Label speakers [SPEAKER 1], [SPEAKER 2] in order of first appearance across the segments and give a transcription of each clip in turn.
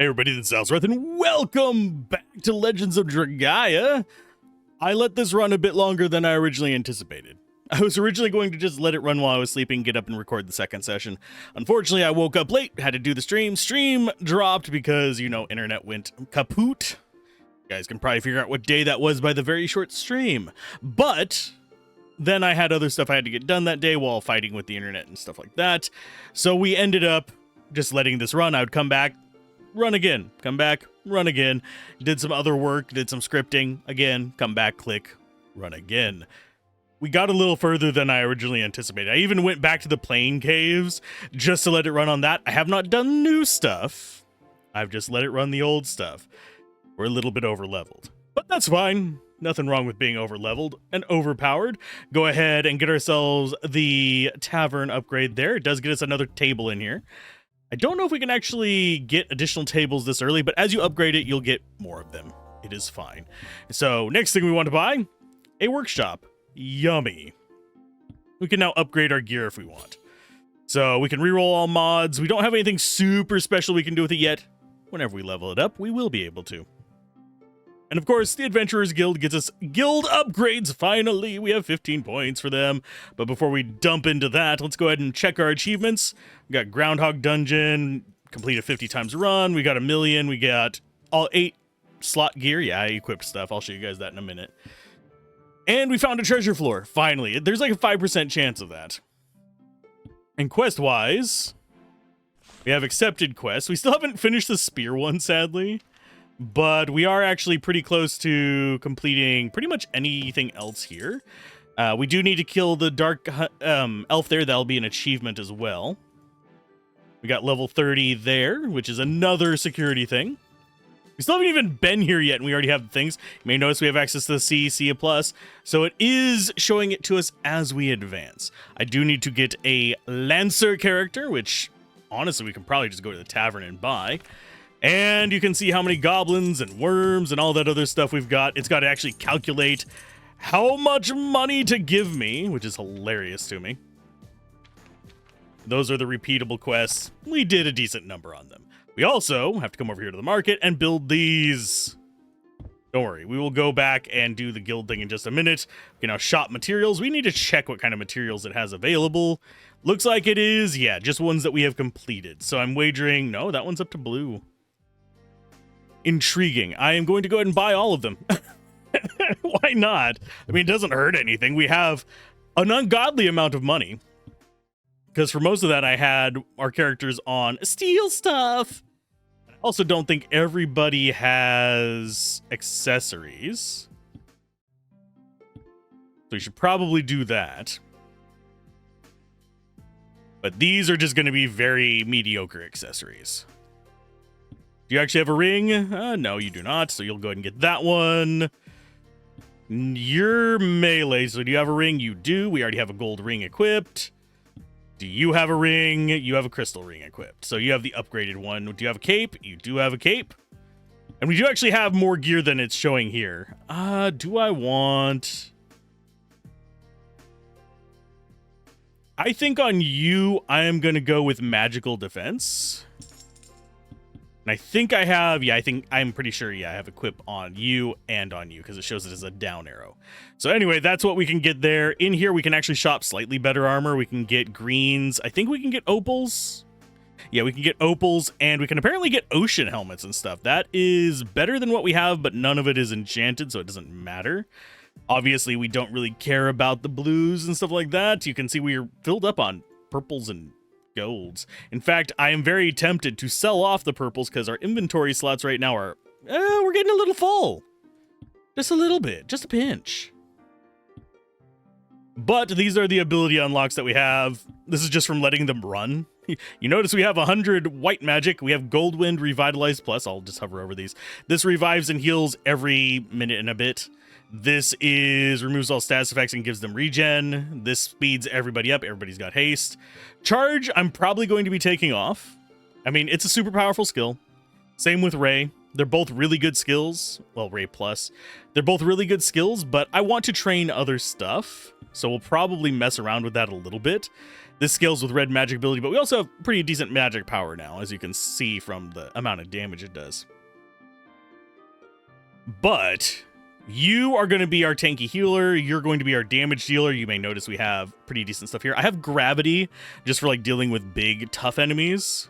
[SPEAKER 1] Hey everybody, this is Alzorath, and welcome back to Legends of Dragaea. I let this run a bit longer than I originally anticipated. I was originally going to just let it run while I was sleeping, get up and record the second session. Unfortunately, I woke up late, had to do the stream. Stream dropped because, you know, internet went kaput. You guys can probably figure out what day that was by the very short stream. But then I had other stuff I had to get done that day while fighting with the internet and stuff like that. So we ended up just letting this run. I would come back, run again, come back, run again, did some other work, did some scripting, again, come back, click, run again. We got a little further than I originally anticipated. I even went back to the plane caves just to let it run on that. I have not done new stuff. I've just let it run the old stuff. We're a little bit over-leveled, but that's fine. Nothing wrong with being over-leveled and overpowered. Go ahead and get ourselves the tavern upgrade there. It does get us another table in here. I don't know if we can actually get additional tables this early, but as you upgrade it, you'll get more of them. It is fine. So next thing we want to buy, a workshop. Yummy. We can now upgrade our gear if we want. So we can reroll all mods. We don't have anything super special we can do with it yet. Whenever we level it up, we will be able to. And of course, the Adventurers Guild gets us guild upgrades. Finally, we have 15 points for them. But before we dump into that, let's go ahead and check our achievements. We got Groundhog Dungeon, completed 50 times a run. We got 1 million. We got all 8 slot gear. Yeah, I equipped stuff. I'll show you guys that in a minute. And we found a treasure floor, finally. There's like a 5% chance of that. And quest-wise, we have accepted quests. We still haven't finished the spear one, sadly. But we are actually pretty close to completing pretty much anything else here. We do need to kill the dark elf there. That'll be an achievement as well. We got level 30 there, which is another security thing. We still haven't even been here yet, and we already have the things. You may notice we have access to the C, plus. So it is showing it to us as we advance. I do need to get a Lancer character, which, honestly, we can probably just go to the tavern and buy. And you can see how many goblins and worms and all that other stuff we've got. It's got to actually calculate how much money to give me, which is hilarious to me. Those are the repeatable quests. We did a decent number on them. We also have to come over here to the market and build these. Don't worry, we will go back and do the guild thing in just a minute. We can now shop materials. We need to check what kind of materials it has available. Looks like it is, yeah, just ones that we have completed. So I'm wagering, no, that one's up to blue. Intriguing. I am going to go ahead and buy all of them. Why not? I mean, it doesn't hurt anything. We have an ungodly amount of money. Because for most of that, I had our characters on steal stuff. I also don't think everybody has accessories. So you should probably do that. But these are just going to be very mediocre accessories. Do you actually have a ring? No, you do not. So you'll go ahead and get that one. You're melee. So do you have a ring? You do. We already have a gold ring equipped. Do you have a ring? You have a crystal ring equipped. So you have the upgraded one. Do you have a cape? You do have a cape. And we do actually have more gear than it's showing here. Do I want... I think on you, I am going to go with magical defense. And I think I have, yeah, I'm pretty sure, yeah, I have equip on you and on you because it shows it as a down arrow. So anyway, that's what we can get there. In here, we can actually shop slightly better armor. We can get greens. I think we can get opals. Yeah, we can get opals, and we can apparently get ocean helmets and stuff. That is better than what we have, but none of it is enchanted, so it doesn't matter. Obviously, we don't really care about the blues and stuff like that. You can see we're filled up on purples and golds. In fact, I am very tempted to sell off the purples because our inventory slots right now are, we're getting a little full. Just a little bit, just a pinch. But these are the ability unlocks that we have. This is just from letting them run. You notice we have 100 white magic. We have Gold Wind Revitalize Plus. I'll just hover over these. This revives and heals every minute and a bit. This is removes all status effects and gives them regen. This speeds everybody up. Everybody's got haste. Charge, I'm probably going to be taking off. I mean, it's a super powerful skill. Same with Ray. They're both really good skills. Well, Ray Plus. They're both really good skills, but I want to train other stuff. So we'll probably mess around with that a little bit. This scales with red magic ability, but we also have pretty decent magic power now, as you can see from the amount of damage it does. But you are going to be our tanky healer. You're going to be our damage dealer. You may notice we have pretty decent stuff here. I have gravity just for like dealing with big, tough enemies.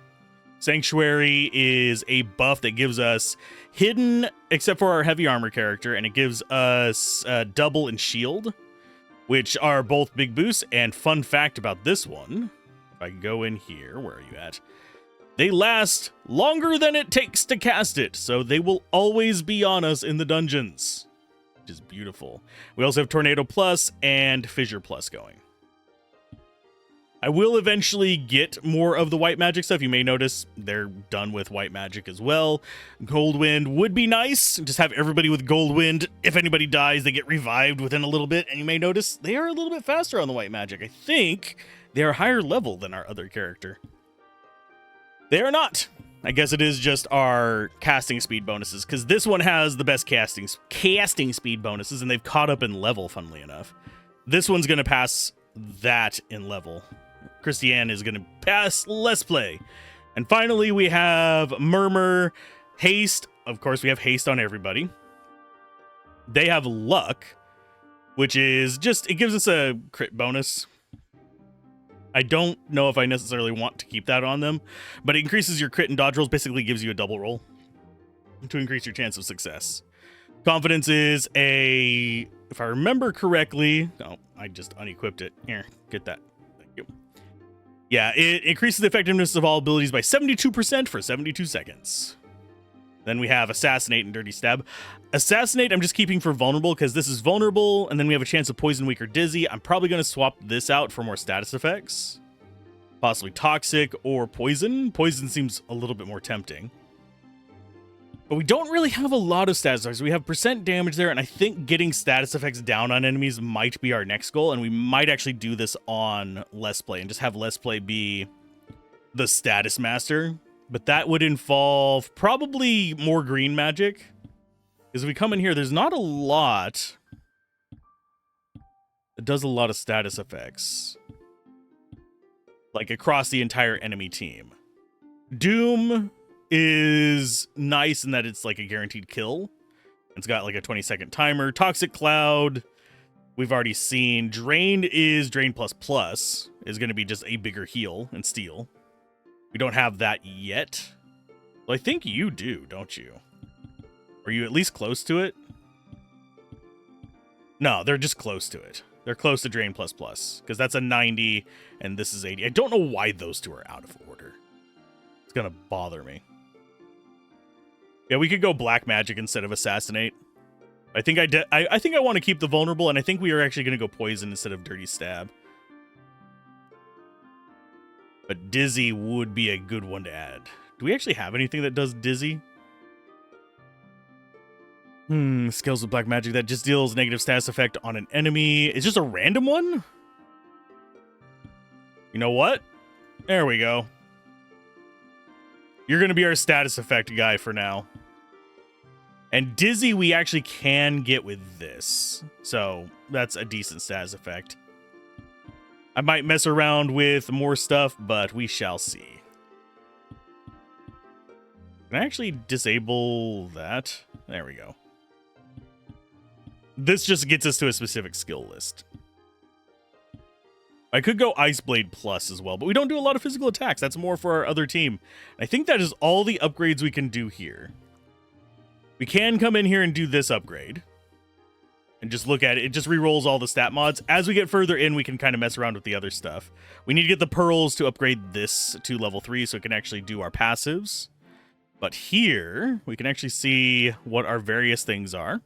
[SPEAKER 1] Sanctuary is a buff that gives us hidden, except for our heavy armor character, and it gives us double and shield, which are both big boosts. And fun fact about this one, if I go in here, where are you at? They last longer than it takes to cast it, so they will always be on us in the dungeons, which is beautiful. We also have Tornado Plus and Fissure Plus going. I will eventually get more of the white magic stuff. You may notice they're done with white magic as well. Gold Wind would be nice. Just have everybody with Gold Wind. If anybody dies, they get revived within a little bit. And you may notice they are a little bit faster on the white magic. I think they are higher level than our other character. They are not. I guess it is just our casting speed bonuses, because this one has the best casting speed bonuses, and they've caught up in level, funnily enough. This one's going to pass that in level. Christiane is going to pass Let's Play. And finally, we have Murmur, Haste. Of course, we have Haste on everybody. They have Luck, which is just, it gives us a crit bonus. I don't know if I necessarily want to keep that on them, but it increases your crit and dodge rolls, basically gives you a double roll to increase your chance of success. Confidence is a, if I remember correctly, no, I just unequipped it. Here, get that. Thank you. Yeah, it increases the effectiveness of all abilities by 72% for 72 seconds. Then we have Assassinate and Dirty Stab. Assassinate, I'm just keeping for vulnerable because this is vulnerable, and then we have a chance of Poison, Weak, or Dizzy. I'm probably going to swap this out for more status effects. Possibly Toxic or Poison. Poison seems a little bit more tempting. But we don't really have a lot of status effects. We have percent damage there, and I think getting status effects down on enemies might be our next goal, and we might actually do this on Let's Play and just have Let's Play be the status master. But that would involve probably more green magic. Because if we come in here, there's not a lot that does a lot of status effects. Like across the entire enemy team. Doom is nice in that it's like a guaranteed kill. It's got like a 20-second timer. Toxic Cloud, we've already seen. Drain is Drain Plus Plus. Is going to be just a bigger heal and steal. We don't have that yet. Well, I think you do, don't you? Are you at least close to it? No, they're just close to it. They're close to Drain Plus Plus, because that's a 90, and this is 80. I don't know why those two are out of order. It's going to bother me. Yeah, we could go Black Magic instead of Assassinate. I think I think I want to keep the Vulnerable, and I think we are actually going to go Poison instead of Dirty Stab. But Dizzy would be a good one to add. Do we actually have anything that does Dizzy? Skills with Black Magic that just deals negative status effect on an enemy. It's just a random one? You know what? There we go. You're going to be our status effect guy for now. And Dizzy we actually can get with this. So that's a decent status effect. I might mess around with more stuff, but we shall see. Can I actually disable that? There we go. This just gets us to a specific skill list. I could go Ice Blade Plus as well, but we don't do a lot of physical attacks. That's more for our other team. I think that is all the upgrades we can do here. We can come in here and do this upgrade. And just look at it. It just re-rolls all the stat mods. As we get further in, we can kind of mess around with the other stuff. We need to get the pearls to upgrade this to level 3 so it can actually do our passives. But here, we can actually see what our various things are.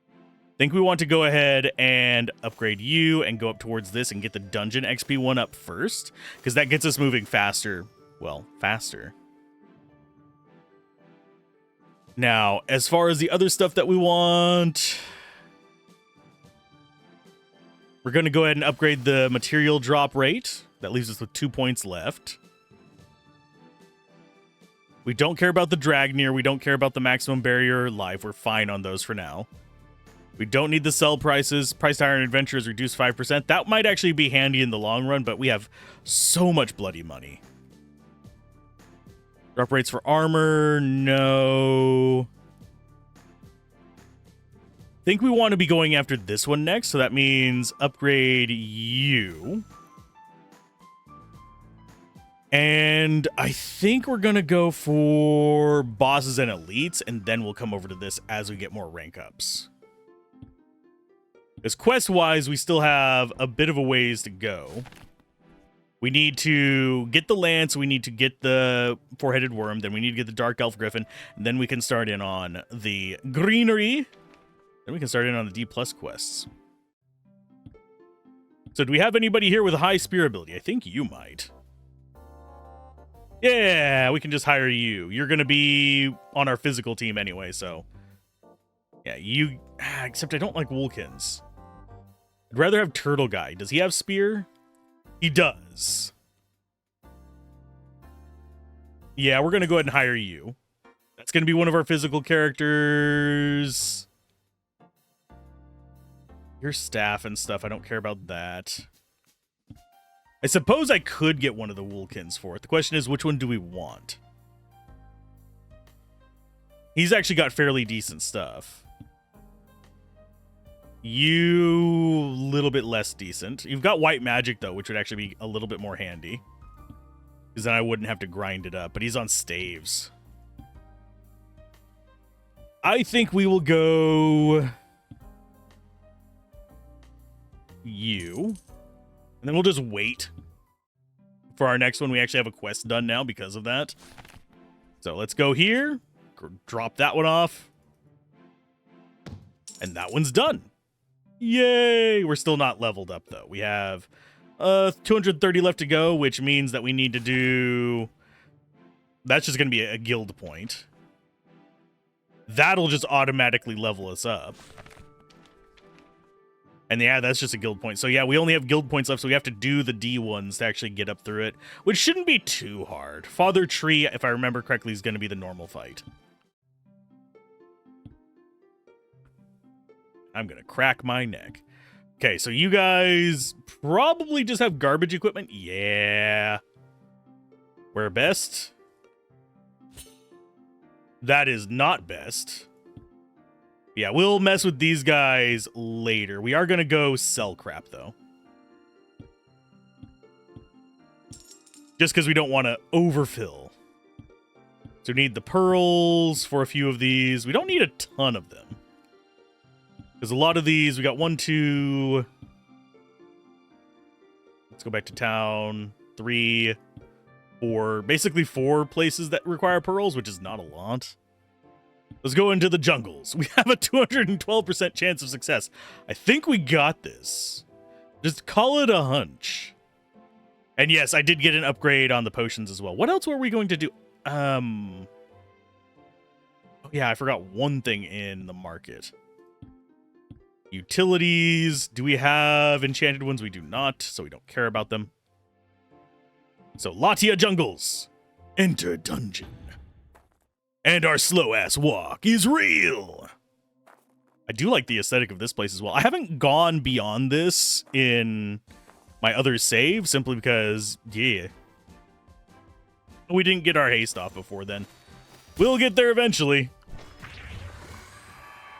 [SPEAKER 1] I think we want to go ahead and upgrade you and go up towards this and get the dungeon XP one up first, because that gets us moving faster. Well, faster. Now, as far as the other stuff that we want... We're going to go ahead and upgrade the material drop rate. That leaves us with 2 points left. We don't care about the Dragnir. We don't care about the maximum barrier life. We're fine on those for now. We don't need the sell prices. Price to hire an adventurer is reduced 5%. That might actually be handy in the long run, but we have so much bloody money. Drop rates for armor, no. I think we want to be going after this one next, so that means upgrade you. And I think we're going to go for bosses and elites, and then we'll come over to this as we get more rank ups. Because quest-wise, we still have a bit of a ways to go. We need to get the lance, we need to get the four-headed worm, then we need to get the dark elf griffin, and then we can start in on the greenery. Then we can start in on the D+ quests. So do we have anybody here with a high spear ability? I think you might. Yeah, we can just hire you. You're going to be on our physical team anyway, so... Yeah, you... Except I don't like Woolkins. I'd rather have Turtle Guy. Does he have spear? He does. Yeah, we're going to go ahead and hire you. That's going to be one of our physical characters. Your staff and stuff, I don't care about that. I suppose I could get one of the Woolkins for it. The question is, which one do we want? He's actually got fairly decent stuff. You, little bit less decent. You've got white magic, though, which would actually be a little bit more handy. Because then I wouldn't have to grind it up. But he's on staves. I think we will go... you. And then we'll just wait for our next one. We actually have a quest done now because of that. So let's go here. Drop that one off. And that one's done. Yay! We're still not leveled up, though. We have 230 left to go, which means that we need to do... That's just going to be a guild point. That'll just automatically level us up. And yeah, that's just a guild point. So yeah, we only have guild points left, so we have to do the D ones to actually get up through it, which shouldn't be too hard. Father Tree, if I remember correctly, is going to be the normal fight. I'm going to crack my neck. Okay, so you guys probably just have garbage equipment. Yeah. Where best? That is not best. Yeah, we'll mess with these guys later. We are going to go sell crap, though. Just because we don't want to overfill. So we need the pearls for a few of these. We don't need a ton of them. Because a lot of these, we got 1, 2... Let's go back to town. 3, 4. Basically 4 places that require pearls, which is not a lot. Let's go into the jungles. We have a 212% chance of success. I think we got this. Just call it a hunch. And yes, I did get an upgrade on the potions as well. What else were we going to do? Oh yeah, I forgot one thing in the market. Utilities. Do we have enchanted ones? We do not, so we don't care about them. So, Latia Jungles. Enter dungeon. And our slow-ass walk is real. I do like the aesthetic of this place as well. I haven't gone beyond this in my other save, simply because, yeah. We didn't get our haste off before then. We'll get there eventually.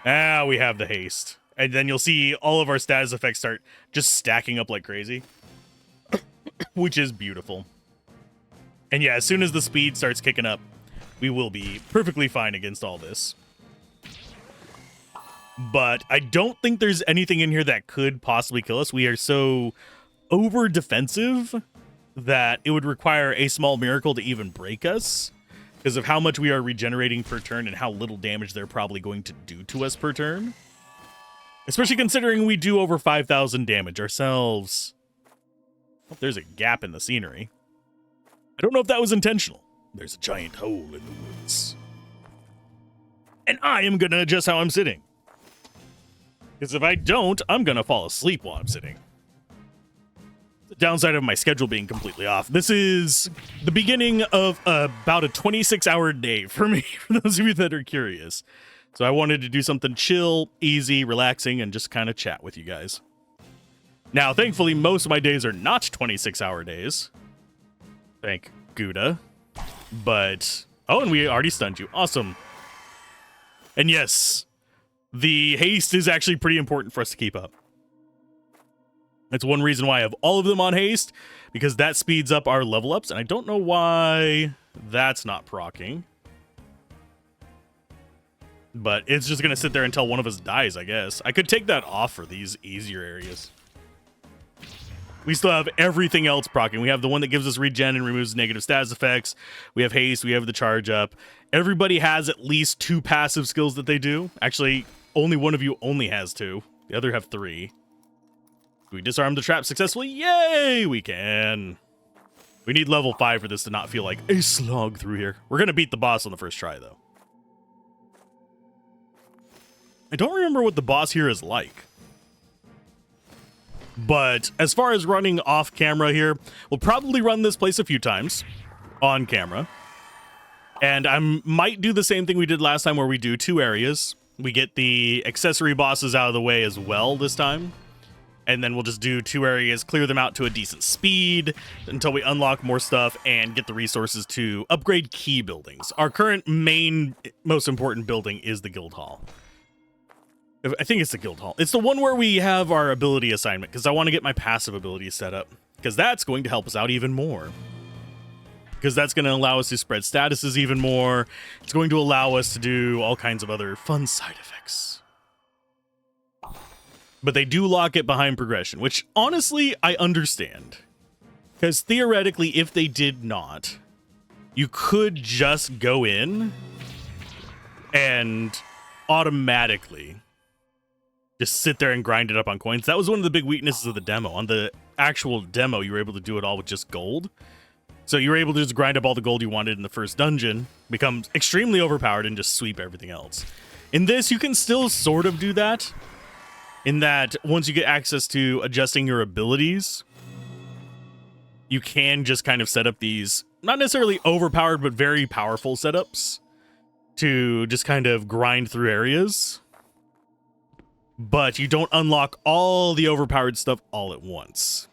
[SPEAKER 1] Ah, we have the haste. And then you'll see all of our status effects start just stacking up like crazy. Which is beautiful. And yeah, as soon as the speed starts kicking up, we will be perfectly fine against all this. But I don't think there's anything in here that could possibly kill us. We are so over-defensive that it would require a small miracle to even break us because of how much we are regenerating per turn and how little damage they're probably going to do to us per turn. Especially considering we do over 5,000 damage ourselves. Oh, there's a gap in the scenery. I don't know if that was intentional. There's a giant hole in the woods. And I am going to adjust how I'm sitting. Because if I don't, I'm going to fall asleep while I'm sitting. It's downside of my schedule being completely off. This is the beginning of about a 26-hour day for me, for those of you that are curious. So I wanted to do something chill, easy, relaxing, and just kind of chat with you guys. Now, thankfully, most of my days are not 26-hour days. Thank Gouda. But, oh, and we already stunned you. Awesome. And yes, the haste is actually pretty important for us to keep up. That's one reason why I have all of them on haste, because that speeds up our level ups, and I don't know why that's not proccing. But it's just going to sit there until one of us dies, I guess. I could take that off for these easier areas. We still have everything else proccing. We have the one that gives us regen and removes negative status effects. We have haste. We have the charge up. Everybody has at least 2 passive skills that they do. Actually, only one of you only has 2. The other have 3. We disarm the trap successfully. Yay! We can. We need level 5 for this to not feel like a slog through here. We're going to beat the boss on the first try, though. I don't remember what the boss here is like. But as far as running off camera here, we'll probably run this place a few times on camera. And I might do the same thing we did last time where we do 2 areas. We get the accessory bosses out of the way as well this time. And then we'll just do 2 areas, clear them out to a decent speed until we unlock more stuff and get the resources to upgrade key buildings. Our current main, most important building is the guild hall. I think it's the guild hall. It's the one where we have our ability assignment, because I want to get my passive ability set up, because that's going to help us out even more. Because that's going to allow us to spread statuses even more. It's going to allow us to do all kinds of other fun side effects. But they do lock it behind progression, which honestly, I understand. Because theoretically, if they did not, you could just go in and automatically just sit there and grind it up on coins. That was one of the big weaknesses of the demo. On the actual demo, you were able to do it all with just gold. So you were able to just grind up all the gold you wanted in the first dungeon, become extremely overpowered, and just sweep everything else. In this, you can still sort of do that, in that once you get access to adjusting your abilities, you can just kind of set up these, not necessarily overpowered, but very powerful setups to just kind of grind through areas. But you don't unlock all the overpowered stuff all at once.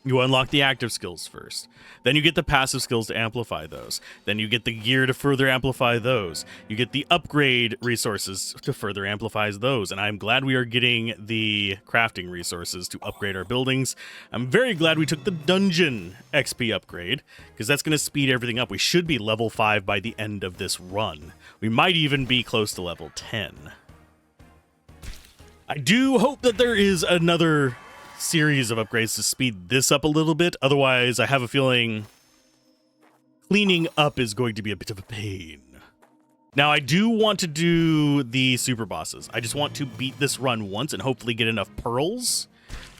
[SPEAKER 1] You unlock the active skills first. Then you get the passive skills to amplify those. Then you get the gear to further amplify those. You get the upgrade resources to further amplify those. And I'm glad we are getting the crafting resources to upgrade our buildings. I'm very glad we took the dungeon XP upgrade, because that's going to speed everything up. We should be level 5 by the end of this run. We might even be close to level 10. I do hope that there is another series of upgrades to speed this up a little bit. Otherwise, I have a feeling cleaning up is going to be a bit of a pain. Now, I do want to do the super bosses. I just want to beat this run once and hopefully get enough pearls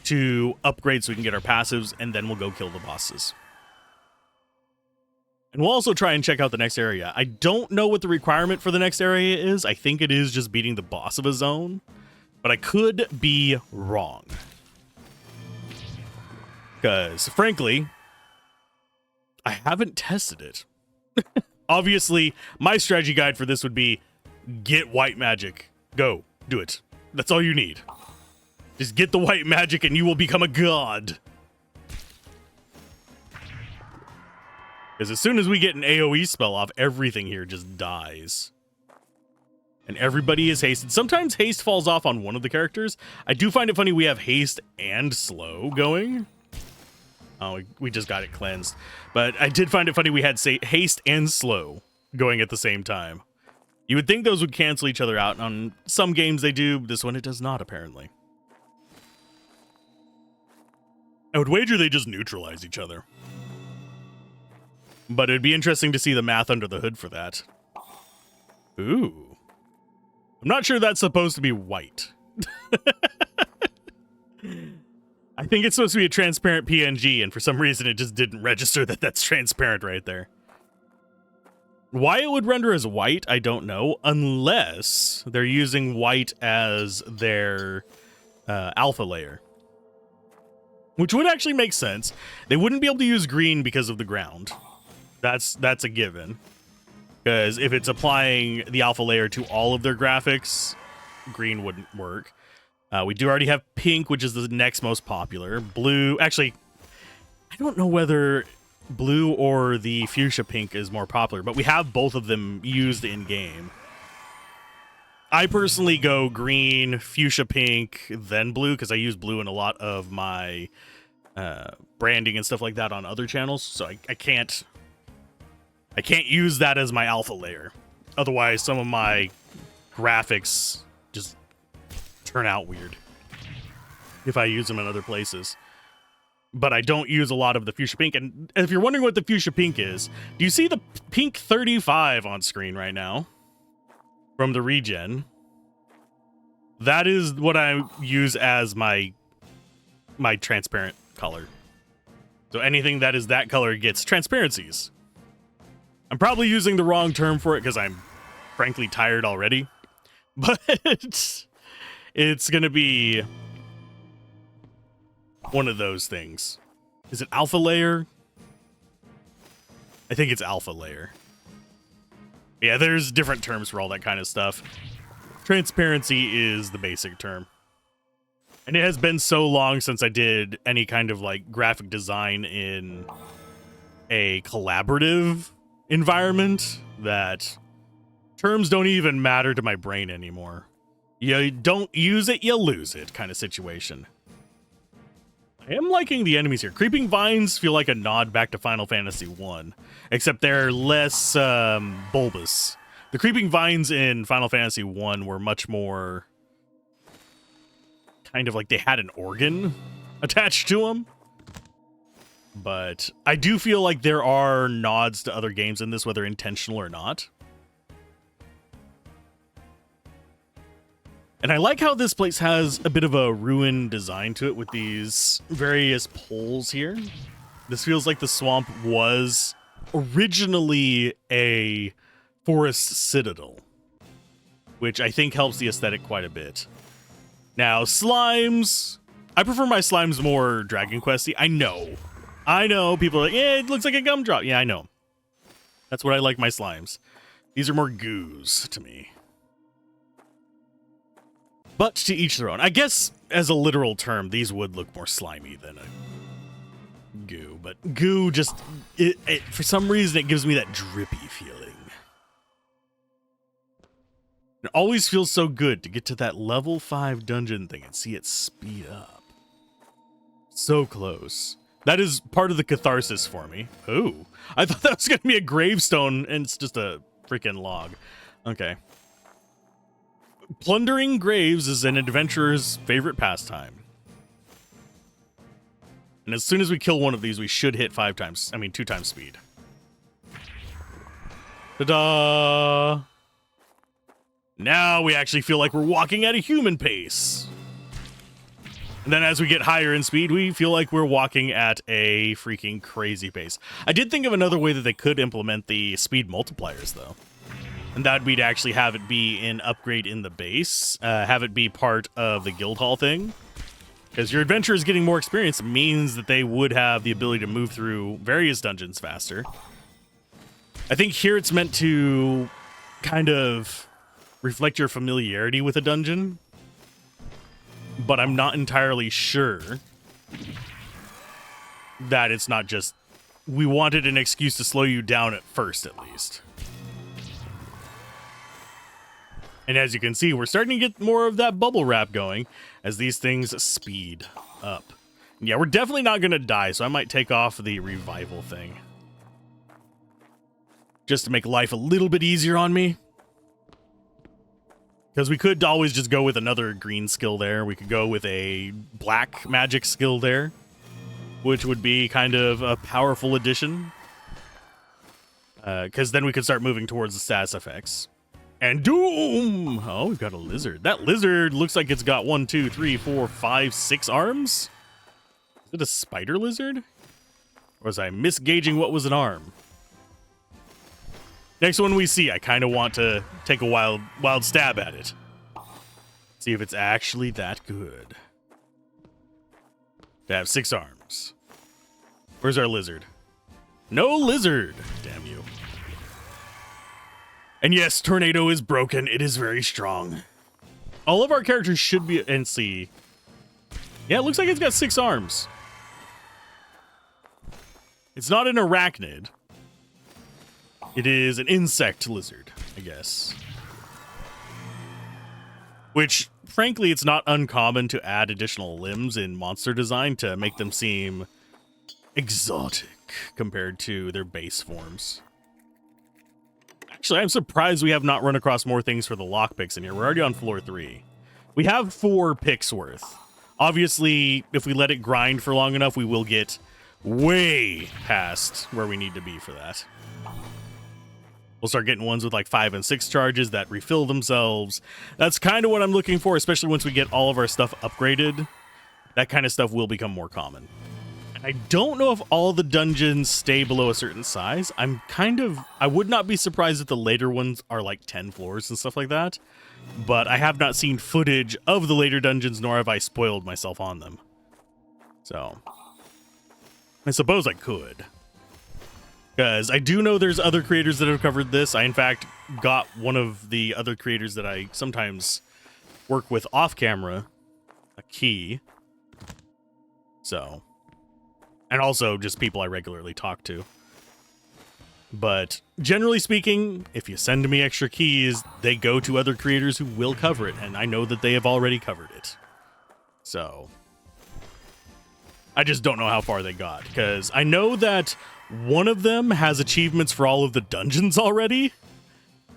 [SPEAKER 1] to upgrade so we can get our passives, and then we'll go kill the bosses. And we'll also try and check out the next area. I don't know what the requirement for the next area is. I think it is just beating the boss of a zone, but I could be wrong. Because, frankly, I haven't tested it. Obviously, my strategy guide for this would be get white magic. Go. Do it. That's all you need. Just get the white magic and you will become a god. Because as soon as we get an AoE spell off, everything here just dies. And everybody is hasted. Sometimes haste falls off on one of the characters. I do find it funny we have haste and slow going. Oh, we just got it cleansed. But I did find it funny we had haste and slow going at the same time. You would think those would cancel each other out. On some games they do. This one it does not, apparently. I would wager they just neutralize each other. But it'd be interesting to see the math under the hood for that. Ooh. I'm not sure that's supposed to be white. I think it's supposed to be a transparent PNG, and for some reason it just didn't register that that's transparent right there. Why it would render as white, I don't know, unless they're using white as their alpha layer. which would actually make sense. They wouldn't be able to use green because of the ground. That's a given. Because if it's applying the alpha layer to all of their graphics, green wouldn't work. We do already have pink, which is the next most popular. Blue, actually, I don't know whether blue or the fuchsia pink is more popular, but we have both of them used in game. I personally go green, fuchsia pink, then blue, because I use blue in a lot of my branding and stuff like that on other channels, so I can't use that as my alpha layer. Otherwise, some of my graphics just turn out weird if I use them in other places. But I don't use a lot of the fuchsia pink. And if you're wondering what the fuchsia pink is, do you see the pink 35 on screen right now from the regen? That is what I use as my transparent color. So anything that is that color gets transparencies. I'm probably using the wrong term for it because I'm frankly tired already. But it's going to be one of those things. Is it alpha layer? I think it's alpha layer. Yeah, there's different terms for all that kind of stuff. Transparency is the basic term. And it has been so long since I did any kind of like graphic design in a collaborative environment that terms don't even matter to my brain anymore. You don't use it, you lose it kind of situation. I am liking the enemies here. Creeping vines feel like a nod back to Final Fantasy 1, except they're less bulbous. The creeping vines in Final Fantasy 1 were much more kind of like they had an organ attached to them. But I do feel like there are nods to other games in this, whether intentional or not. And I like how this place has a bit of a ruined design to it with these various poles here. This feels like the swamp was originally a forest citadel, which I think helps the aesthetic quite a bit. Now, slimes. I prefer my slimes more Dragon Questy. I know, people are like, yeah, it looks like a gumdrop. Yeah, I know. That's what I like my slimes. These are more goos to me. But to each their own. I guess, as a literal term, these would look more slimy than a goo. But goo just, for some reason, it gives me that drippy feeling. It always feels so good to get to that level 5 dungeon thing and see it speed up. So close. That is part of the catharsis for me. Ooh, I thought that was going to be a gravestone, and it's just a freaking log. Okay. Plundering graves is an adventurer's favorite pastime. And as soon as we kill one of these, we should hit 2 times speed. Ta-da! Now we actually feel like we're walking at a human pace. And then as we get higher in speed, we feel like we're walking at a freaking crazy pace. I did think of another way that they could implement the speed multipliers, though. And that would be to actually have it be an upgrade in the base. Have it be part of the guild hall thing. Because your adventurers getting more experience means that they would have the ability to move through various dungeons faster. I think here it's meant to kind of reflect your familiarity with a dungeon. But I'm not entirely sure that it's not just... We wanted an excuse to slow you down at first, at least. And as you can see, we're starting to get more of that bubble wrap going as these things speed up. And yeah, we're definitely not going to die, so I might take off the revival thing. Just to make life a little bit easier on me. Because we could always just go with another green skill there. We could go with a black magic skill there, which would be kind of a powerful addition. Because then we could start moving towards the status effects. And doom! Oh, we've got a lizard. That lizard looks like it's got 1, 2, 3, 4, 5, 6 arms. Is it a spider lizard? Or was I misgauging what was an arm? Next one we see, I kind of want to take a wild stab at it. See if it's actually that good. to have 6 arms. Where's our lizard? No lizard! Damn you. And yes, Tornado is broken. It is very strong. All of our characters should be... And see. Yeah, it looks like it's got 6 arms. It's not an arachnid. It is an insect lizard, I guess. Which, frankly, it's not uncommon to add additional limbs in monster design to make them seem exotic compared to their base forms. Actually, I'm surprised we have not run across more things for the lockpicks in here. We're already on floor 3. We have 4 picks worth. Obviously, if we let it grind for long enough, we will get way past where we need to be for that. We'll start getting ones with like 5 and 6 charges that refill themselves. That's kind of what I'm looking for, especially once we get all of our stuff upgraded. That kind of stuff will become more common. I don't know if all the dungeons stay below a certain size. I would not be surprised if the later ones are like 10 floors and stuff like that. But I have not seen footage of the later dungeons, nor have I spoiled myself on them. So, I suppose I could. Because I do know there's other creators that have covered this. I, in fact, got one of the other creators that I sometimes work with off camera a key. So, and also just people I regularly talk to. But generally speaking, if you send me extra keys, they go to other creators who will cover it. And I know that they have already covered it. So, I just don't know how far they got. Because I know that one of them has achievements for all of the dungeons already,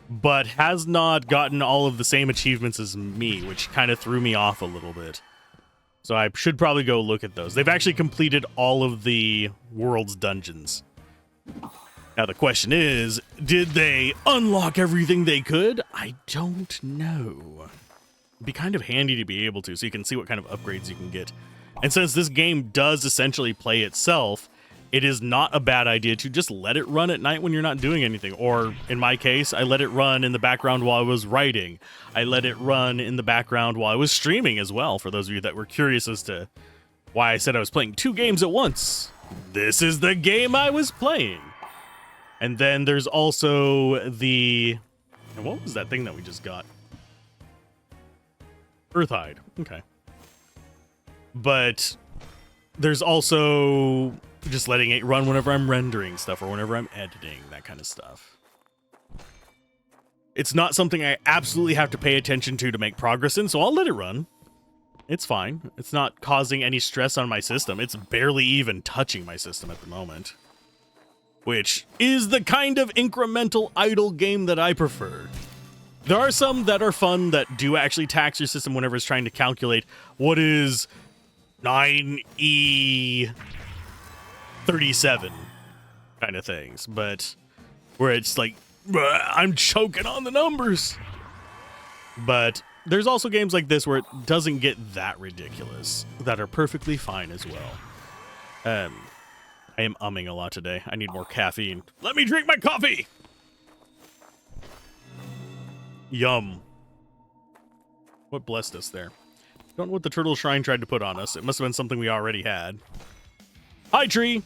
[SPEAKER 1] but has not gotten all of the same achievements as me, which kind of threw me off a little bit. So I should probably go look at those. They've actually completed all of the world's dungeons. Now the question is, did they unlock everything they could? I don't know. It'd be kind of handy to be able to, so you can see what kind of upgrades you can get. And since this game does essentially play itself, it is not a bad idea to just let it run at night when you're not doing anything. Or, in my case, I let it run in the background while I was writing. I let it run in the background while I was streaming as well, for those of you that were curious as to why I said I was playing 2 games at once. This is the game I was playing. And then there's also the... What was that thing that we just got? Earthhide. Okay. But there's also just letting it run whenever I'm rendering stuff or whenever I'm editing, that kind of stuff. It's not something I absolutely have to pay attention to make progress in, so I'll let it run. It's fine. It's not causing any stress on my system. It's barely even touching my system at the moment. Which is the kind of incremental idle game that I prefer. There are some that are fun that do actually tax your system whenever it's trying to calculate what is 9E37 kind of things, but where it's like, I'm choking on the numbers. But there's also games like this where it doesn't get that ridiculous, that are perfectly fine as well. I am umming a lot today. I need more caffeine. Let me drink my coffee! Yum. What blessed us there? Don't know what the Turtle Shrine tried to put on us. It must have been something we already had. Hi, tree!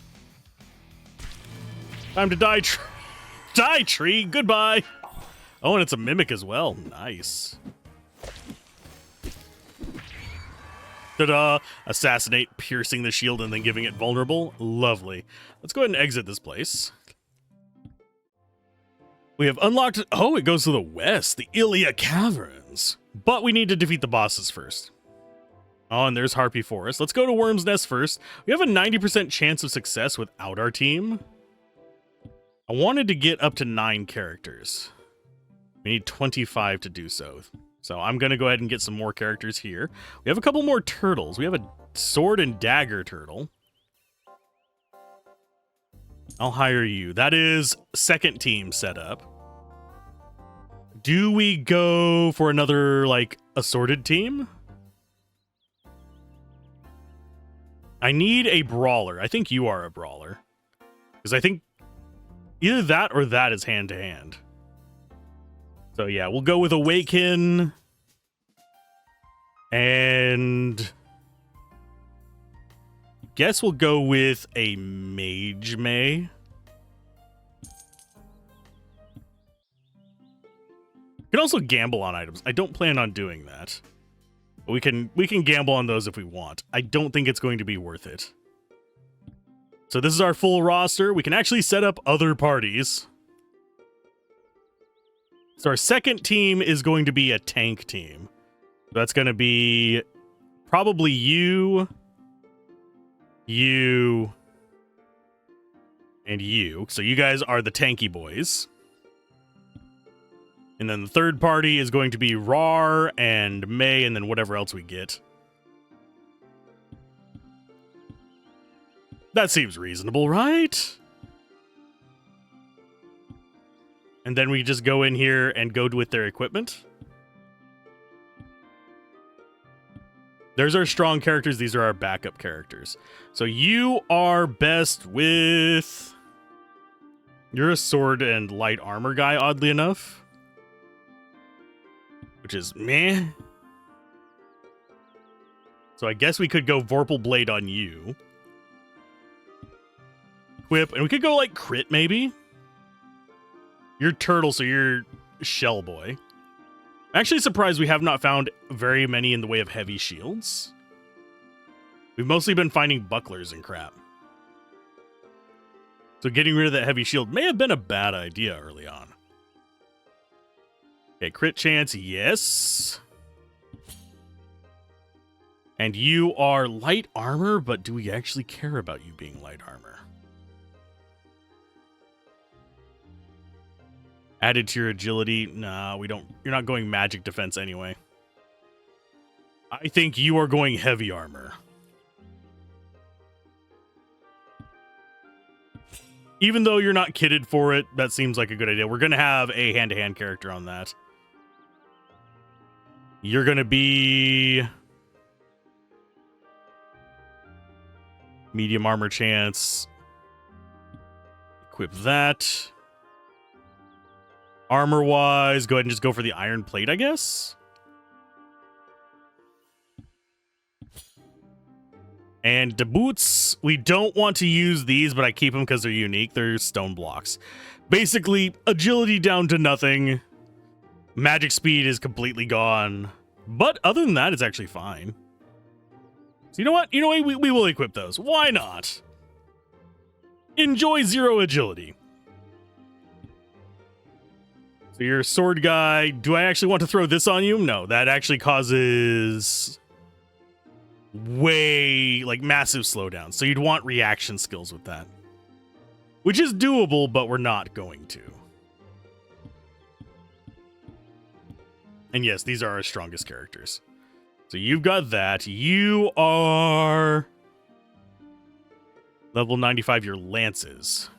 [SPEAKER 1] Time to die, tree! Die, tree! Goodbye! Oh, and it's a mimic as well. Nice. Ta-da! Assassinate, piercing the shield, and then giving it vulnerable. Lovely. Let's go ahead and exit this place. We have unlocked... Oh, it goes to the west. The Ilia Caverns. But we need to defeat the bosses first. Oh, and there's Harpy Forest. Let's go to Worm's Nest first. We have a 90% chance of success without our team. I wanted to get up to 9 characters. We need 25 to do so. So I'm going to go ahead and get some more characters here. We have a couple more turtles. We have a sword and dagger turtle. I'll hire you. That is second team setup. Do we go for another, like, assorted team? I need a brawler. I think you are a brawler. Because I think either that or that is hand-to-hand. So yeah, we'll go with Awaken. And guess we'll go with a Mage May. You can also gamble on items. I don't plan on doing that. But we can gamble on those if we want. I don't think it's going to be worth it. So this is our full roster. We can actually set up other parties. So our second team is going to be a tank team. That's going to be probably you, and you. So you guys are the tanky boys. And then the third party is going to be Rar and May, and then whatever else we get. That seems reasonable, right? And then we just go in here and go with their equipment. There's our strong characters. These are our backup characters. So you are best with... You're a sword and light armor guy, oddly enough. Which is meh. So I guess we could go Vorpal Blade on you. Equip, and we could go like crit maybe. You're turtle, so you're shell boy. I'm actually surprised we have not found very many in the way of heavy shields. We've mostly been finding bucklers and crap. So getting rid of that heavy shield may have been a bad idea early on. Okay, crit chance, yes. And you are light armor, but do we actually care about you being light armor? Added to your agility? Nah, we don't. You're not going magic defense anyway. I think you are going heavy armor. Even though you're not kitted for it, that seems like a good idea. We're going to have a hand-to-hand character on that. You're going to be... medium armor chance. Equip that. Armor-wise, go ahead and just go for the iron plate, I guess. And the boots, we don't want to use these, but I keep them because they're unique. They're stone blocks. Basically, agility down to nothing. Magic speed is completely gone. But other than that, it's actually fine. So you know what? We will equip those. Why not? Enjoy 0 agility. So you're a sword guy. Do I actually want to throw this on you? No, that actually causes... way like massive slowdown, so you'd want reaction skills with that, which is doable, but we're not going to. And yes, these are our strongest characters. So you've got that. You are level 95, your lances.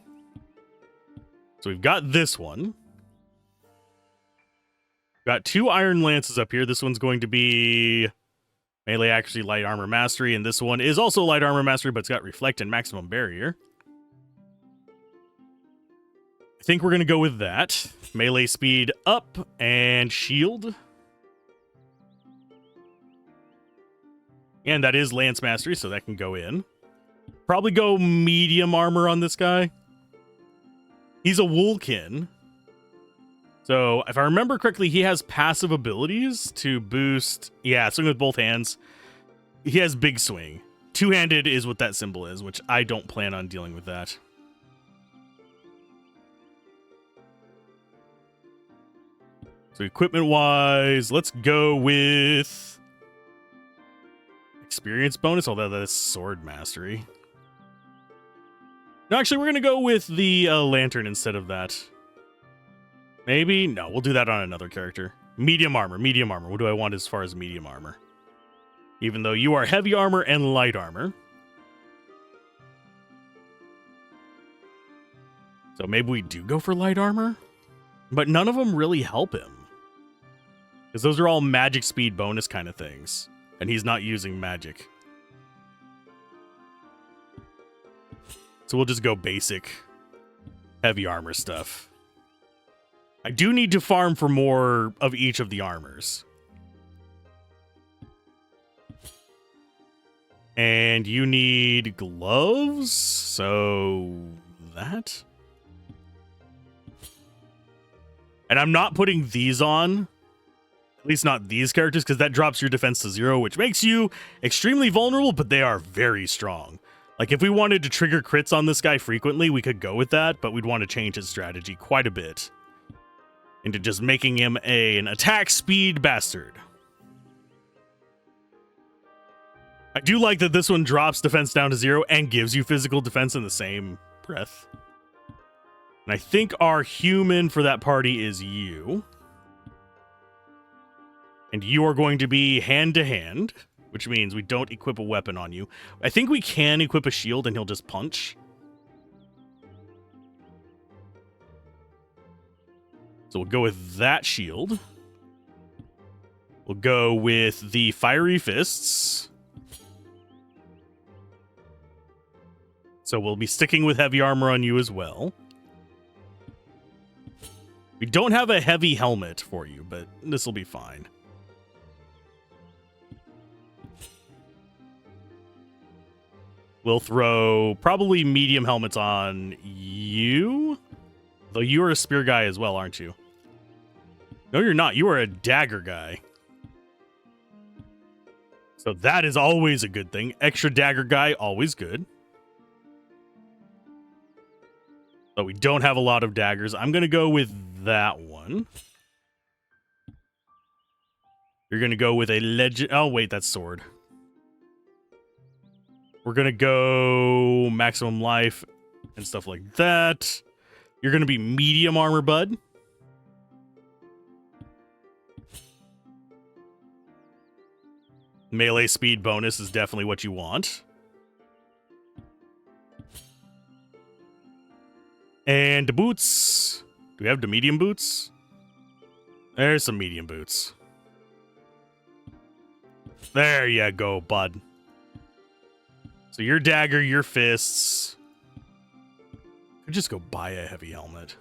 [SPEAKER 1] So we've got this one. Got 2 iron lances up here. This one's going to be melee accuracy, light armor mastery, and this one is also light armor mastery, but it's got reflect and maximum barrier. I think we're going to go with that. Melee speed up and shield. And that is lance mastery, so that can go in. Probably go medium armor on this guy. He's a Woolkin. So, if I remember correctly, he has passive abilities to boost... Yeah, swing with both hands. He has big swing. Two-handed is what that symbol is, which I don't plan on dealing with that. So, equipment-wise, let's go with... experience bonus, although that's sword mastery. No, actually, we're going to go with the lantern instead of that. Maybe? No, we'll do that on another character. Medium armor, medium armor. What do I want as far as medium armor? Even though you are heavy armor and light armor. So maybe we do go for light armor? But none of them really help him. Because those are all magic speed bonus kind of things. And he's not using magic. So we'll just go basic heavy armor stuff. I do need to farm for more of each of the armors. And you need gloves, so that. And I'm not putting these on, at least not these characters, because that drops your defense to 0, which makes you extremely vulnerable, but they are very strong. Like, if we wanted to trigger crits on this guy frequently, we could go with that, but we'd want to change his strategy quite a bit into just making him an attack speed bastard. I do like that this one drops defense down to 0 and gives you physical defense in the same breath. And I think our human for that party is you. And you are going to be hand-to-hand, which means we don't equip a weapon on you. I think we can equip a shield and he'll just punch. So we'll go with that shield. We'll go with the fiery fists. So we'll be sticking with heavy armor on you as well. We don't have a heavy helmet for you, but this will be fine. We'll throw probably medium helmets on you. Though you are a spear guy as well, aren't you? No, you're not. You are a dagger guy. So that is always a good thing. Extra dagger guy, always good. But we don't have a lot of daggers. I'm going to go with that one. You're going to go with a legend. Oh, wait, that's sword. We're going to go maximum life and stuff like that. You're going to be medium armor, bud. Melee speed bonus is definitely what you want. And the boots. Do we have the medium boots? There's some medium boots. There you go, bud. So your dagger, your fists. Could just go buy a heavy helmet.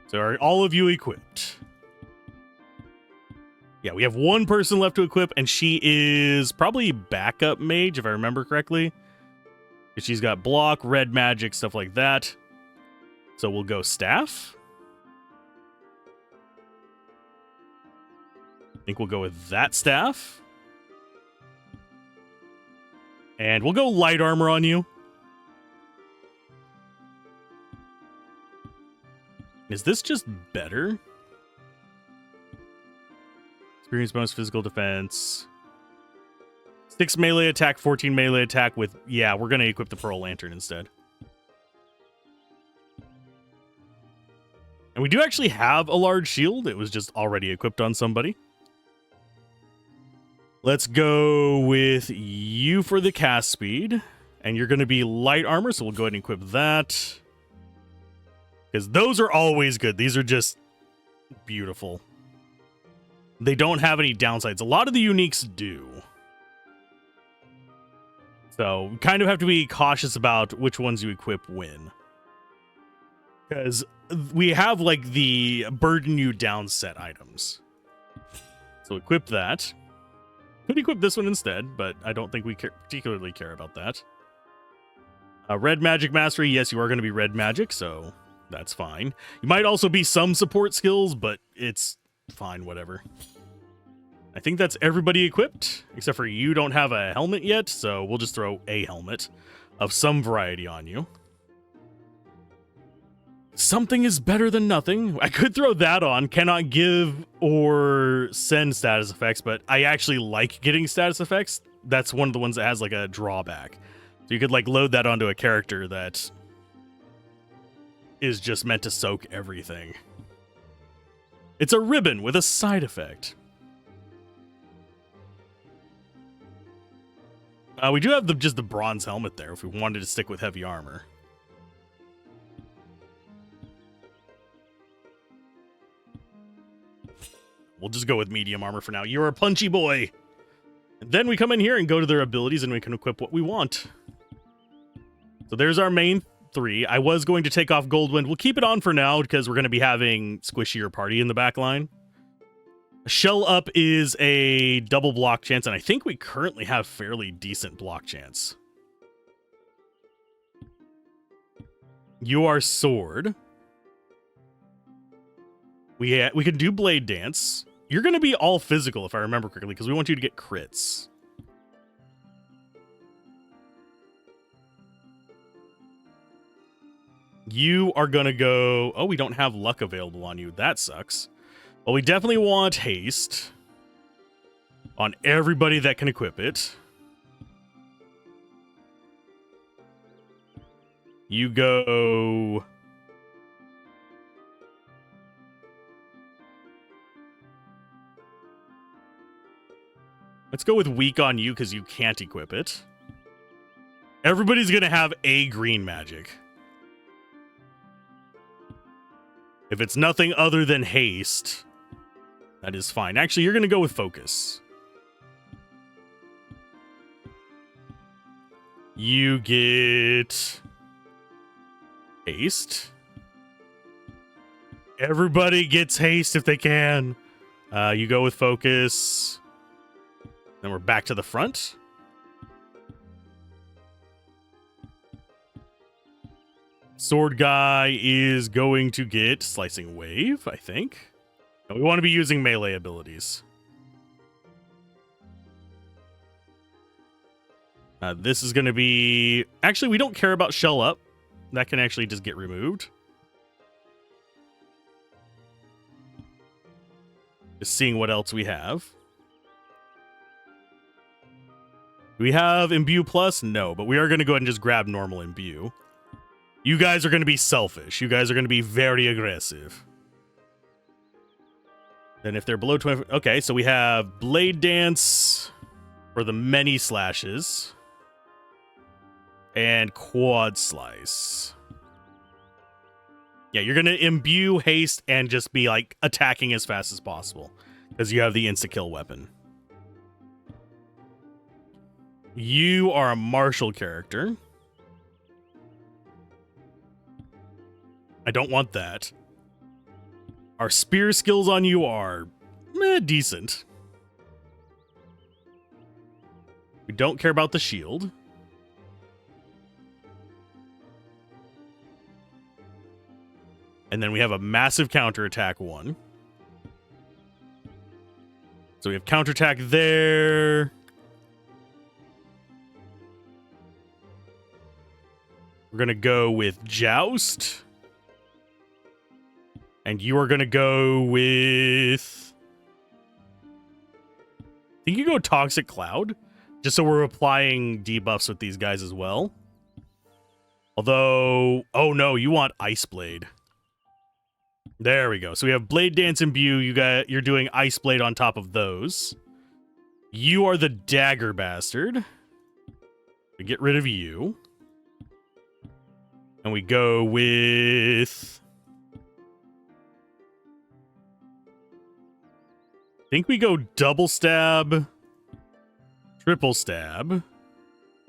[SPEAKER 1] So are all of you equipped? Yeah, we have one person left to equip, and she is probably backup mage, if I remember correctly. She's got block, red magic, stuff like that. So we'll go staff. I think we'll go with that staff. And we'll go light armor on you. Is this just better? Experience bonus, physical defense. 6 melee attack, 14 melee attack with... Yeah, we're going to equip the Pearl Lantern instead. And we do actually have a large shield. It was just already equipped on somebody. Let's go with you for the cast speed. And you're going to be light armor, so we'll go ahead and equip that. Because those are always good. These are just beautiful. They don't have any downsides. A lot of the uniques do. So, we kind of have to be cautious about which ones you equip when. Because we have, like, the burden you down set items. So, equip that. Could equip this one instead, but I don't think we particularly care about that. Red Magic Mastery. Yes, you are going to be Red Magic, so that's fine. You might also be some support skills, but it's fine, whatever. I think that's everybody equipped, except for you don't have a helmet yet, so we'll just throw a helmet of some variety on you. Something is better than nothing. I could throw that on. Cannot give or send status effects, but I actually like getting status effects. That's one of the ones that has like a drawback. So you could like load that onto a character that is just meant to soak everything. It's a ribbon with a side effect. We do have just the bronze helmet there if we wanted to stick with heavy armor. We'll just go with medium armor for now. You're a punchy boy. And then we come in here and go to their abilities and we can equip what we want. So there's our main 3. I was going to take off Goldwind. We'll keep it on for now because we're going to be having squishier party in the back line. Shell up is a double block chance, and I think we currently have fairly decent block chance. You are sword. We can do blade dance. You're going to be all physical, if I remember correctly, because we want you to get crits. You are going to go... Oh, we don't have luck available on you. That sucks. Well, we definitely want haste on everybody that can equip it. You go... Let's go with weak on you because you can't equip it. Everybody's going to have a green magic. If it's nothing other than haste, that is fine. Actually, you're going to go with focus. You get haste. Everybody gets haste if they can. You go with focus. Then we're back to the front. Sword guy is going to get slicing wave, I think. No, we want to be using melee abilities. This is going to be... Actually, we don't care about shell up. That can actually just get removed. Just seeing what else we have. Do we have imbue plus? No, but we are going to go ahead and just grab normal imbue. You guys are going to be selfish. You guys are going to be very aggressive. Then if they're below 20... Okay, so we have blade dance for the many slashes. And quad slice. Yeah, you're going to imbue haste and just be like attacking as fast as possible. Because you have the insta-kill weapon. You are a martial character. I don't want that. Our spear skills on you are decent. We don't care about the shield. And then we have a massive counterattack one. So we have counterattack there. We're going to go with Joust. And you are going to go with... I think you go Toxic Cloud. Just so we're applying debuffs with these guys as well. Although... Oh no, you want Ice Blade. There we go. So we have Blade Dance Imbue. You're doing Ice Blade on top of those. You are the Dagger Bastard. We get rid of you. And we go with... I think we go double stab, triple stab.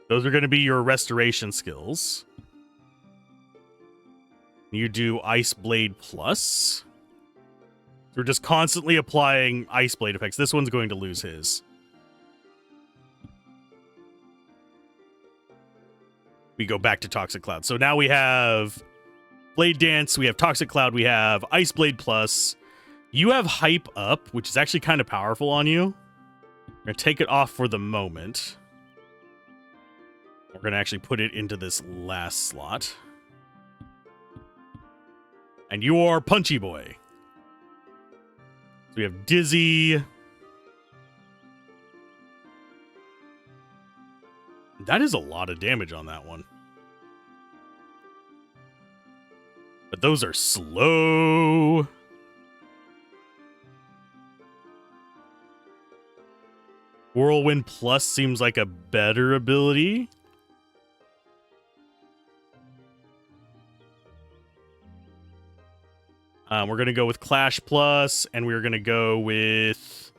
[SPEAKER 1] Those are going to be your restoration skills. You do Ice Blade Plus. So we're just constantly applying Ice Blade effects. This one's going to lose his. We go back to Toxic Cloud. So now we have Blade Dance, we have Toxic Cloud, we have Ice Blade Plus. You have Hype Up, which is actually kind of powerful on you. We're going to take it off for the moment. We're going to actually put it into this last slot. And you are Punchy Boy. So we have Dizzy. That is a lot of damage on that one. But those are slow. Whirlwind Plus seems like a better ability. We're going to go with Clash Plus, and we're going to go with...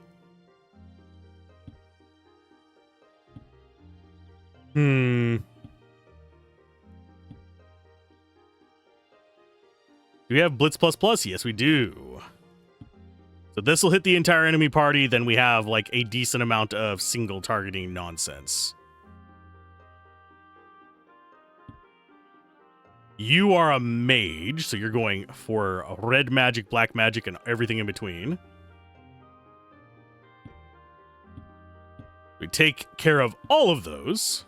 [SPEAKER 1] Do we have Blitz Plus Plus? Yes, we do. So this will hit the entire enemy party, then we have like a decent amount of single targeting nonsense. You are a mage, so you're going for red magic, black magic, and everything in between. We take care of all of those.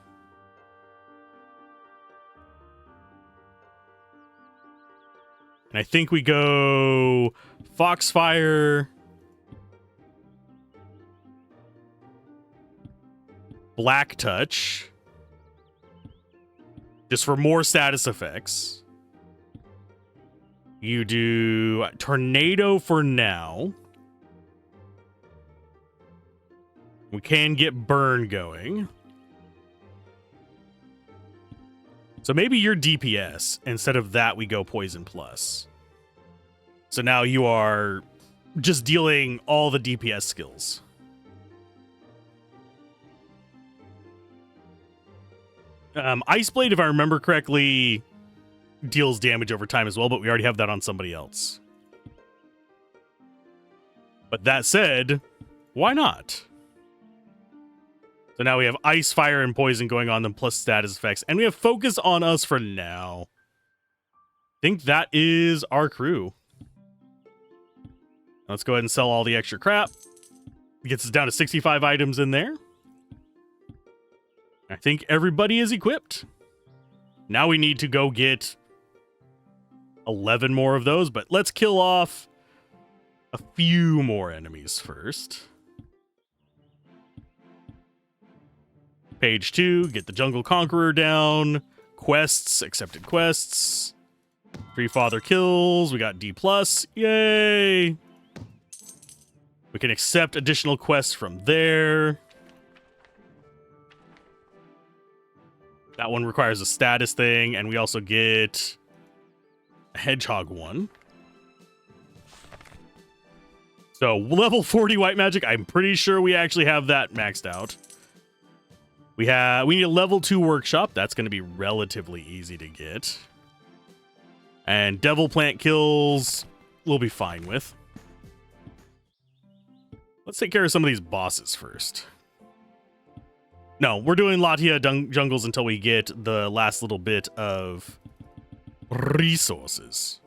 [SPEAKER 1] And I think we go Foxfire, Black Touch, just for more status effects. You do Tornado for now. We can get Burn going. So maybe you're DPS. Instead of that, we go Poison Plus. So now you are just dealing all the DPS skills. Ice Blade, if I remember correctly, deals damage over time as well, but we already have that on somebody else. But that said, why not? So now we have Ice, Fire, and Poison going on them, plus status effects. And we have Focus on Us for now. I think that is our crew. Let's go ahead and sell all the extra crap. It gets us down to 65 items in there. I think everybody is equipped. Now we need to go get 11 more of those, but let's kill off a few more enemies first. Page 2, get the Jungle Conqueror down. Quests, accepted quests. Free Father kills, we got D+. Yay! We can accept additional quests from there. That one requires a status thing, and we also get a Hedgehog one. So, level 40 white magic, I'm pretty sure we actually have that maxed out. We need a level 2 workshop. That's going to be relatively easy to get. And Devil Plant kills, we'll be fine with. Let's take care of some of these bosses first. No, we're doing Latia jungles until we get the last little bit of resources.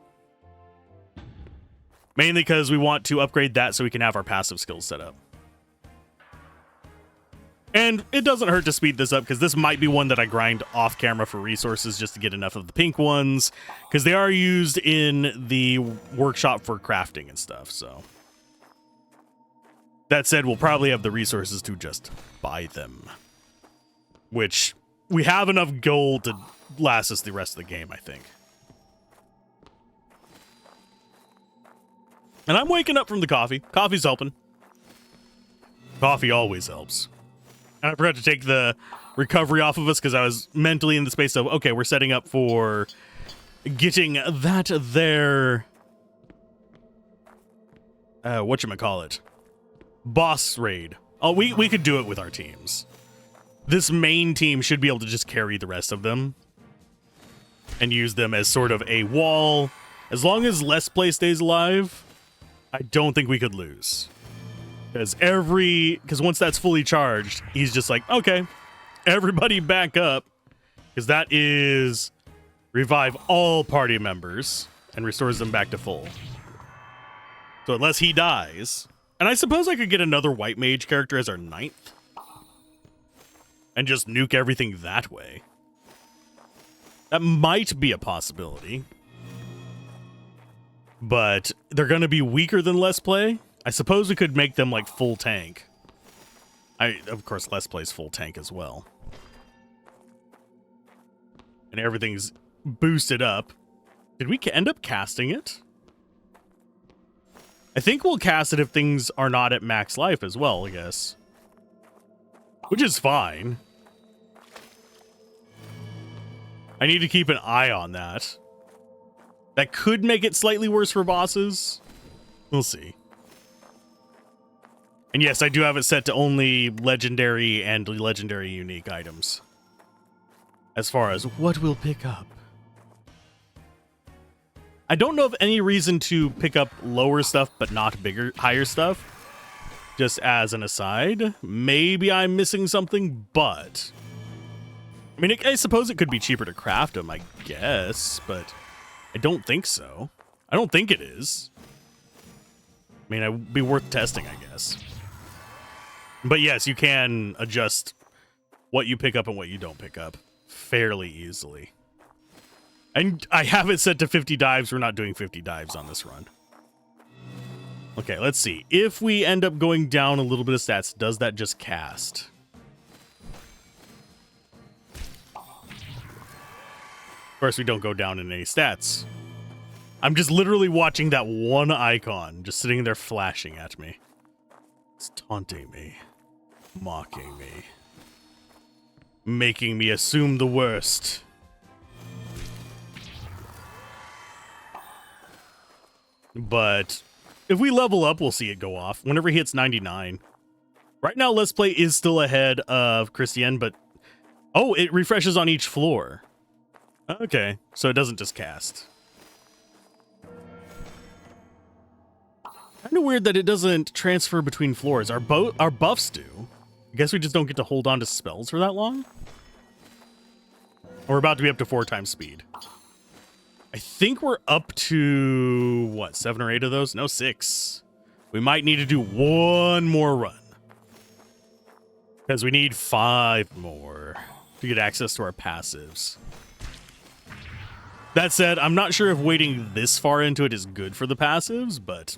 [SPEAKER 1] Mainly because we want to upgrade that so we can have our passive skills set up. And it doesn't hurt to speed this up, because this might be one that I grind off camera for resources just to get enough of the pink ones, because they are used in the workshop for crafting and stuff, so. That said, we'll probably have the resources to just buy them. Which, we have enough gold to last us the rest of the game, I think. And I'm waking up from the coffee. Coffee's helping. Coffee always helps. And I forgot to take the recovery off of us because I was mentally in the space of, okay, we're setting up for getting that there. Whatchamacallit? Boss raid. Oh, we could do it with our teams. This main team should be able to just carry the rest of them and use them as sort of a wall. As long as Let's Play stays alive, I don't think we could lose. Because once that's fully charged, he's just like, okay, everybody back up. Because that is revive all party members and restores them back to full. So unless he dies, and I suppose I could get another white mage character as our 9th and just nuke everything that way. That might be a possibility. But they're going to be weaker than Let's Play. I suppose we could make them like full tank. Of course, Let's Play's full tank as well. And everything's boosted up. Did we end up casting it? I think we'll cast it if things are not at max life as well, I guess. Which is fine. I need to keep an eye on that. That could make it slightly worse for bosses. We'll see. And yes, I do have it set to only legendary and legendary unique items. As far as what we'll pick up. I don't know of any reason to pick up lower stuff, but not higher stuff. Just as an aside. Maybe I'm missing something, but... I mean, I suppose it could be cheaper to craft them, I guess, but I don't think so. I don't think it is. I mean, it would be worth testing, I guess. But yes, you can adjust what you pick up and what you don't pick up fairly easily. And I have it set to 50 dives. We're not doing 50 dives on this run. Okay, let's see. If we end up going down a little bit of stats, does that just cast? Of course, we don't go down in any stats. I'm just literally watching that one icon just sitting there flashing at me. It's taunting me, mocking me, making me assume the worst. But if we level up, we'll see it go off whenever he hits 99. Right now, Let's Play is still ahead of Christian, but... Oh, it refreshes on each floor. Okay, so it doesn't just cast. Kind of weird that it doesn't transfer between floors. Our buffs do. I guess we just don't get to hold on to spells for that long. We're about to be up to 4 times speed. I think we're up to, what, 7 or 8 of those? No, 6. We might need to do one more run. Because we need 5 more to get access to our passives. That said, I'm not sure if waiting this far into it is good for the passives, but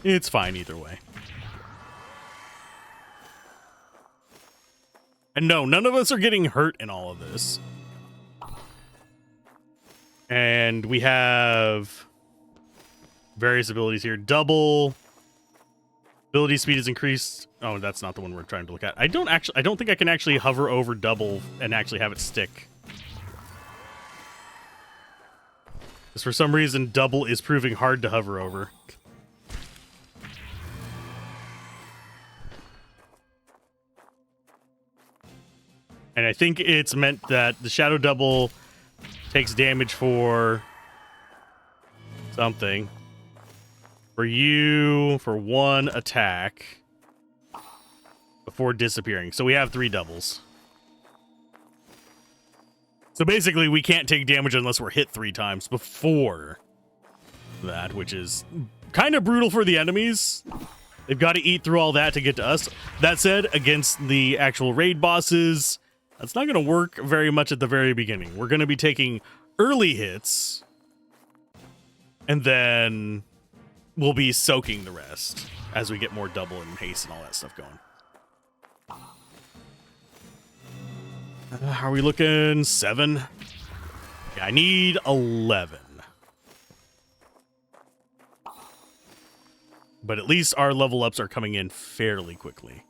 [SPEAKER 1] it's fine either way. And no, none of us are getting hurt in all of this. And we have various abilities here. Double ability speed is increased. Oh, that's not the one we're trying to look at. I don't think I can actually hover over double and actually have it stick. Because for some reason, double is proving hard to hover over. And I think it's meant that the shadow double takes damage for something. For you, for 1 attack before disappearing. So we have 3 doubles. So basically, we can't take damage unless we're hit 3 times before that, which is kind of brutal for the enemies. They've got to eat through all that to get to us. That said, against the actual raid bosses, that's not going to work very much at the very beginning. We're going to be taking early hits, and then we'll be soaking the rest as we get more double and haste and all that stuff going. Are we looking 7? Yeah, I need 11. But at least our level ups are coming in fairly quickly.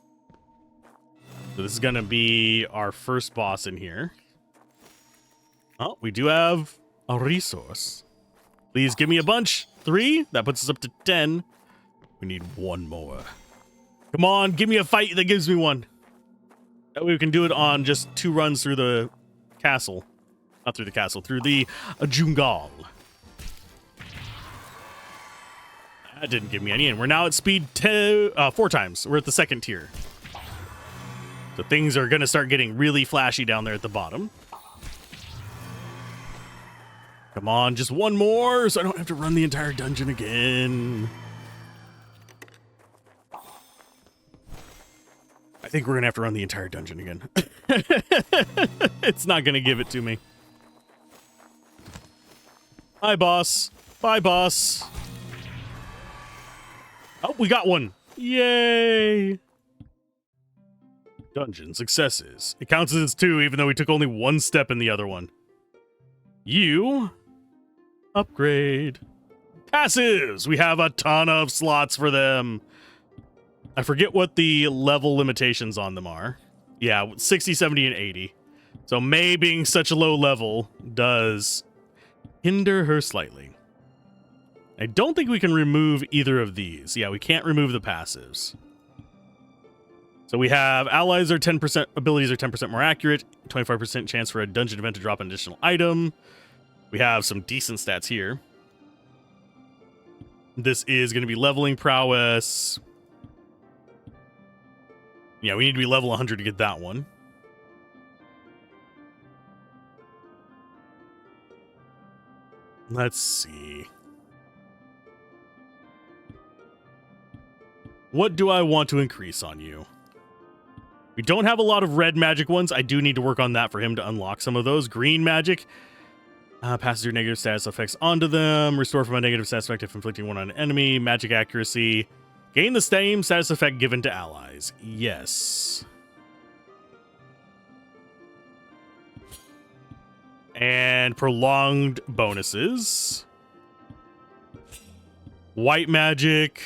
[SPEAKER 1] So this is going to be our first boss in here. Oh, we do have a resource. Please give me a bunch. 3. That puts us up to 10. We need 1 more. Come on, give me a fight that gives me 1. That way we can do it on just 2 runs through the castle. Not through the castle, through the jungle. That didn't give me any, and we're now at speed 4 times. We're at the 2nd tier. So things are going to start getting really flashy down there at the bottom. Come on, just 1 more so I don't have to run the entire dungeon again. I think we're going to have to run the entire dungeon again. It's not going to give it to me. Bye, boss. Bye, boss. Oh, we got 1. Yay. Dungeon successes. It counts as 2, even though we took only 1 step in the other one. You upgrade. Passives. We have a ton of slots for them. I forget what the level limitations on them are. Yeah, 60, 70, and 80. So May being such a low level does hinder her slightly. I don't think we can remove either of these. Yeah, we can't remove the passives. So we have allies are 10%, abilities are 10% more accurate, 25% chance for a dungeon event to drop an additional item. We have some decent stats here. This is going to be leveling prowess. Yeah, we need to be level 100 to get that one. Let's see. What do I want to increase on you? We don't have a lot of red magic ones. I do need to work on that for him to unlock some of those. Green magic. Passes your negative status effects onto them. Restore from a negative status effect if inflicting one on an enemy. Magic accuracy. Gain the same status effect given to allies. Yes. And prolonged bonuses. White magic.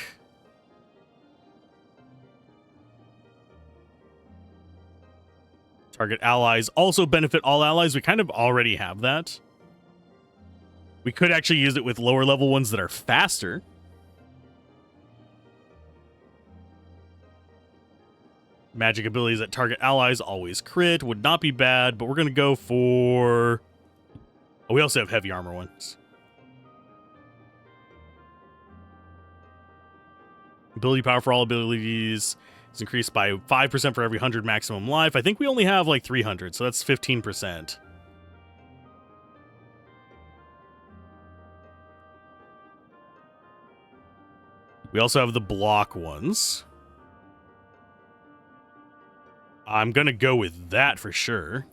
[SPEAKER 1] Target allies. Also benefit all allies. We kind of already have that. We could actually use it with lower level ones that are faster. Magic abilities that target allies always crit. Would not be bad, but we're going to go for... Oh, we also have heavy armor ones. Ability power for all abilities is increased by 5% for every 100 maximum life. I think we only have like 300, so that's 15%. We also have the block ones. I'm going to go with that for sure.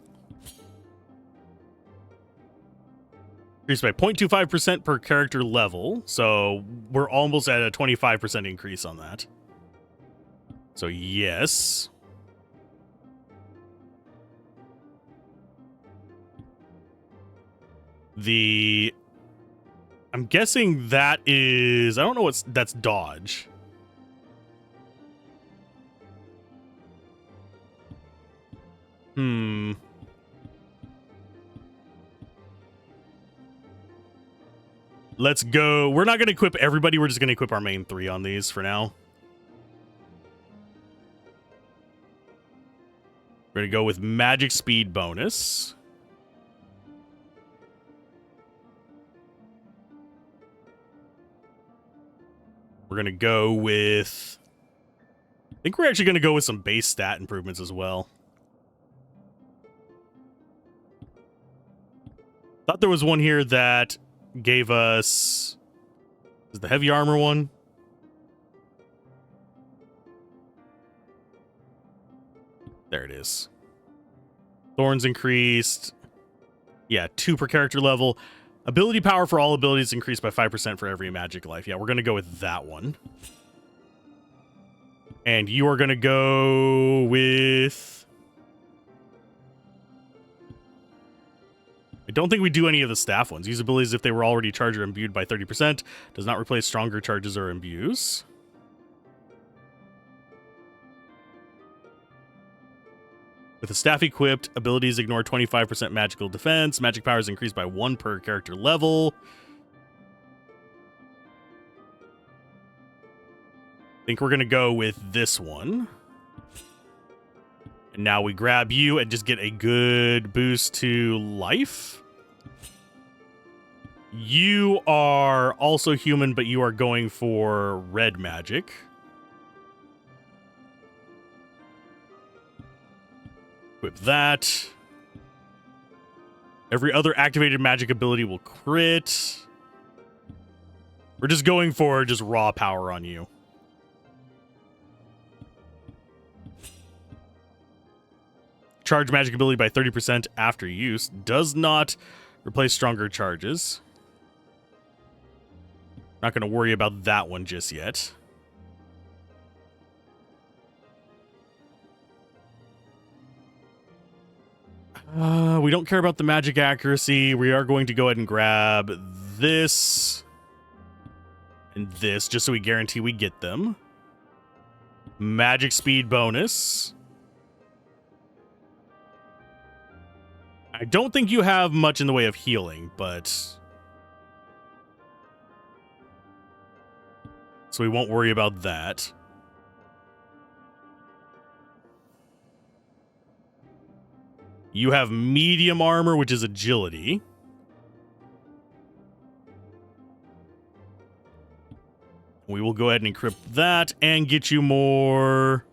[SPEAKER 1] Increased by 0.25% per character level. So we're almost at a 25% increase on that. So yes. I'm guessing that is... I don't know that's dodge. Let's go. We're not going to equip everybody. We're just going to equip our main 3 on these for now. We're going to go with magic speed bonus. We're going to go with... I think we're actually going to go with some base stat improvements as well. Thought there was one here that gave us... Is the heavy armor one? There it is. Thorns increased. Yeah, 2 per character level. Ability power for all abilities increased by 5% for every magic life. Yeah, we're going to go with that one. And you are going to go with... I don't think we do any of the staff ones. Use abilities if they were already charged or imbued by 30%. Does not replace stronger charges or imbues. With a staff equipped, abilities ignore 25% magical defense. Magic power is increased by 1 per character level. I think we're going to go with this one. And now we grab you and just get a good boost to life. You are also human, but you are going for red magic. Equip that. Every other activated magic ability will crit. We're just going for just raw power on you. Charge magic ability by 30% after use. Does not replace stronger charges. Not going to worry about that one just yet. We don't care about the magic accuracy. We are going to go ahead and grab this and this just so we guarantee we get them. Magic speed bonus. I don't think you have much in the way of healing, but... So we won't worry about that. You have medium armor, which is agility. We will go ahead and encrypt that and get you more.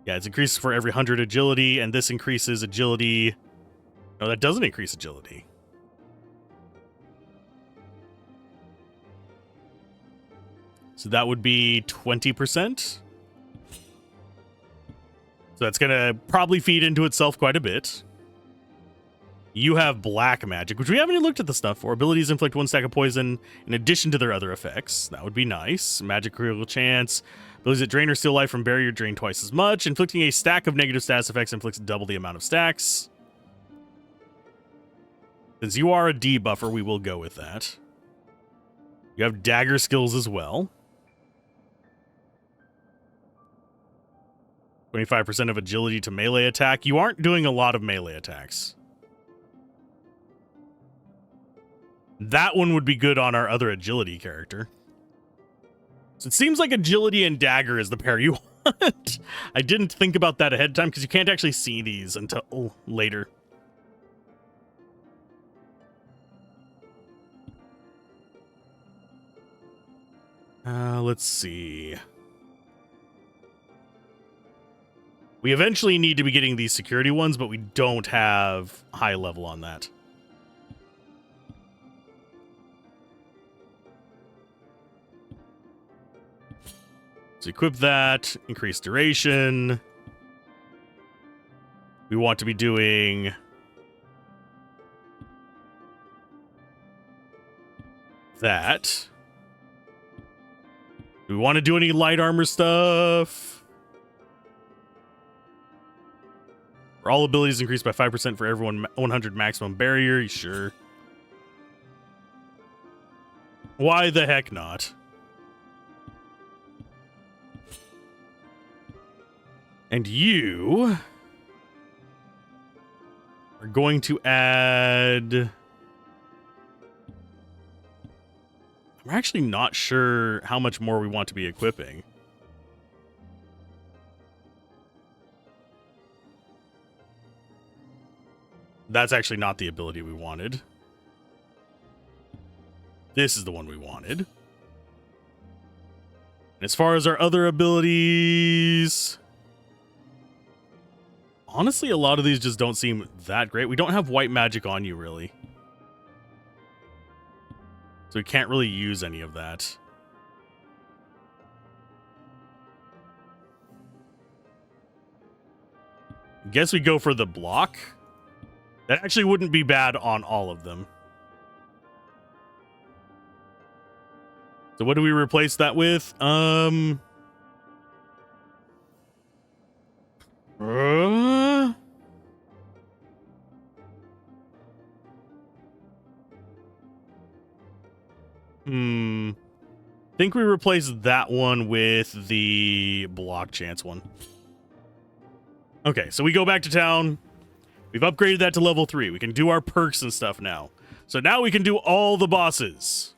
[SPEAKER 1] Yeah, it's increased for every 100 agility, and this increases agility. No, that doesn't increase agility. So that would be 20%. So that's going to probably feed into itself quite a bit. You have black magic, which we haven't even looked at the stuff for. Abilities inflict 1 stack of poison in addition to their other effects. That would be nice. Magic critical chance. Abilities that drain or steal life from barrier drain twice as much. Inflicting a stack of negative status effects inflicts double the amount of stacks. Since you are a debuffer, we will go with that. You have dagger skills as well. 25% of agility to melee attack. You aren't doing a lot of melee attacks. That one would be good on our other agility character. So it seems like agility and dagger is the pair you want. I didn't think about that ahead of time because you can't actually see these until later. Let's see. We eventually need to be getting these security ones, but we don't have high level on that. So equip that, increase duration. We want to be doing that. Do we want to do any light armor stuff? For all abilities increased by 5% for everyone 100 maximum barrier, sure. Why the heck not? And you are going to add... I'm actually not sure how much more we want to be equipping. That's actually not the ability we wanted. This is the one we wanted. And as far as our other abilities... Honestly, a lot of these just don't seem that great. We don't have white magic on you, really. So we can't really use any of that. Guess we go for the block. That actually wouldn't be bad on all of them. So what do we replace that with? I think we replace that one with the block chance one. Okay, so we go back to town. We've upgraded that to level 3. We can do our perks and stuff now. So now we can do all the bosses.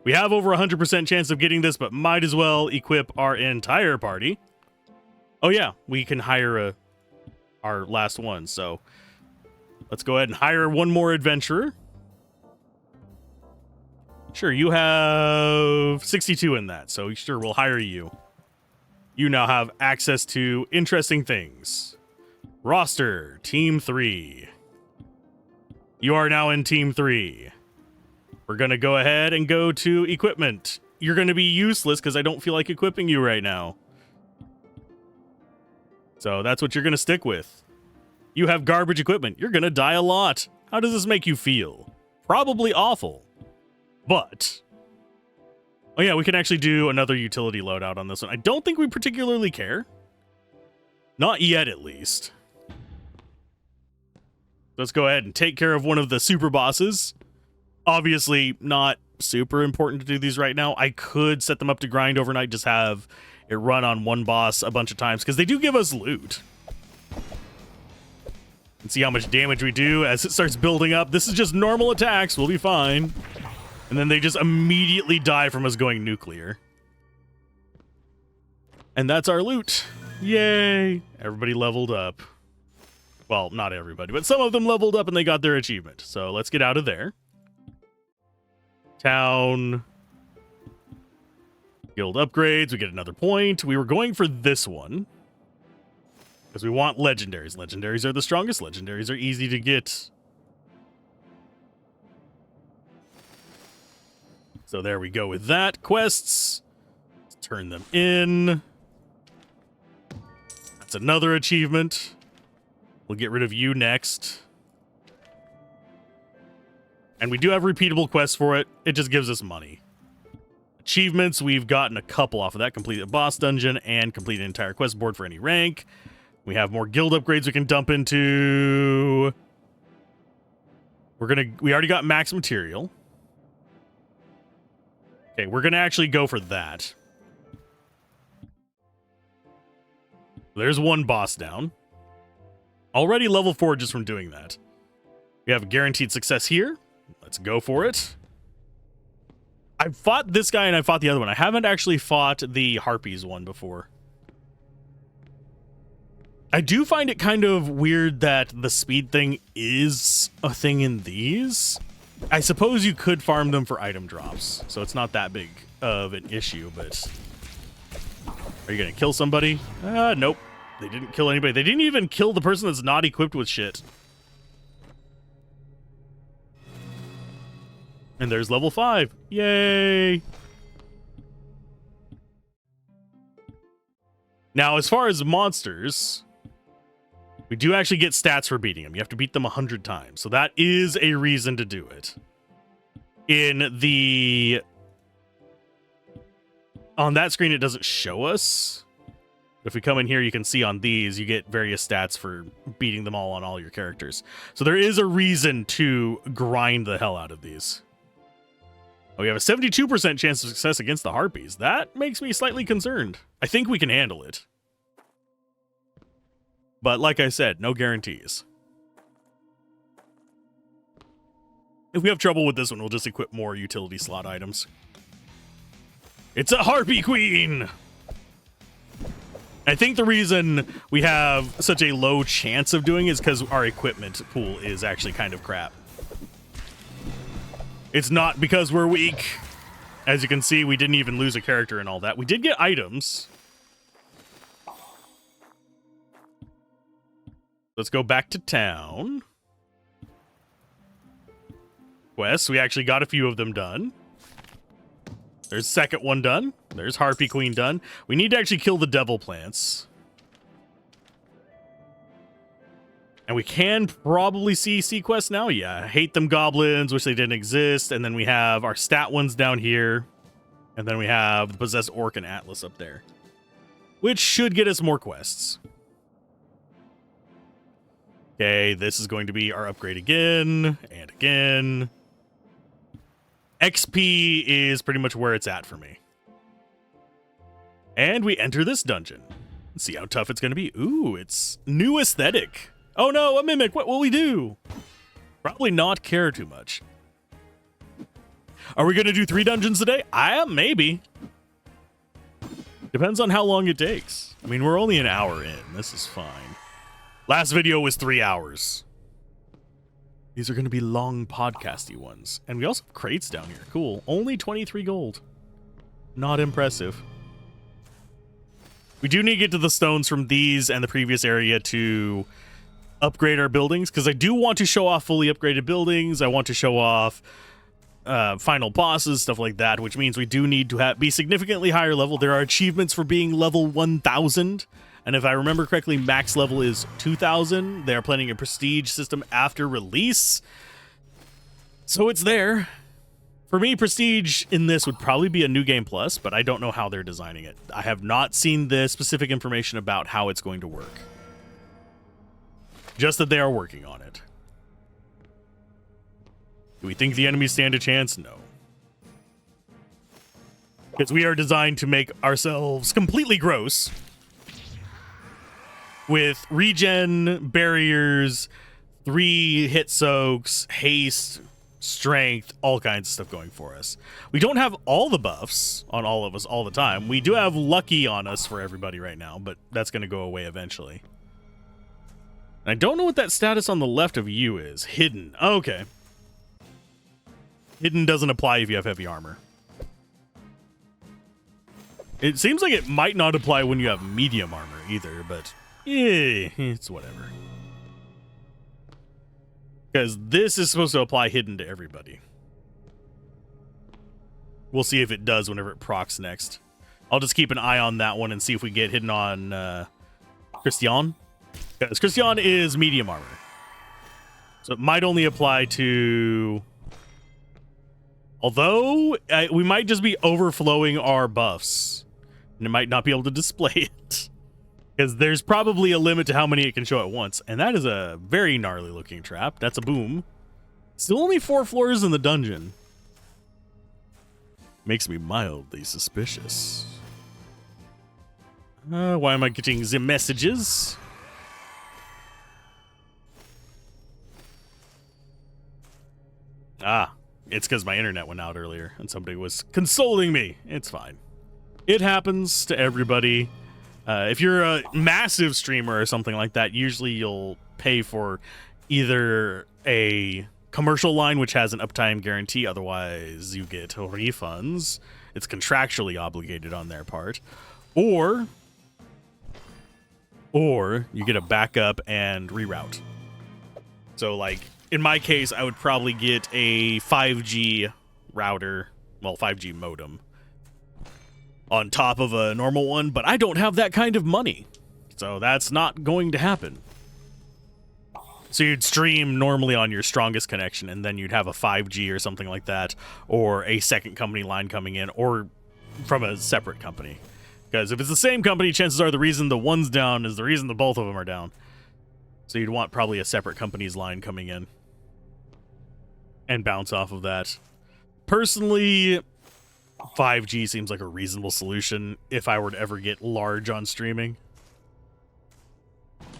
[SPEAKER 1] We have over 100% chance of getting this, but might as well equip our entire party. Oh yeah, we can hire our last one. So let's go ahead and hire one more adventurer. Sure, you have 62 in that, so sure, we'll hire you. You now have access to interesting things. Roster, Team 3. You are now in Team 3. We're going to go ahead and go to equipment. You're going to be useless because I don't feel like equipping you right now. So that's what you're going to stick with. You have garbage equipment. You're going to die a lot. How does this make you feel? Probably awful. But, oh yeah, we can actually do another utility loadout on this one. I don't think we particularly care. Not yet, at least. Let's go ahead and take care of one of the super bosses. Obviously, not super important to do these right now. I could set them up to grind overnight, just have it run on one boss a bunch of times, because they do give us loot. And see how much damage we do as it starts building up. This is just normal attacks. We'll be fine. And then they just immediately die from us going nuclear. And that's our loot. Yay! Everybody leveled up. Well, not everybody, but some of them leveled up and they got their achievement. So let's get out of there. Town. Guild upgrades. We get another point. We were going for this one because we want legendaries. Legendaries are the strongest. Legendaries are easy to get. So there we go with that. Quests. Let's turn them in. That's another achievement. We'll get rid of you next. And we do have repeatable quests for it. It just gives us money. Achievements, we've gotten a couple off of that. Complete a boss dungeon and complete an entire quest board for any rank. We have more guild upgrades we can dump into. We already got max material. Okay, we're gonna actually go for that. There's one boss down. Already level 4 just from doing that. We have a guaranteed success here. Let's go for it. I fought this guy and I fought the other one. I haven't actually fought the Harpies one before. I do find it kind of weird that the speed thing is a thing in these. I suppose you could farm them for item drops, so it's not that big of an issue, but... Are you gonna kill somebody? Nope. They didn't kill anybody. They didn't even kill the person that's not equipped with shit. And there's level 5. Yay! Now, as far as monsters, we do actually get stats for beating them. You have to beat them 100 times. So that is a reason to do it. On that screen, it doesn't show us. If we come in here, you can see on these, you get various stats for beating them all on all your characters. So there is a reason to grind the hell out of these. Oh, we have a 72% chance of success against the Harpies. That makes me slightly concerned. I think we can handle it. But like I said, no guarantees. If we have trouble with this one, we'll just equip more utility slot items. It's a Harpy Queen! I think the reason we have such a low chance of doing it is because our equipment pool is actually kind of crap. It's not because we're weak. As you can see, we didn't even lose a character and all that. We did get items. Let's go back to town. Quests, we actually got a few of them done. There's second one done. There's Harpy Queen done. We need to actually kill the devil plants. And we can probably see quests now. Yeah, hate them goblins, wish they didn't exist. And then we have our stat ones down here. And then we have the possessed orc and Atlas up there. Which should get us more quests. Okay, this is going to be our upgrade again and again. XP is pretty much where it's at for me. And we enter this dungeon. Let's see how tough it's going to be. Ooh, it's new aesthetic. Oh no, a mimic. What will we do? Probably not care too much. Are we going to do 3 dungeons today? Maybe. Depends on how long it takes. I mean, we're only an hour in. This is fine. Last video was 3 hours. These are going to be long podcasty ones. And we also have crates down here. Cool. Only 23 gold. Not impressive. We do need to get to the stones from these and the previous area to upgrade our buildings, because I do want to show off fully upgraded buildings. I want to show off final bosses, stuff like that, which means we do need to be significantly higher level. There are achievements for being level 1000. And if I remember correctly, max level is 2000. They are planning a prestige system after release. So it's there. For me, prestige in this would probably be a new game plus, but I don't know how they're designing it. I have not seen the specific information about how it's going to work. Just that they are working on it. Do we think the enemies stand a chance? No. Because we are designed to make ourselves completely gross. With regen, barriers, 3 hit soaks, haste, strength, all kinds of stuff going for us. We don't have all the buffs on all of us all the time. We do have lucky on us for everybody right now, but that's going to go away eventually. And I don't know what that status on the left of you is. Hidden. Okay. Hidden doesn't apply if you have heavy armor. It seems like it might not apply when you have medium armor either, but it's whatever. Because this is supposed to apply hidden to everybody. We'll see if it does whenever it procs next. I'll just keep an eye on that one and see if we get hidden on Christian. Because Christian is medium armor. So it might only apply to... Although, we might just be overflowing our buffs. And it might not be able to display it. Because there's probably a limit to how many it can show at once. And that is a very gnarly looking trap. That's a boom. Still only 4 floors in the dungeon. Makes me mildly suspicious. Why am I getting the messages? Ah, it's because my internet went out earlier and somebody was consoling me. It's fine. It happens to everybody. If you're a massive streamer or something like that, usually you'll pay for either a commercial line, which has an uptime guarantee, otherwise you get refunds. It's contractually obligated on their part. Or you get a backup and reroute. So, like, in my case, I would probably get a 5G router, well, 5G modem, on top of a normal one, but I don't have that kind of money. So that's not going to happen. So you'd stream normally on your strongest connection, and then you'd have a 5G or something like that, or a second company line coming in, or from a separate company. Because if it's the same company, chances are the reason the one's down is the reason the both of them are down. So you'd want probably a separate company's line coming in and bounce off of that. Personally, 5G seems like a reasonable solution if I were to ever get large on streaming.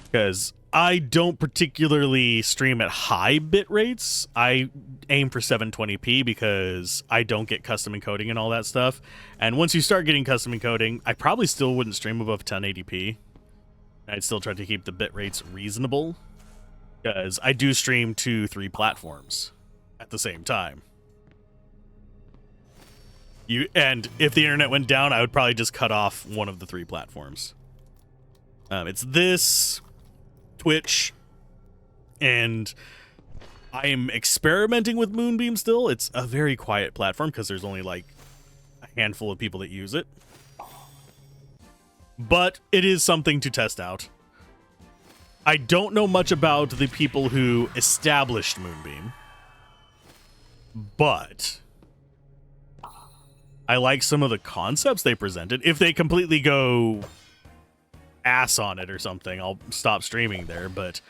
[SPEAKER 1] Because I don't particularly stream at high bit rates. I aim for 720p because I don't get custom encoding and all that stuff. And once you start getting custom encoding, I probably still wouldn't stream above 1080p. I'd still try to keep the bit rates reasonable because I do stream to 3 platforms at the same time. And if the internet went down, I would probably just cut off one of the 3 platforms. It's this, Twitch, and I am experimenting with Moonbeam still. It's a very quiet platform because there's only like a handful of people that use it. But it is something to test out. I don't know much about the people who established Moonbeam, but I like some of the concepts they presented. If they completely go ass on it or something, I'll stop streaming there. But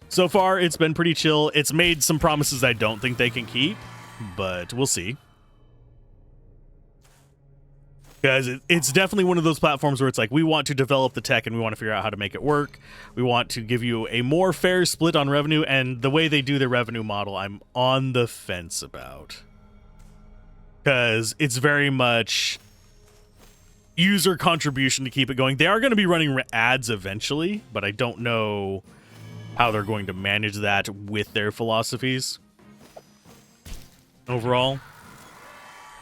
[SPEAKER 1] so far, it's been pretty chill. It's made some promises I don't think they can keep, but we'll see. Guys, it's definitely one of those platforms where it's like, we want to develop the tech and we want to figure out how to make it work. We want to give you a more fair split on revenue, and the way they do their revenue model, I'm on the fence about. Because it's very much user contribution to keep it going. They are going to be running ads eventually, but I don't know how they're going to manage that with their philosophies. Overall,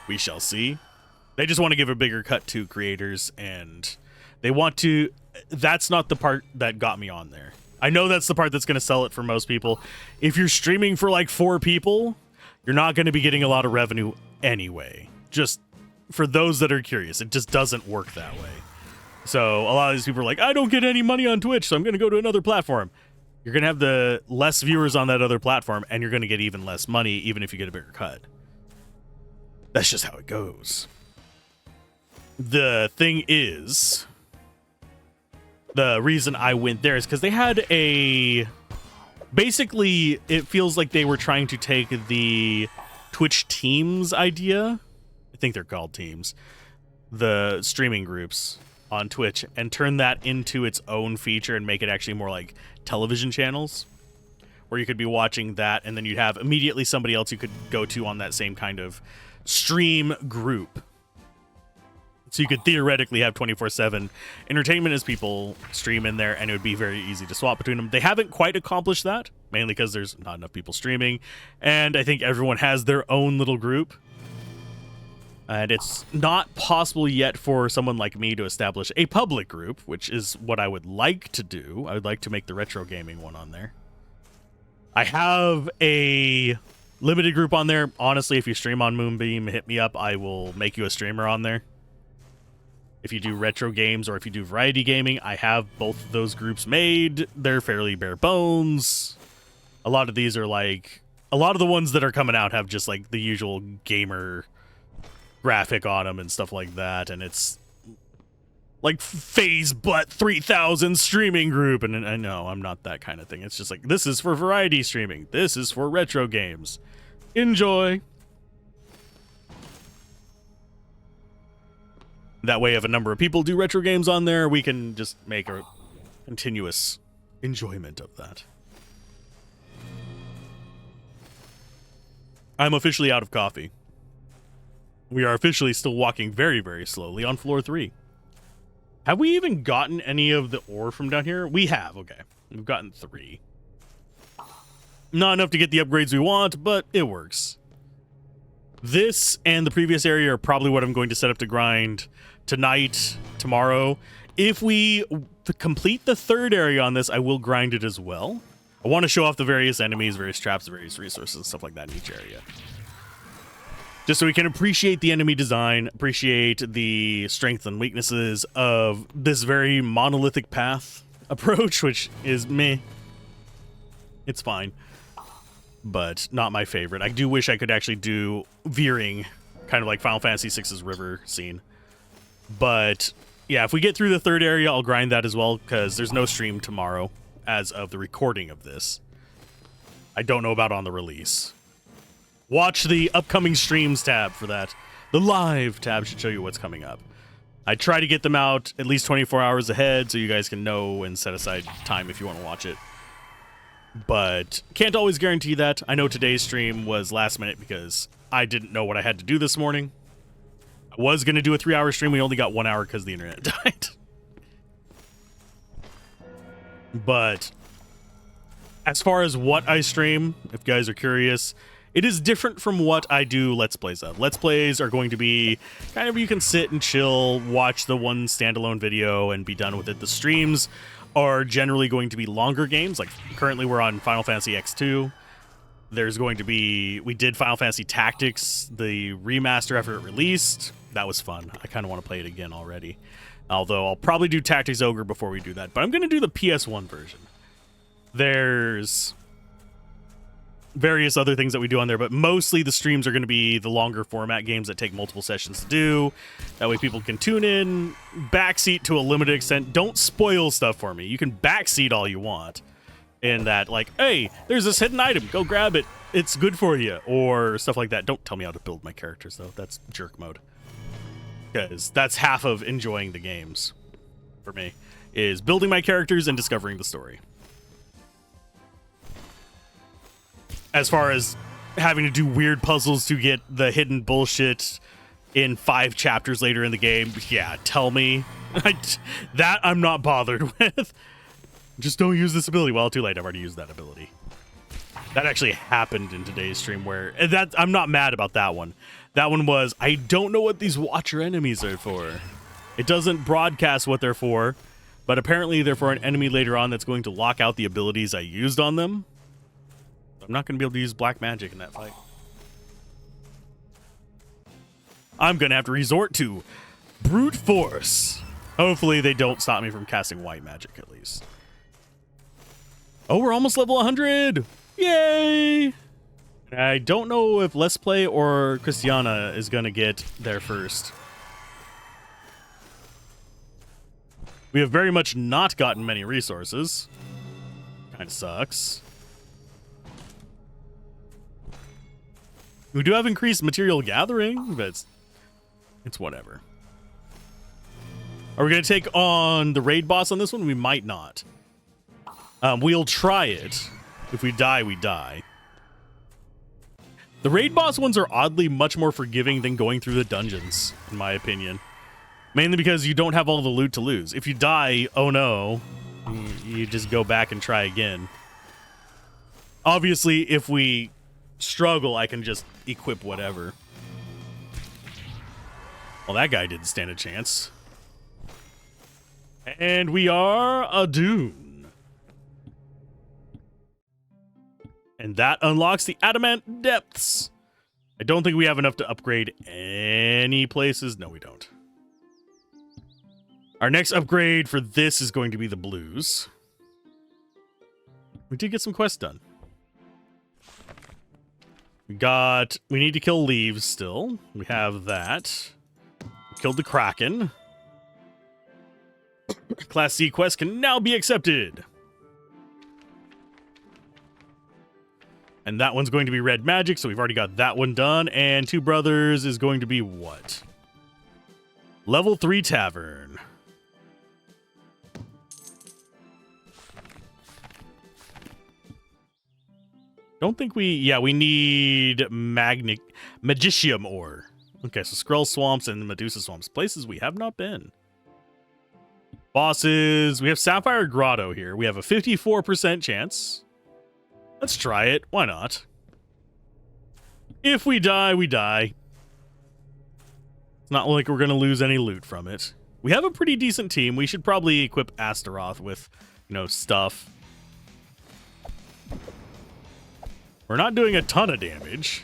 [SPEAKER 1] we shall see. They just want to give a bigger cut to creators, and they want to... That's not the part that got me on there. I know that's the part that's going to sell it for most people. If you're streaming for like 4 people, you're not going to be getting a lot of revenue anyway. Just for those that are curious, it just doesn't work that way. So a lot of these people are like, I don't get any money on Twitch, so I'm going to go to another platform. You're going to have the less viewers on that other platform, and you're going to get even less money, even if you get a bigger cut. That's just how it goes. The thing is, the reason I went there is because they had a... Basically, it feels like they were trying to take the Twitch Teams idea. I think they're called Teams. The streaming groups on Twitch, and turn that into its own feature and make it actually more like television channels, where you could be watching that, and then you'd have immediately somebody else you could go to on that same kind of stream group. So you could theoretically have 24/7 entertainment as people stream in there, and it would be very easy to swap between them. They haven't quite accomplished that, mainly because there's not enough people streaming, and I think everyone has their own little group. And it's not possible yet for someone like me to establish a public group, which is what I would like to do. I would like to make the retro gaming one on there. I have a limited group on there. Honestly, if you stream on Moonbeam, hit me up. I will make you a streamer on there. If you do retro games or if you do variety gaming, I have both of those groups made. They're fairly bare bones. A lot of these are like... A lot of the ones that are coming out have just like the usual gamer graphic on them and stuff like that, and it's like phase but 3000 streaming group, and I know I'm not that kind of thing. It's just like, this is for variety streaming, this is for retro games, enjoy. That way, if a number of people do retro games on there, we can just make a continuous enjoyment of that. I'm officially out of coffee. We are officially still walking very, very slowly on floor 3. Have we even gotten any of the ore from down here? We have, okay. We've gotten 3. Not enough to get the upgrades we want, but it works. This and the previous area are probably what I'm going to set up to grind tonight, tomorrow. If we complete the 3rd area on this, I will grind it as well. I want to show off the various enemies, various traps, various resources, and stuff like that in each area. Just so we can appreciate the enemy design, appreciate the strengths and weaknesses of this very monolithic path approach, which is meh. It's fine, but not my favorite. I do wish I could actually do veering, kind of like Final Fantasy VI's river scene. But yeah, if we get through the 3rd area, I'll grind that as well, because there's no stream tomorrow as of the recording of this. I don't know about on the release. Watch the upcoming streams tab for that. The live tab should show you what's coming up. I try to get them out at least 24 hours ahead so you guys can know and set aside time if you want to watch it. But can't always guarantee that. I know today's stream was last minute because I didn't know what I had to do this morning. I was going to do a 3-hour stream. We only got 1 hour because the internet died. But as far as what I stream, if you guys are curious, it is different from what I do Let's Plays of. Let's Plays are going to be kind of, you can sit and chill, watch the one standalone video and be done with it. The streams are generally going to be longer games. Like currently we're on Final Fantasy X2. There's going to be, we did Final Fantasy Tactics, the remaster after it released. That was fun. I kind of want to play it again already. Although I'll probably do Tactics Ogre before we do that. But I'm going to do the PS1 version. There's various other things that we do on there, but mostly the streams are going to be the longer format games that take multiple sessions to do. That way people can tune in, backseat to a limited extent. Don't spoil stuff for me. You can backseat all you want. In that, like, hey, there's this hidden item, go grab it, it's good for you, or stuff like that. Don't tell me how to build my characters, though. That's jerk mode. Because that's half of enjoying the games, for me, is building my characters and discovering the story. As far as having to do weird puzzles to get the hidden bullshit in 5 chapters later in the game, yeah, tell me. That I'm not bothered with. Just don't use this ability. Well, too late. I've already used that ability. That actually happened in today's stream where... I'm not mad about that one. That one was, I don't know what these Watcher enemies are for. It doesn't broadcast what they're for, but apparently they're for an enemy later on that's going to lock out the abilities I used on them. I'm not going to be able to use black magic in that fight. I'm going to have to resort to brute force. Hopefully they don't stop me from casting white magic at least. Oh, we're almost level 100! Yay! I don't know if Let's Play or Christiana is going to get there first. We have very much not gotten many resources. Kind of sucks. We do have increased material gathering, but it's whatever. Are we going to take on the raid boss on this one? We might not. We'll try it. If we die, we die. The raid boss ones are oddly much more forgiving than going through the dungeons, in my opinion. Mainly because you don't have all the loot to lose. If you die, oh no, you just go back and try again. Obviously, if we struggle, I can just equip whatever. Well, that guy didn't stand a chance. And we are a Dune. And that unlocks the Adamant Depths. I don't think we have enough to upgrade any places. No, we don't. Our next upgrade for this is going to be the Blues. We did get some quests done. We need to kill Leaves still. We have that. We killed the Kraken. Class C quest can now be accepted. And that one's going to be red magic, so we've already got that one done. And Two Brothers is going to be what? Level 3 Tavern. Don't think we need Magicium ore. Okay, so Skrull Swamps and Medusa Swamps. Places we have not been. Bosses. We have Sapphire Grotto here. We have a 54% chance. Let's try it. Why not? If we die, we die. It's not like we're going to lose any loot from it. We have a pretty decent team. We should probably equip Alzorath with, stuff. We're not doing a ton of damage.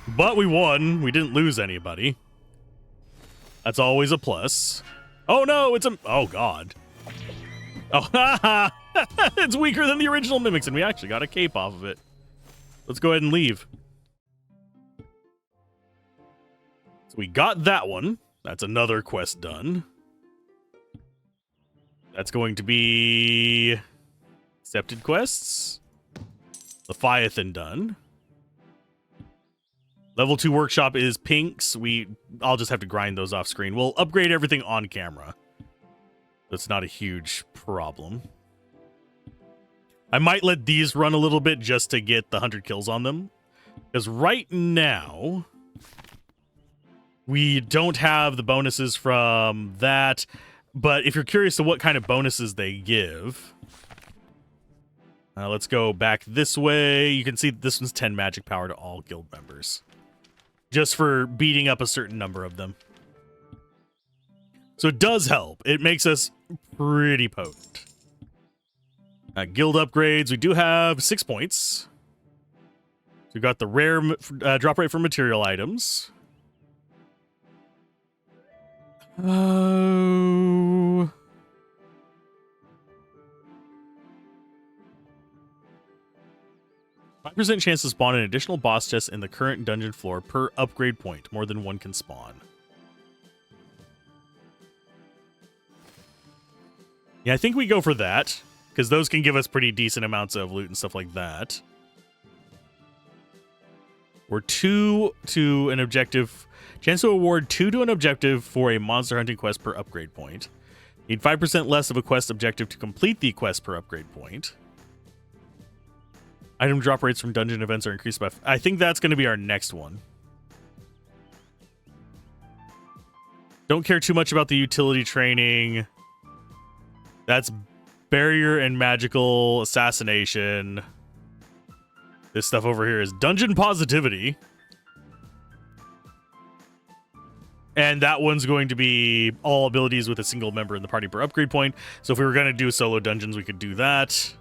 [SPEAKER 1] But we won. We didn't lose anybody. That's always a plus. Oh no, oh god. Oh, haha! It's weaker than the original Mimics, and we actually got a cape off of it. Let's go ahead and leave. So we got that one. That's another quest done. That's going to be accepted quests. Leviathan done. Level 2 workshop is pinks. I'll just have to grind those off screen. We'll upgrade everything on camera. That's not a huge problem. I might let these run a little bit just to get the 100 kills on them. Because right now, we don't have the bonuses from that. But if you're curious to what kind of bonuses they give, let's go back this way. You can see this one's 10 magic power to all guild members. Just for beating up a certain number of them. So it does help. It makes us pretty potent. Guild upgrades, we do have 6 points. We got the rare drop rate for material items. Oh. 5% chance to spawn an additional boss chest in the current dungeon floor per upgrade point. More than one can spawn. Yeah, I think we go for that, because those can give us pretty decent amounts of loot and stuff like that. We're 2 to an objective. Chance to award 2 to an objective for a monster hunting quest per upgrade point. Need 5% less of a quest objective to complete the quest per upgrade point. Item drop rates from dungeon events are increased by... I think that's going to be our next one. Don't care too much about the utility training. That's barrier and magical assassination. This stuff over here is dungeon positivity. And that one's going to be all abilities with a single member in the party per upgrade point. So if we were going to do solo dungeons, we could do that.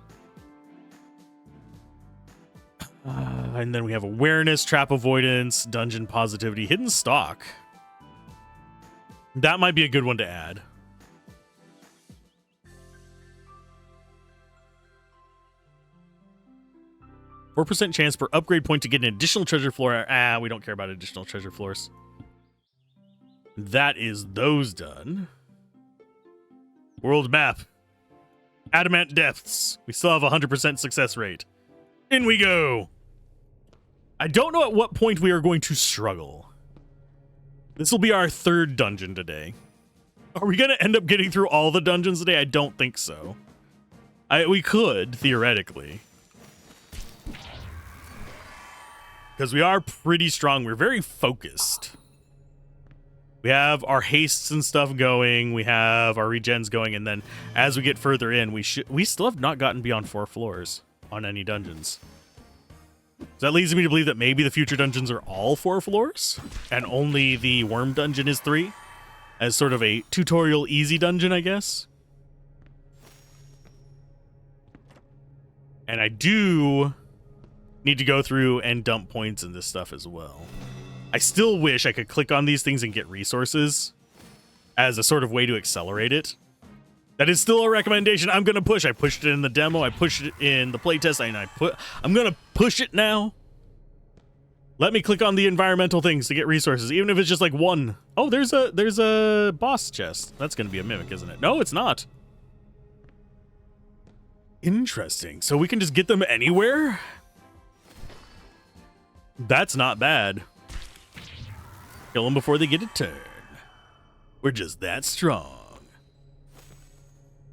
[SPEAKER 1] And then we have awareness, trap avoidance, dungeon positivity, hidden stock. That might be a good one to add. %4 chance per upgrade point to get an additional treasure floor. We don't care about additional treasure floors. That is those done. World map. Adamant Depths. We still have a 100% success rate. In we go. I don't know at what point we are going to struggle. This will be our 3rd dungeon today. Are we going to end up getting through all the dungeons today? I don't think so. We could, theoretically. because we are pretty strong. We're very focused. We have our hastes and stuff going. We have our regens going, and then as we get further in, we still have not gotten beyond 4 floors on any dungeons. So that leads me to believe that maybe the future dungeons are all 4 floors, and only the worm dungeon is 3, as sort of a tutorial easy dungeon, I guess. And I do need to go through and dump points in this stuff as well. I still wish I could click on these things and get resources as a sort of way to accelerate it. That is still a recommendation I'm going to push. I pushed it in the demo. I pushed it in the playtest. And I'm going to push it now. Let me click on the environmental things to get resources, even if it's just like 1. Oh, there's a boss chest. That's going to be a mimic, isn't it? No, it's not. Interesting. So we can just get them anywhere? That's not bad. Kill them before they get a turn. We're just that strong.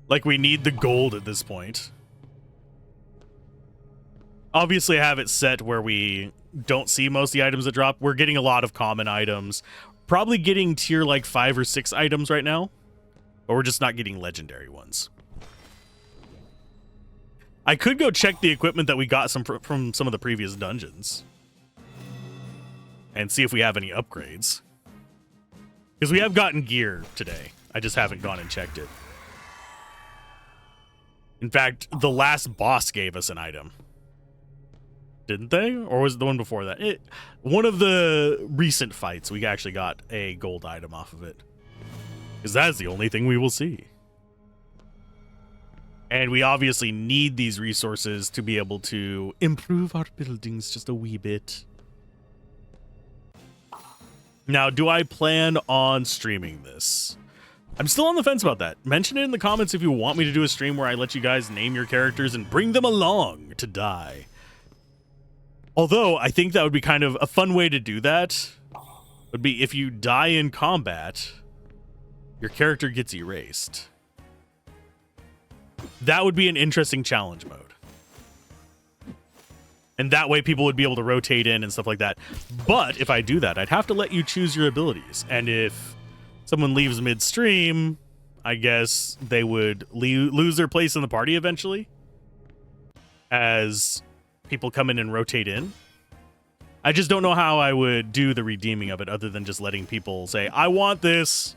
[SPEAKER 1] Like we need the gold at this point. Obviously I have it set where we don't see most of the items that drop. We're getting a lot of common items. Probably getting tier like 5 or 6 items right now. But we're just not getting legendary ones. I could go check the equipment that we got from some of the previous dungeons. And see if we have any upgrades. Because we have gotten gear today. I just haven't gone and checked it. In fact, the last boss gave us an item. Didn't they? Or was it the one before that? One of the recent fights, we actually got a gold item off of it. Because that is the only thing we will see. And we obviously need these resources to be able to improve our buildings just a wee bit. Now, do I plan on streaming this? I'm still on the fence about that. Mention it in the comments if you want me to do a stream where I let you guys name your characters and bring them along to die. Although, I think that would be kind of a fun way to do that. Would be if you die in combat, your character gets erased. That would be an interesting challenge mode. And that way people would be able to rotate in and stuff like that. But if I do that, I'd have to let you choose your abilities. And if someone leaves midstream, I guess they would lose their place in the party eventually. As people come in and rotate in. I just don't know how I would do the redeeming of it other than just letting people say, I want this.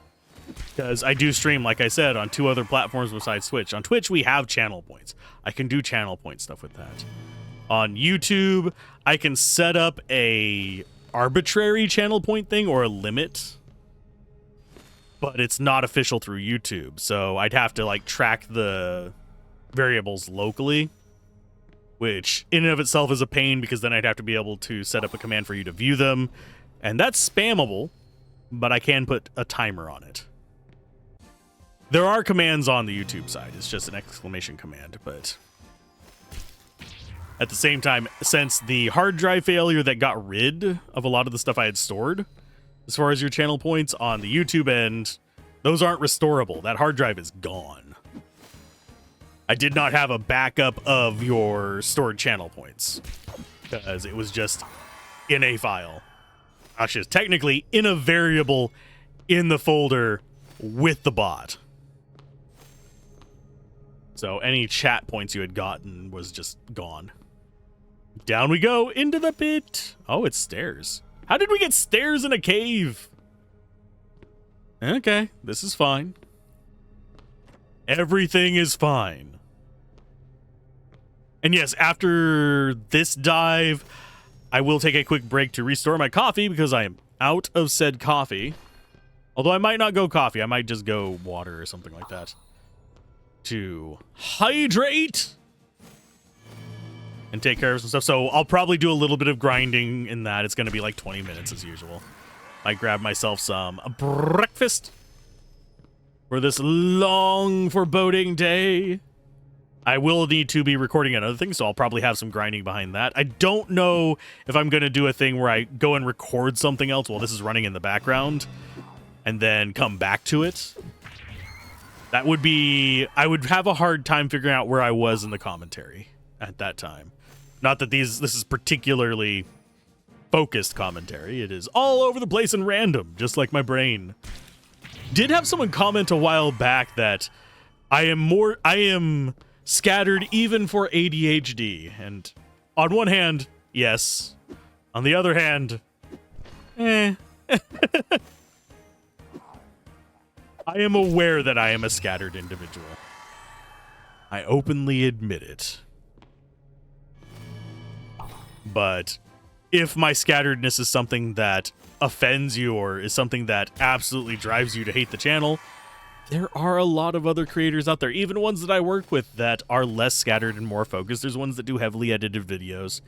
[SPEAKER 1] Because I do stream, like I said, on 2 other platforms besides Twitch. On Twitch, we have channel points. I can do channel point stuff with that. On YouTube, I can set up a arbitrary channel point thing or a limit. But it's not official through YouTube. So I'd have to like track the variables locally. Which in and of itself is a pain because then I'd have to be able to set up a command for you to view them. And that's spammable. But I can put a timer on it. There are commands on the YouTube side. It's just an exclamation command, but at the same time, since the hard drive failure that got rid of a lot of the stuff I had stored, as far as your channel points on the YouTube end, those aren't restorable. That hard drive is gone. I did not have a backup of your stored channel points because it was just in a file. Actually, it's technically in a variable in the folder with the bot. So any chat points you had gotten was just gone. Down we go into the pit. Oh, it's stairs. How did we get stairs in a cave? Okay, this is fine. Everything is fine. And yes, after this dive, I will take a quick break to restore my coffee because I am out of said coffee. Although I might not go coffee. I might just go water or something like that. To hydrate and take care of some stuff. So I'll probably do a little bit of grinding in that. It's going to be like 20 minutes as usual. I grab myself some breakfast for this long foreboding day. I will need to be recording another thing, so I'll probably have some grinding behind that. I don't know if I'm going to do a thing where I go and record something else while this is running in the background and then come back to it. That would be... I would have a hard time figuring out where I was in the commentary at that time. Not that this is particularly focused commentary. It is all over the place and random, just like my brain. Did have someone comment a while back that I am scattered even for ADHD. And on one hand, yes. On the other hand, I am aware that I am a scattered individual. I openly admit it. But if my scatteredness is something that offends you or is something that absolutely drives you to hate the channel, there are a lot of other creators out there, even ones that I work with, that are less scattered and more focused. There's ones that do heavily edited videos.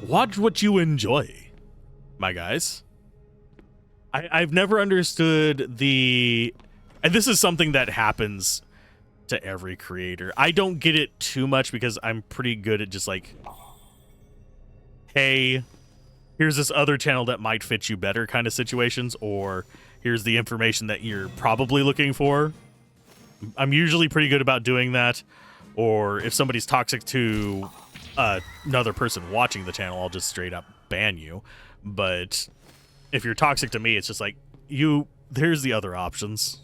[SPEAKER 1] Watch what you enjoy, my guys. I've never understood the... And this is something that happens to every creator. I don't get it too much because I'm pretty good at just like, hey, here's this other channel that might fit you better kind of situations, or here's the information that you're probably looking for. I'm usually pretty good about doing that. Or if somebody's toxic to another person watching the channel, I'll just straight up ban you. But if you're toxic to me, it's just like, there's the other options.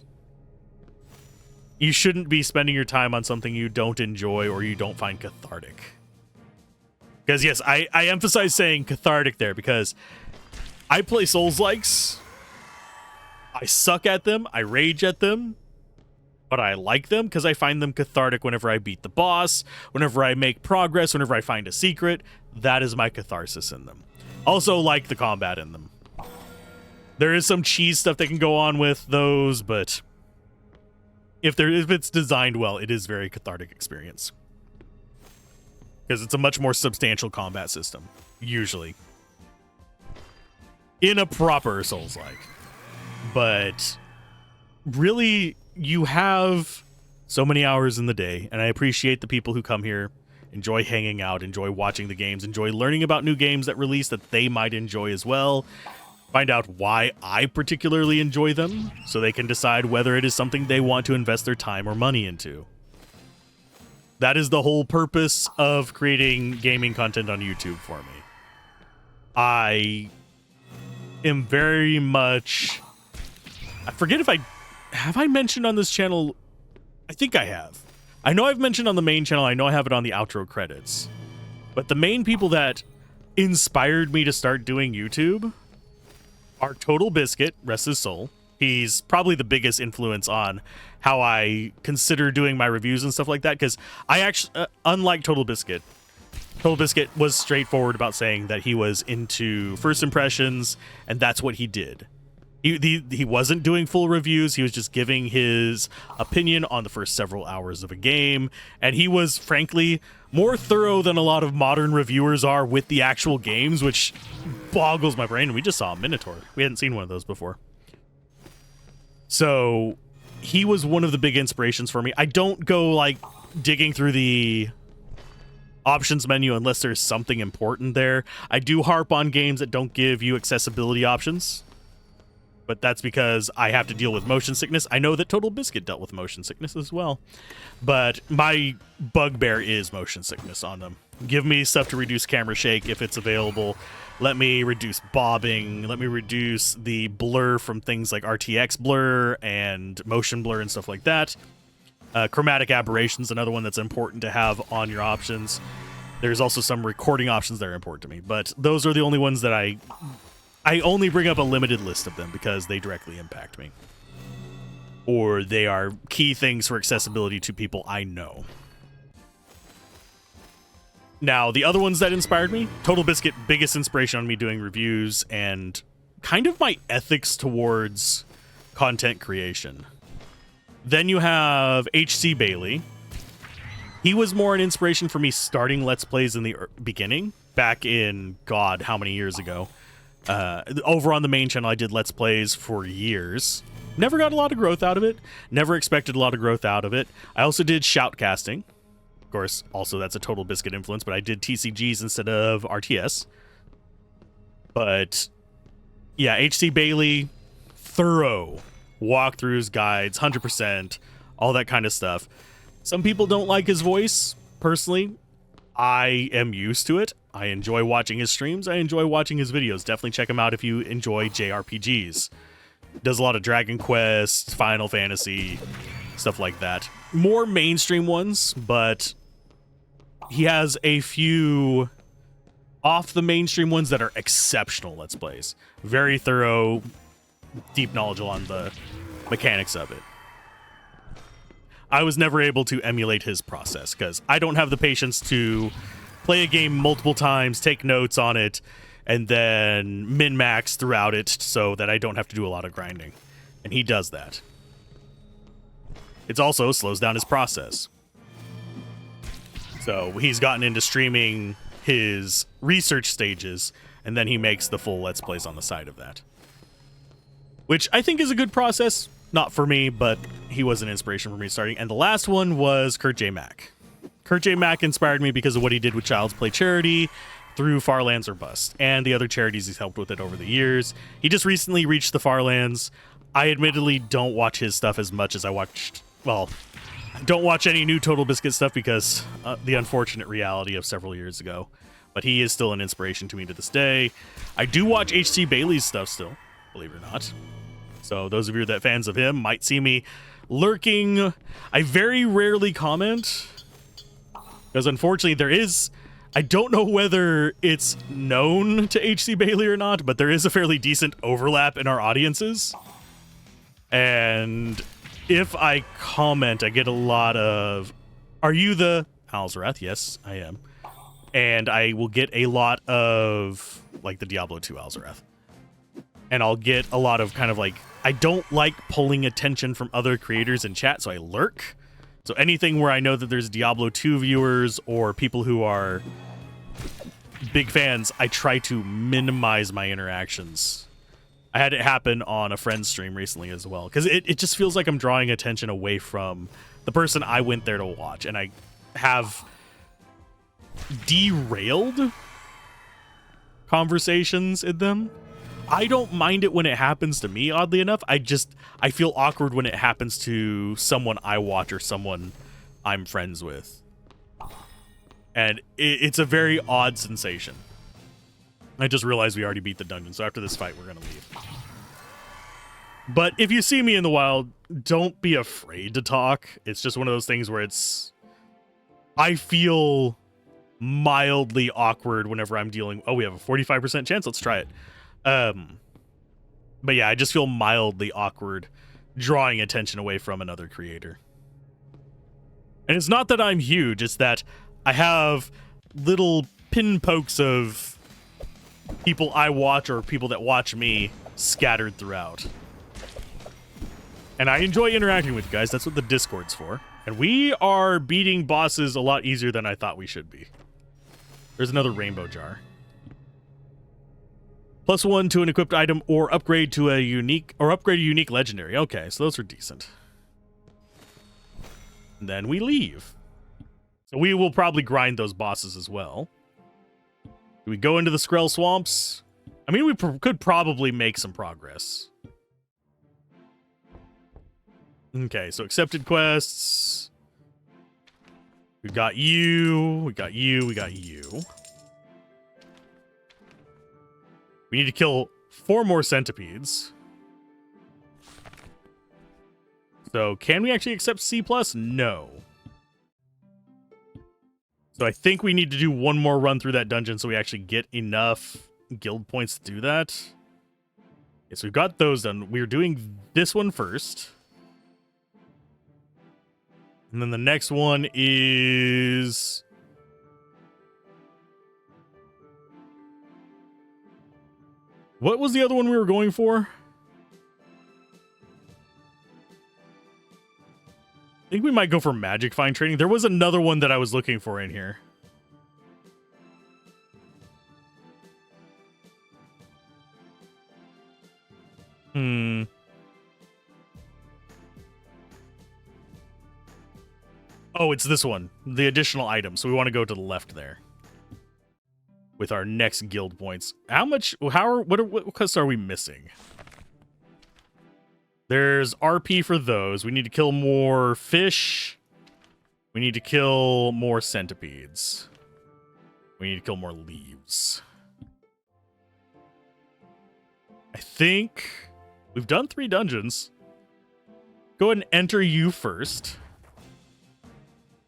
[SPEAKER 1] You shouldn't be spending your time on something you don't enjoy or you don't find cathartic. Because yes, I emphasize saying cathartic there because I play Souls-likes. I suck at them. I rage at them. But I like them because I find them cathartic whenever I beat the boss, whenever I make progress, whenever I find a secret. That is my catharsis in them. Also like the combat in them. There is some cheese stuff that can go on with those, but if it's designed well, it is very cathartic experience. Because it's a much more substantial combat system, usually. In a proper Souls-like. But really, you have so many hours in the day, and I appreciate the people who come here, enjoy hanging out, enjoy watching the games, enjoy learning about new games that release that they might enjoy as well. Find out why I particularly enjoy them, so they can decide whether it is something they want to invest their time or money into. That is the whole purpose of creating gaming content on YouTube for me. I am very much... I forget if have I mentioned on this channel? I think I have. I know I've mentioned on the main channel. I know I have it on the outro credits. But the main people that inspired me to start doing YouTube are Total Biscuit, rest his soul. He's probably the biggest influence on how I consider doing my reviews and stuff like that, because I actually, unlike Total Biscuit was straightforward about saying that he was into first impressions, and that's what he did. He wasn't doing full reviews. He was just giving his opinion on the first several hours of a game, and he was, frankly, more thorough than a lot of modern reviewers are with the actual games, which boggles my brain. We just saw a Minotaur. We hadn't seen one of those before. So he was one of the big inspirations for me. I don't go like digging through the options menu unless there's something important there. I do harp on games that don't give you accessibility options, but that's because I have to deal with motion sickness. I know that Total Biscuit dealt with motion sickness as well, but my bugbear is motion sickness on them. Give me stuff to reduce camera shake if it's available. Let me reduce bobbing. Let me reduce the blur from things like RTX blur and motion blur and stuff like that. Chromatic aberrations, another one that's important to have on your options. There's also some recording options that are important to me, but those are the only ones that I only bring up a limited list of them because they directly impact me. Or they are key things for accessibility to people I know. Now, the other ones that inspired me, Total Biscuit, biggest inspiration on me doing reviews and kind of my ethics towards content creation. Then you have HC Bailey. He was more an inspiration for me starting Let's Plays in the beginning, back in, God, how many years ago. Over on the main channel, I did Let's Plays for years. Never got a lot of growth out of it. Never expected a lot of growth out of it. I also did shoutcasting. Of course, also that's a Total Biscuit influence, but I did TCGs instead of RTS. But yeah, HC Bailey, thorough walkthroughs, guides, 100%, all that kind of stuff. Some people don't like his voice. Personally, I am used to it. I enjoy watching his streams. I enjoy watching his videos. Definitely check him out if you enjoy JRPGs. Does a lot of Dragon Quest, Final Fantasy, stuff like that. More mainstream ones, but he has a few off the mainstream ones that are exceptional Let's Plays. Very thorough, deep knowledge on the mechanics of it. I was never able to emulate his process because I don't have the patience to play a game multiple times, take notes on it, and then min-max throughout it so that I don't have to do a lot of grinding. And he does that. It also slows down his process. So he's gotten into streaming his research stages, and then he makes the full Let's Plays on the side of that. Which I think is a good process. Not for me, but he was an inspiration for me starting. And the last one was Kurt J. Mack. Kurt J. Mack inspired me because of what he did with Child's Play Charity through Farlands or Bust and the other charities he's helped with it over the years. He just recently reached the Farlands. I admittedly don't watch his stuff as much as I watched, well, don't watch any new Total Biscuit stuff because the unfortunate reality of several years ago. But he is still an inspiration to me to this day. I do watch H.C. Bailey's stuff still, believe it or not. So those of you that are fans of him might see me lurking. I very rarely comment because unfortunately there is, I don't know whether it's known to H.C. Bailey or not, but there is a fairly decent overlap in our audiences. And if I comment, I get a lot of, are you the Alzorath? Yes, I am. And I will get a lot of like the Diablo 2 Alzorath. And I'll get a lot of kind of like, I don't like pulling attention from other creators in chat, so I lurk. So anything where I know that there's Diablo 2 viewers or people who are big fans, I try to minimize my interactions. I had it happen on a friend's stream recently as well, because it just feels like I'm drawing attention away from the person I went there to watch, and I have derailed conversations in them. I don't mind it when it happens to me, oddly enough. I feel awkward when it happens to someone I watch or someone I'm friends with. And it's a very odd sensation. I just realized we already beat the dungeon, so after this fight, we're going to leave. But if you see me in the wild, don't be afraid to talk. It's just one of those things where I feel mildly awkward whenever I'm dealing. Oh, we have a 45% chance. Let's try it. But yeah, I just feel mildly awkward drawing attention away from another creator. And it's not that I'm huge, it's that I have little pin pokes of people I watch or people that watch me scattered throughout. And I enjoy interacting with you guys. That's what the Discord's for. And we are beating bosses a lot easier than I thought we should be. There's another rainbow jar. +1 to an equipped item or upgrade to a unique legendary. Okay, so those are decent. And then we leave. So we will probably grind those bosses as well. Do we go into the Skrell swamps? I mean, we could probably make some progress. Okay, so accepted quests. We got you. We got you. We got you. We need to kill 4 more centipedes. So can we actually accept C+? No. So I think we need to do one more run through that dungeon so we actually get enough guild points to do that. Okay, so we've got those done. We're doing this one first. And then the next one is... what was the other one we were going for? I think we might go for magic find training. There was another one that I was looking for in here. Oh, it's this one. The additional item. So we want to go to the left there. With our next guild points. What quests are we missing? There's RP for those. We need to kill more fish. We need to kill more centipedes. We need to kill more leaves. I think we've done 3 dungeons. Go ahead and enter you first.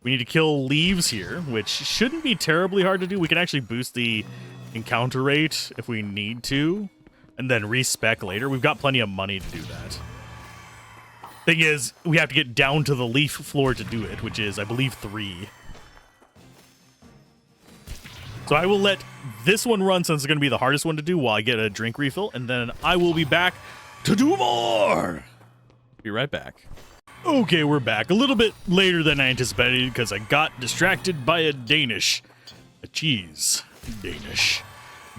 [SPEAKER 1] We need to kill leaves here, which shouldn't be terribly hard to do. We can actually boost the encounter rate if we need to, and then respec later. We've got plenty of money to do that. Thing is, we have to get down to the leaf floor to do it, which is, I believe, 3. So I will let this one run since it's going to be the hardest one to do while I get a drink refill, and then I will be back to do more! Be right back. Okay, we're back. A little bit later than I anticipated because I got distracted by a Danish. A cheese. Danish.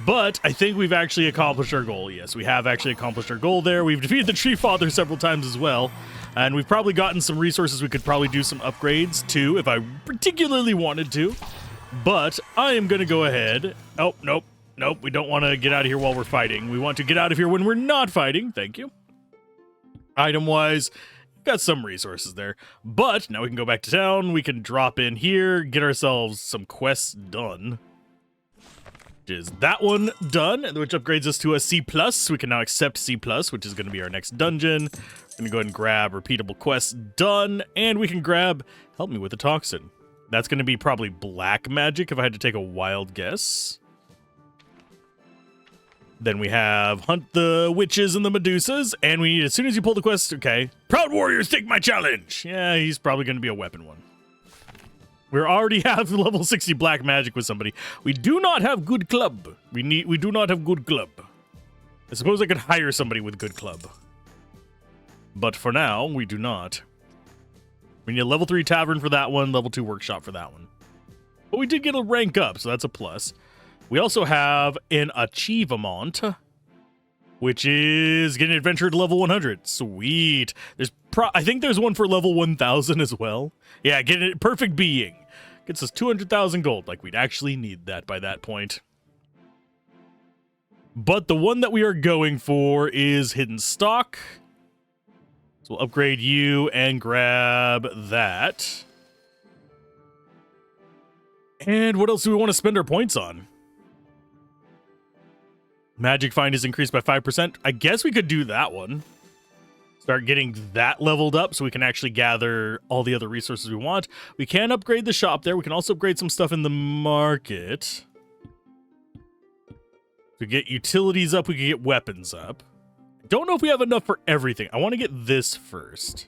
[SPEAKER 1] But I think we've actually accomplished our goal. Yes, we have actually accomplished our goal there. We've defeated the Tree Father several times as well. And we've probably gotten some resources we could probably do some upgrades to if I particularly wanted to. But I am going to go ahead. Oh, nope. Nope, we don't want to get out of here while we're fighting. We want to get out of here when we're not fighting. Thank you. Item-wise, got some resources there. But now we can go back to town. We can drop in here, get ourselves some quests done. Which is that one done, which upgrades us to a C+. We can now accept C+, which is going to be our next dungeon. We're going to go ahead and grab repeatable quests done. And we can grab help me with the toxin. That's going to be probably black magic if I had to take a wild guess. Then we have hunt the witches and the Medusas, and we need, as soon as you pull the quest, okay. Proud warriors, take my challenge! Yeah, he's probably going to be a weapon one. We already have level 60 black magic with somebody. We do not have good club. We do not have good club. I suppose I could hire somebody with good club. But for now, we do not. We need a level 3 tavern for that one, level 2 workshop for that one. But we did get a rank up, so that's a plus. We also have an achievement, which is get an adventure to level 100. Sweet. I think there's one for level 1000 as well. Yeah, get a perfect being. Gets us 200,000 gold. Like, we'd actually need that by that point. But the one that we are going for is hidden stock. So we'll upgrade you and grab that. And what else do we want to spend our points on? Magic find is increased by 5%. I guess we could do that one. Start getting that leveled up so we can actually gather all the other resources we want. We can upgrade the shop there. We can also upgrade some stuff in the market. To get utilities up, we can get weapons up. Don't know if we have enough for everything. I want to get this first.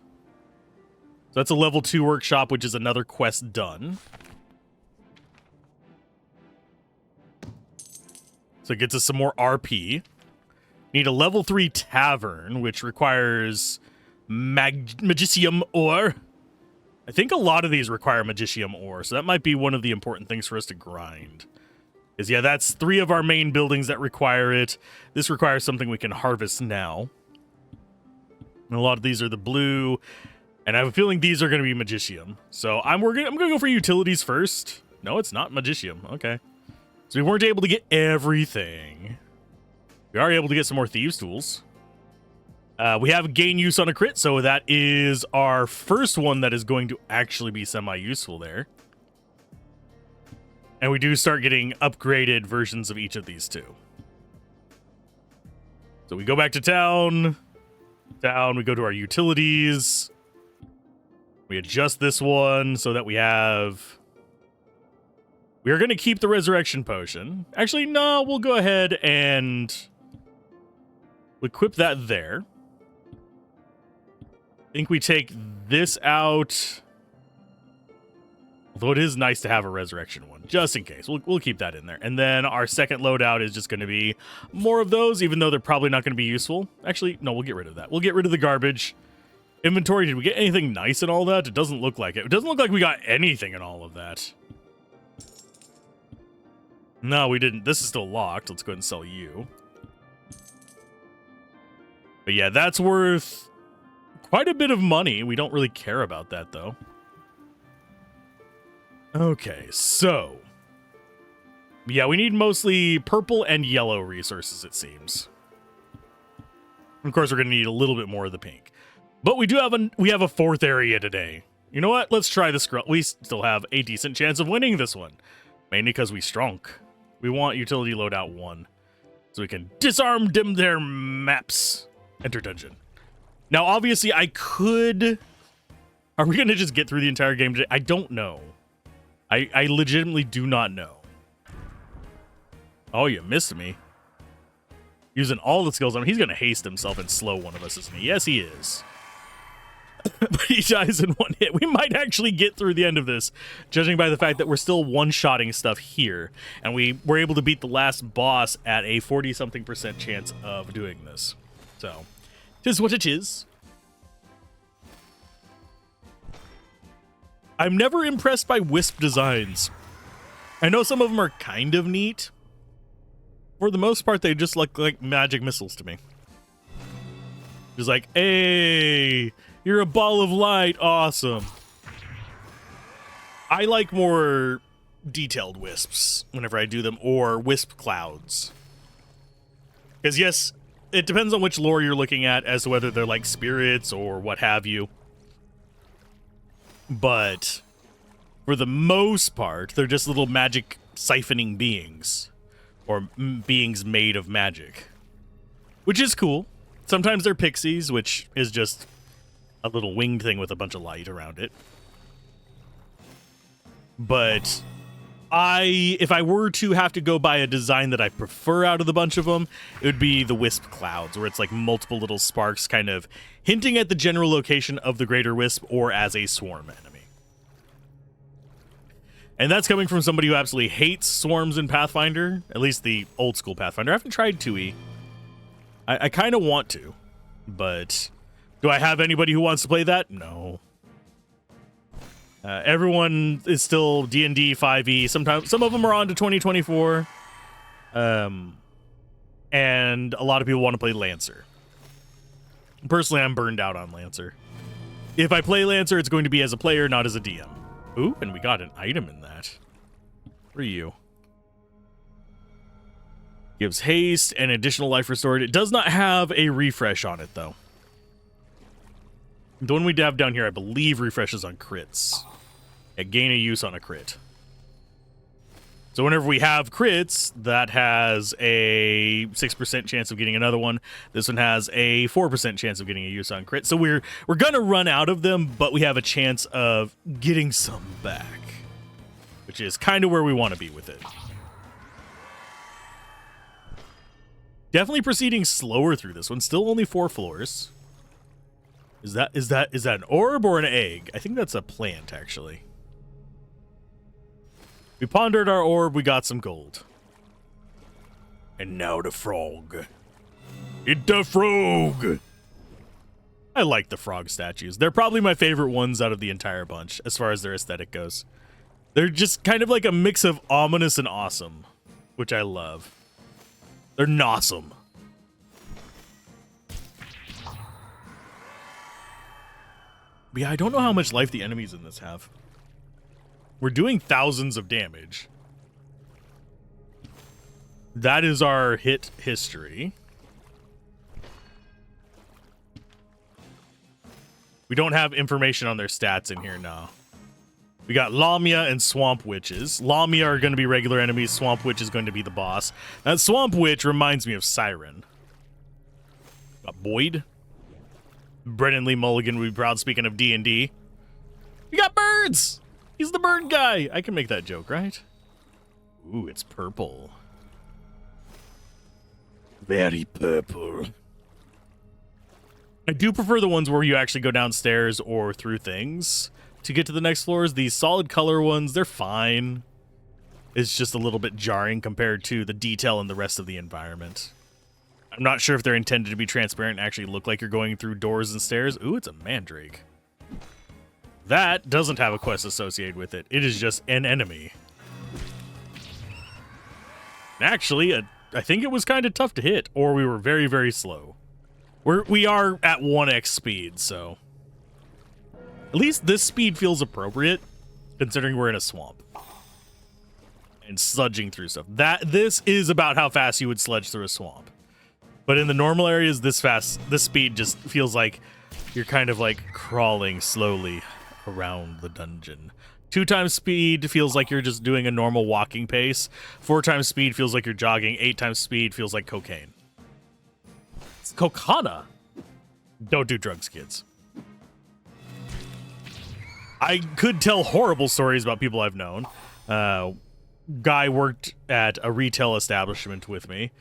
[SPEAKER 1] So that's a level 2 workshop, which is another quest done. So it gets us some more RP. Need a level 3 tavern, which requires magicium ore. I think a lot of these require magicium ore, so that might be one of the important things for us to grind. Because, yeah, that's 3 of our main buildings that require it. This requires something we can harvest now. And a lot of these are the blue, and I have a feeling these are going to be magicium. So I'm going to go for utilities first. No, it's not magicium. Okay. So we weren't able to get everything. We are able to get some more thieves' tools. We have gain use on a crit, so that is our first one that is going to actually be semi-useful there. And we do start getting upgraded versions of each of these two. So we go back to town. We go to our utilities. We adjust this one so that we have... We are going to keep the resurrection potion. Actually, no, we'll go ahead and equip that there. I think we take this out. Although it is nice to have a resurrection one, just in case. We'll keep that in there. And then our second loadout is just going to be more of those, even though they're probably not going to be useful. Actually, no, we'll get rid of that. We'll get rid of the garbage. Inventory, did we get anything nice in all that? It doesn't look like it. It doesn't look like we got anything in all of that. No, we didn't. This is still locked. Let's go ahead and sell you. But yeah, that's worth quite a bit of money. We don't really care about that, though. Okay, so... yeah, we need mostly purple and yellow resources, it seems. Of course, we're going to need a little bit more of the pink. But we have a 4th area today. You know what? Let's try the scroll. We still have a decent chance of winning this one. Mainly because we strong. We want utility loadout 1. So we can disarm them their maps. Enter dungeon. Now, obviously, I could... Are we going to just get through the entire game today? I don't know. I legitimately do not know. Oh, you missed me. Using all the skills on him. He's going to haste himself and slow one of us, isn't he? Yes, he is. But he dies in one hit. We might actually get through the end of this, judging by the fact that we're still one-shotting stuff here. And we were able to beat the last boss at a 40-something% chance of doing this. So, tis what it is. I'm never impressed by wisp designs. I know some of them are kind of neat. For the most part, they just look like magic missiles to me. Just like, hey, you're a ball of light. Awesome. I like more detailed wisps whenever I do them, or wisp clouds. Because yes, it depends on which lore you're looking at as to whether they're like spirits or what have you. But for the most part, they're just little magic siphoning beings. Or beings made of magic. Which is cool. Sometimes they're pixies, which is just a little winged thing with a bunch of light around it. But if I were to have to go by a design that I prefer out of the bunch of them, it would be the wisp clouds, where it's like multiple little sparks kind of hinting at the general location of the greater wisp or as a swarm enemy. And that's coming from somebody who absolutely hates swarms in Pathfinder, at least the old school Pathfinder. I haven't tried 2e. I kind of want to, but do I have anybody who wants to play that? No. Everyone is still D&D 5e. Sometimes some of them are on to 2024. And a lot of people want to play Lancer. Personally, I'm burned out on Lancer. If I play Lancer, it's going to be as a player, not as a DM. Ooh, and we got an item in that. For you. Gives haste and additional life restored. It does not have a refresh on it, though. The one we have down here, I believe, refreshes on crits. A gain a use on a crit. So whenever we have crits, that has a 6% chance of getting another one. This one has a 4% chance of getting a use on crit. So we're gonna run out of them, but we have a chance of getting some back, which is kind of where we want to be with it. Definitely proceeding slower through this one. Still only 4 floors. Is that an orb or an egg? I think that's a plant, actually. We pondered our orb, we got some gold. And now the frog. It's the frog! I like the frog statues. They're probably my favorite ones out of the entire bunch, as far as their aesthetic goes. They're just kind of like a mix of ominous and awesome, which I love. They're nosome. But yeah, I don't know how much life the enemies in this have. We're doing thousands of damage. That is our hit history. We don't have information on their stats in here now. We got Lamia and Swamp Witches. Lamia are going to be regular enemies. Swamp Witch is going to be the boss. That Swamp Witch reminds me of Siren. Got Boyd. Brennan Lee Mulligan would be proud, speaking of D&D. We got birds! He's the bird guy. I can make that joke, right? Ooh, it's purple. Very purple. I do prefer the ones where you actually go downstairs or through things to get to the next floors. These solid color ones, they're fine. It's just a little bit jarring compared to the detail in the rest of the environment. I'm not sure if they're intended to be transparent and actually look like you're going through doors and stairs. Ooh, it's a mandrake. That doesn't have a quest associated with it. It is just an enemy. Actually, I think it was kind of tough to hit, or we were very, very slow. We are at 1x speed, so at least this speed feels appropriate, considering we're in a swamp and sludging through stuff. This is about how fast you would sludge through a swamp. But in the normal areas, this speed just feels like you're kind of like crawling slowly around the dungeon. 2 times speed feels like you're just doing a normal walking pace. 4 times speed feels like you're jogging. 8 times speed feels like cocaine. It's Kokana. Don't do drugs, kids. I could tell horrible stories about people I've known. Guy worked at a retail establishment with me,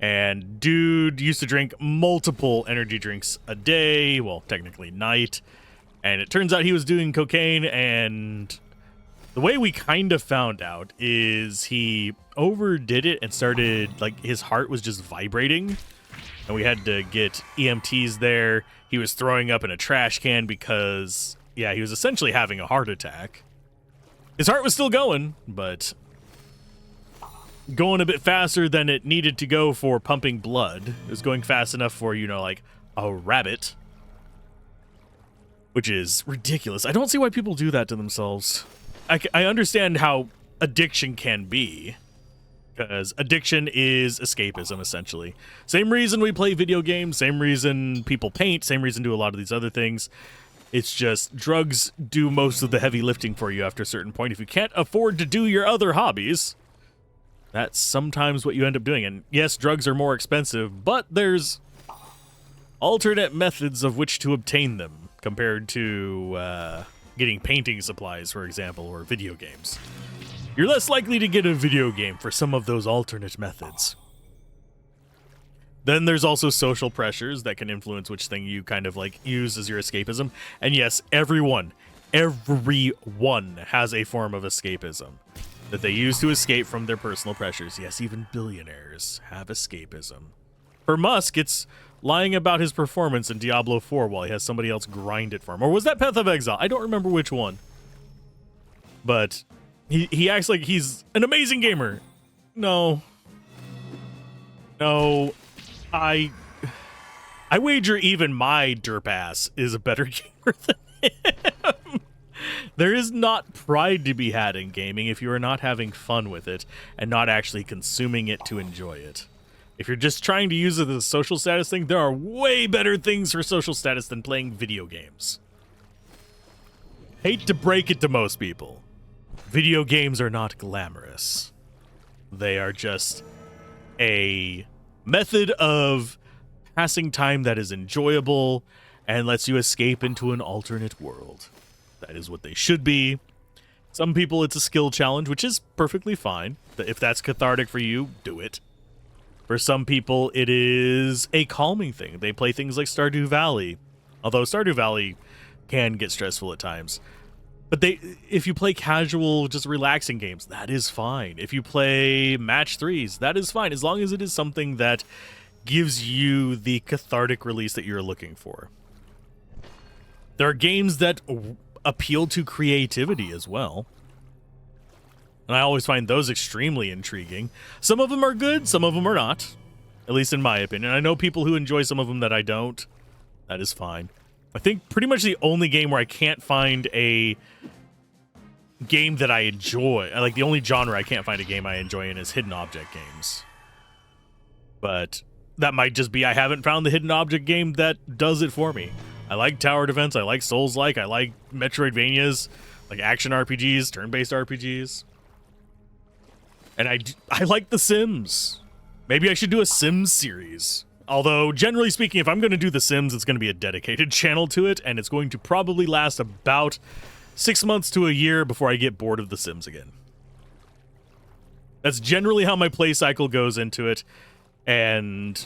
[SPEAKER 1] and dude used to drink multiple energy drinks a day, well, technically night, and it turns out he was doing cocaine, and the way we kind of found out is he overdid it and started, like, his heart was just vibrating, and we had to get EMTs there. He was throwing up in a trash can because, yeah, he was essentially having a heart attack. His heart was still going, but going a bit faster than it needed to go for pumping blood. It was going fast enough for, you know, like a rabbit, which is ridiculous. I don't see why people do that to themselves. I understand how addiction can be, because addiction is escapism, essentially. Same reason we play video games, same reason people paint, same reason do a lot of these other things. It's just drugs do most of the heavy lifting for you after a certain point. If you can't afford to do your other hobbies, that's sometimes what you end up doing. And yes, drugs are more expensive, but there's alternate methods of which to obtain them compared to getting painting supplies, for example, or video games. You're less likely to get a video game for some of those alternate methods. Then there's also social pressures that can influence which thing you kind of like use as your escapism. And yes, everyone has a form of escapism that they use to escape from their personal pressures. Yes, even billionaires have escapism. For Musk, it's lying about his performance in Diablo 4 while he has somebody else grind it for him. Or was that Path of Exile? I don't remember which one. But he acts like he's an amazing gamer. No. I wager even my derp ass is a better gamer than him. There is not pride to be had in gaming if you are not having fun with it and not actually consuming it to enjoy it. If you're just trying to use it as a social status thing, there are way better things for social status than playing video games. Hate to break it to most people. Video games are not glamorous. They are just a method of passing time that is enjoyable and lets you escape into an alternate world. That is what they should be. Some people, it's a skill challenge, which is perfectly fine. If that's cathartic for you, do it. For some people, it is a calming thing. They play things like Stardew Valley, although Stardew Valley can get stressful at times. But if you play casual, just relaxing games, that is fine. If you play match 3s, that is fine, as long as it is something that gives you the cathartic release that you're looking for. There are games that appeal to creativity as well, and I always find those extremely intriguing. Some of them are good, some of them are not, at least in my opinion. I know people who enjoy some of them that I don't. That is fine. I think pretty much the only game where I can't find a game that I enjoy, like the only genre I can't find a game I enjoy in is hidden object games. But that might just be I haven't found the hidden object game that does it for me. I like tower defense, I like Souls-like, I like Metroidvanias, like action RPGs, turn-based RPGs. And I like The Sims. Maybe I should do a Sims series. Although, generally speaking, if I'm going to do The Sims, it's going to be a dedicated channel to it, and it's going to probably last about 6 months to a year before I get bored of The Sims again. That's generally how my play cycle goes into it, and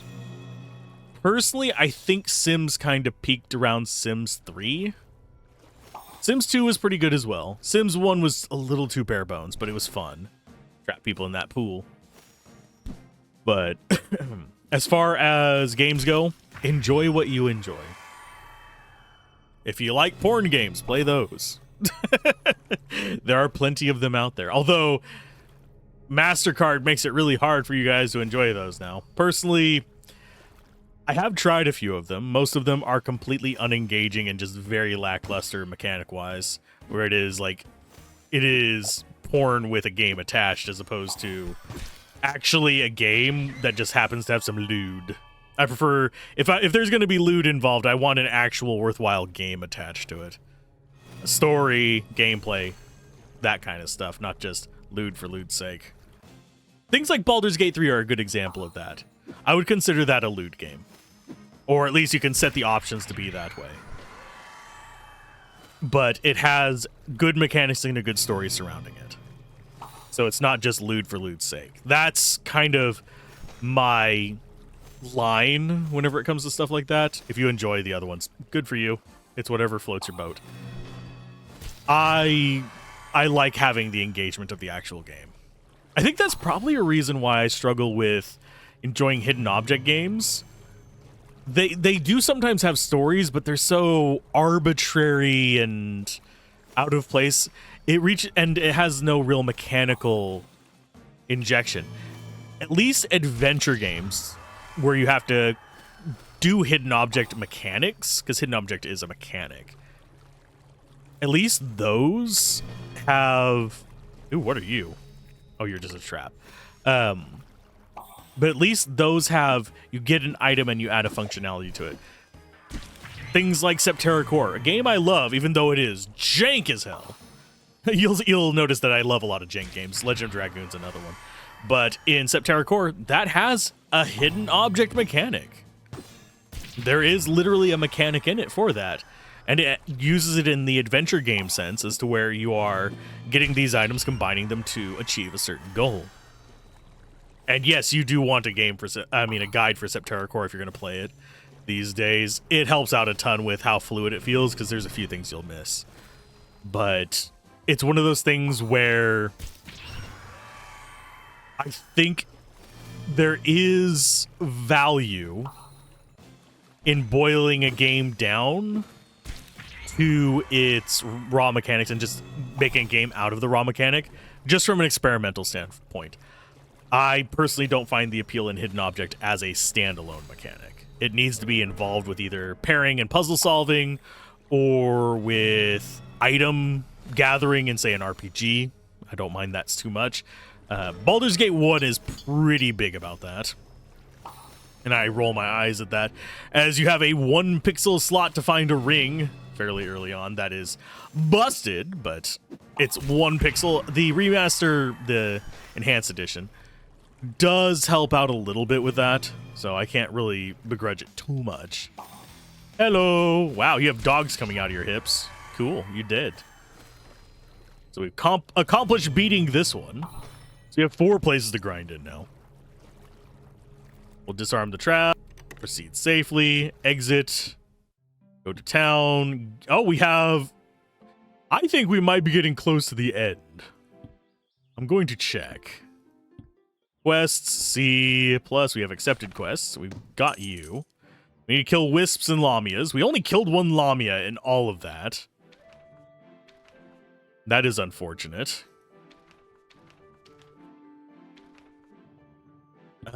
[SPEAKER 1] personally, I think Sims kind of peaked around Sims 3. Sims 2 was pretty good as well. Sims 1 was a little too bare bones, but it was fun. Trap people in that pool. But as far as games go, enjoy what you enjoy. If you like porn games, play those. There are plenty of them out there. Although, MasterCard makes it really hard for you guys to enjoy those now. Personally, I have tried a few of them. Most of them are completely unengaging and just very lackluster mechanic-wise, where it is porn with a game attached as opposed to actually a game that just happens to have some lewd. I prefer, if there's going to be lewd involved, I want an actual worthwhile game attached to it. A story, gameplay, that kind of stuff, not just loot for loot's sake. Things like Baldur's Gate 3 are a good example of that. I would consider that a loot game. Or at least you can set the options to be that way. But it has good mechanics and a good story surrounding it. So it's not just loot for loot's sake. That's kind of my line whenever it comes to stuff like that. If you enjoy the other ones, good for you. It's whatever floats your boat. I like having the engagement of the actual game. I think that's probably a reason why I struggle with enjoying hidden object games. They do sometimes have stories, but they're so arbitrary and out of place. And it has no real mechanical injection. At least adventure games where you have to do hidden object mechanics, because hidden object is a mechanic. At least those have... Ooh, what are you? Oh, you're just a trap. But at least those have... You get an item and you add a functionality to it. Things like Septerra Core, a game I love, even though it is jank as hell. You'll notice that I love a lot of jank games. Legend of Dragoon's another one. But in Septerra Core, that has a hidden object mechanic. There is literally a mechanic in it for that. And it uses it in the adventure game sense as to where you are getting these items, combining them to achieve a certain goal. And yes, you do want a guide for Septerra Core if you're going to play it these days. It helps out a ton with how fluid it feels because there's a few things you'll miss. But it's one of those things where I think there is value in boiling a game down to its raw mechanics and just making a game out of the raw mechanic, just from an experimental standpoint. I personally don't find the appeal in hidden object as a standalone mechanic. It needs to be involved with either pairing and puzzle solving or with item gathering in, say, an RPG. I don't mind that's too much. Baldur's Gate 1 is pretty big about that. And I roll my eyes at that, as you have a 1 pixel slot to find a ring fairly early on. That is busted, but it's 1 pixel. The remaster, the enhanced edition, does help out a little bit with that, so I can't really begrudge it too much. Hello. Wow, you have dogs coming out of your hips. Cool, you did. So we've accomplished beating this one. So we have 4 places to grind in now. We'll disarm the trap, proceed safely, exit, go to town. Oh, we have... I think we might be getting close to the end. I'm going to check. Quests, C+, we have accepted quests. We've got you. We need to kill wisps and lamias. We only killed 1 lamia in all of that. That is unfortunate.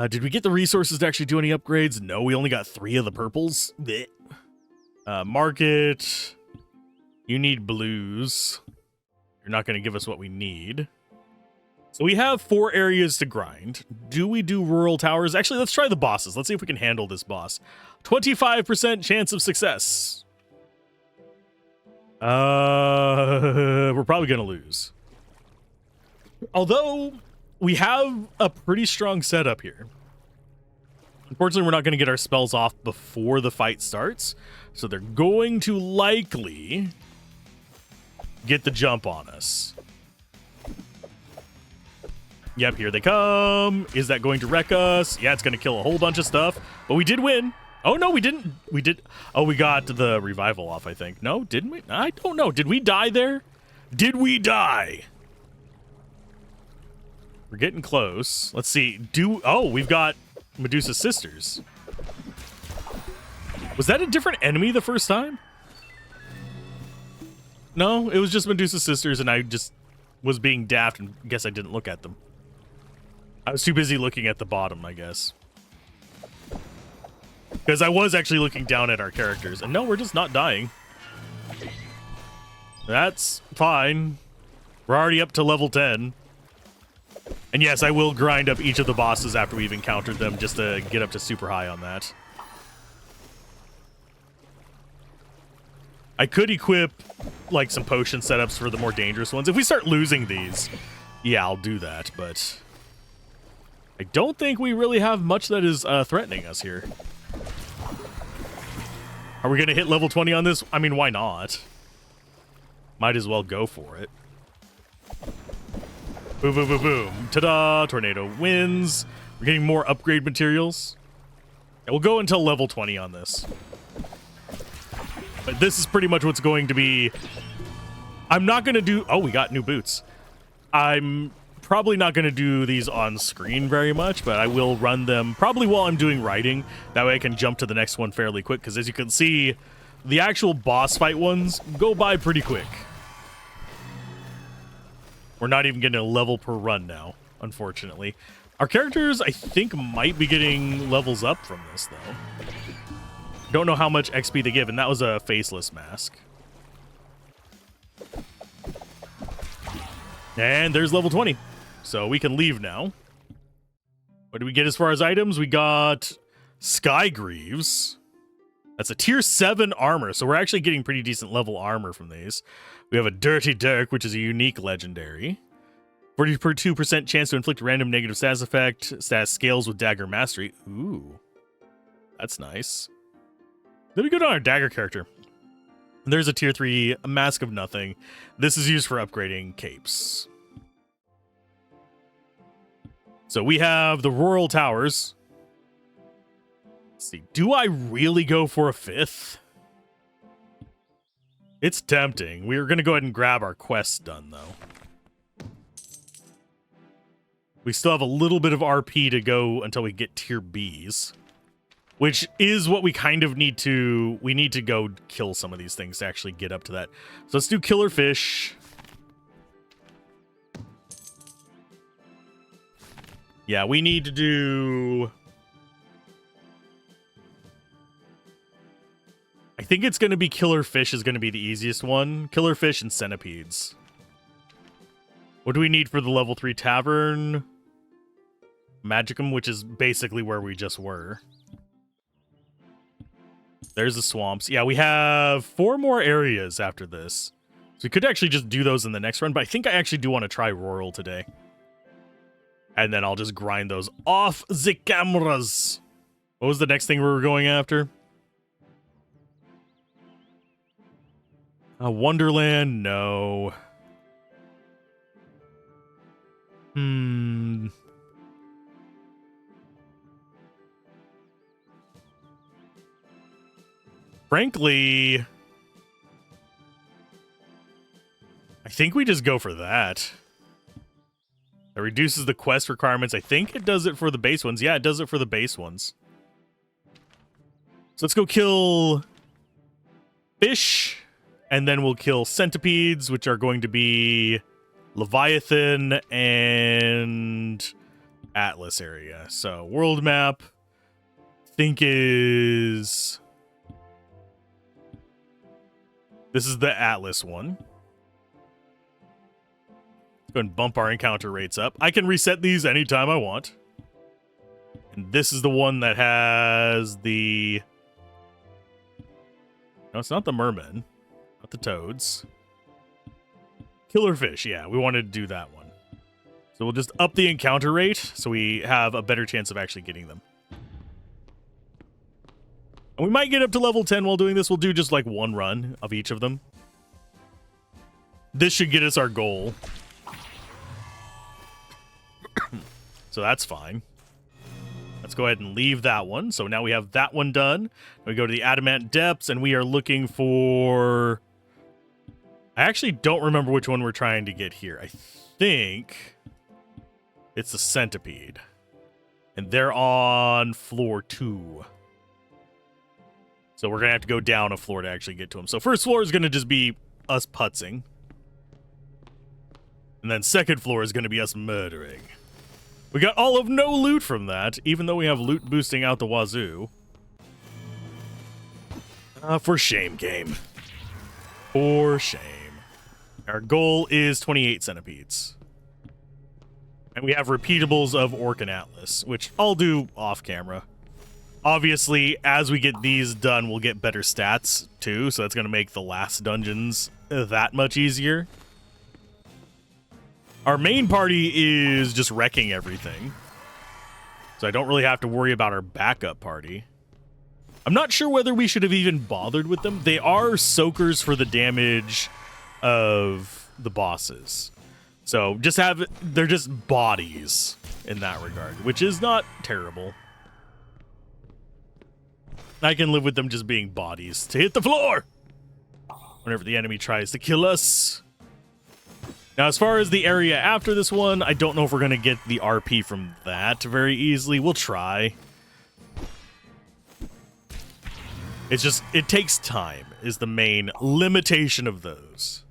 [SPEAKER 1] Did we get the resources to actually do any upgrades? No, we only got 3 of the purples. Blech. Market. You need blues. You're not going to give us what we need. So we have 4 areas to grind. Do we do rural towers? Actually, let's try the bosses. Let's see if we can handle this boss. 25% chance of success. We're probably going to lose. Although... we have a pretty strong setup here. Unfortunately, we're not going to get our spells off before the fight starts, so they're going to likely get the jump on us. Yep, here they come. Is that going to wreck us? Yeah, it's going to kill a whole bunch of stuff, but we did win. Oh, no, we didn't. We did. Oh, we got the revival off, I think. No, didn't we? I don't know. Did we die there? Did we die? We're getting close. Let's see. Oh, we've got Medusa's sisters. Was that a different enemy the first time? No, it was just Medusa's sisters, and I just was being daft and guess I didn't look at them. I was too busy looking at the bottom, I guess. Because I was actually looking down at our characters, and no, we're just not dying. That's fine. We're already up to level 10. And yes, I will grind up each of the bosses after we've encountered them just to get up to super high on that. I could equip, like, some potion setups for the more dangerous ones. If we start losing these, yeah, I'll do that, but I don't think we really have much that is threatening us here. Are we going to hit level 20 on this? I mean, why not? Might as well go for it. Boom, boom, boom, boom. Ta-da! Tornado wins. We're getting more upgrade materials. Yeah, we'll go until level 20 on this. But this is pretty much what's going to be... I'm not going to do... Oh, we got new boots. I'm probably not going to do these on screen very much, but I will run them probably while I'm doing writing. That way I can jump to the next one fairly quick, because as you can see, the actual boss fight ones go by pretty quick. We're not even getting a level per run now, unfortunately. Our characters, I think, might be getting levels up from this, though. Don't know how much XP they give, and that was a faceless mask. And there's level 20. So we can leave now. What do we get as far as items? We got Sky Greaves. That's a tier 7 armor, so we're actually getting pretty decent level armor from these. We have a Dirty Dirk, which is a unique legendary. 42% chance to inflict random negative status effect. Status scales with Dagger Mastery. Ooh. That's nice. Then we go to our Dagger character. There's a tier 3 a Mask of Nothing. This is used for upgrading capes. So we have the Rural Towers. Let's see. Do I really go for a 5th? It's tempting. We're going to go ahead and grab our quests done, though. We still have a little bit of RP to go until we get tier Bs. Which is what we kind of need to... We need to go kill some of these things to actually get up to that. So let's do Killer Fish. Yeah, we need to do... I think it's going to be Killer Fish is going to be the easiest one. Killer Fish and Centipedes. What do we need for the level 3 Tavern? Magicum, which is basically where we just were. There's the swamps. Yeah, we have 4 more areas after this. So we could actually just do those in the next run, but I think I actually do want to try Rural today. And then I'll just grind those off the cameras. What was the next thing we were going after? Wonderland? No. Frankly, I think we just go for that. It reduces the quest requirements. I think it does it for the base ones. Yeah, it does it for the base ones. So let's go kill fish, and then we'll kill centipedes, which are going to be Leviathan and Atlas area. So world map, I think is... This is the Atlas one. Let's go and bump our encounter rates up. I can reset these anytime I want. And this is the one that has the... No, it's not the mermen. Not the toads. Killer fish, yeah, we wanted to do that one. So we'll just up the encounter rate so we have a better chance of actually getting them. And we might get up to level 10 while doing this. We'll do just like one run of each of them. This should get us our goal. So that's fine. Let's go ahead and leave that one. So now we have that one done. We go to the Adamant Depths, and we are looking for... I actually don't remember which one we're trying to get here. I think it's the Centipede. And they're on floor 2. So we're going to have to go down a floor to actually get to them. So first floor is going to just be us putzing. And then second floor is going to be us murdering. We got all of no loot from that, even though we have loot boosting out the wazoo. For shame, game. For shame. Our goal is 28 centipedes. And we have repeatables of Orc and Atlas, which I'll do off camera. Obviously, as we get these done, we'll get better stats too, so that's going to make the last dungeons that much easier. Our main party is just wrecking everything, so I don't really have to worry about our backup party. I'm not sure whether we should have even bothered with them. They are soakers for the damage of the bosses. So they're just bodies in that regard, which is not terrible. I can live with them just being bodies to hit the floor whenever the enemy tries to kill us. Now, as far as the area after this one, I don't know if we're going to get the RP from that very easily. We'll try. It's just, it takes time is the main limitation of those.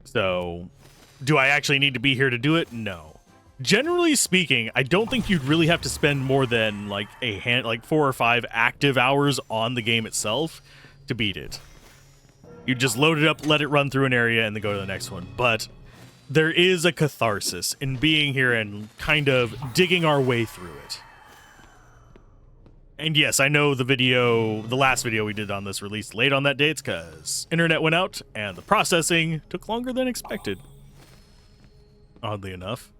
[SPEAKER 1] So, do I actually need to be here to do it? No. Generally speaking, I don't think you'd really have to spend more than like 4 or 5 active hours on the game itself to beat it. You just load it up, let it run through an area, and then go to the next one. But there is a catharsis in being here and kind of digging our way through it. And yes, I know the last video we did on this released late on that date because internet went out and the processing took longer than expected. Oddly enough.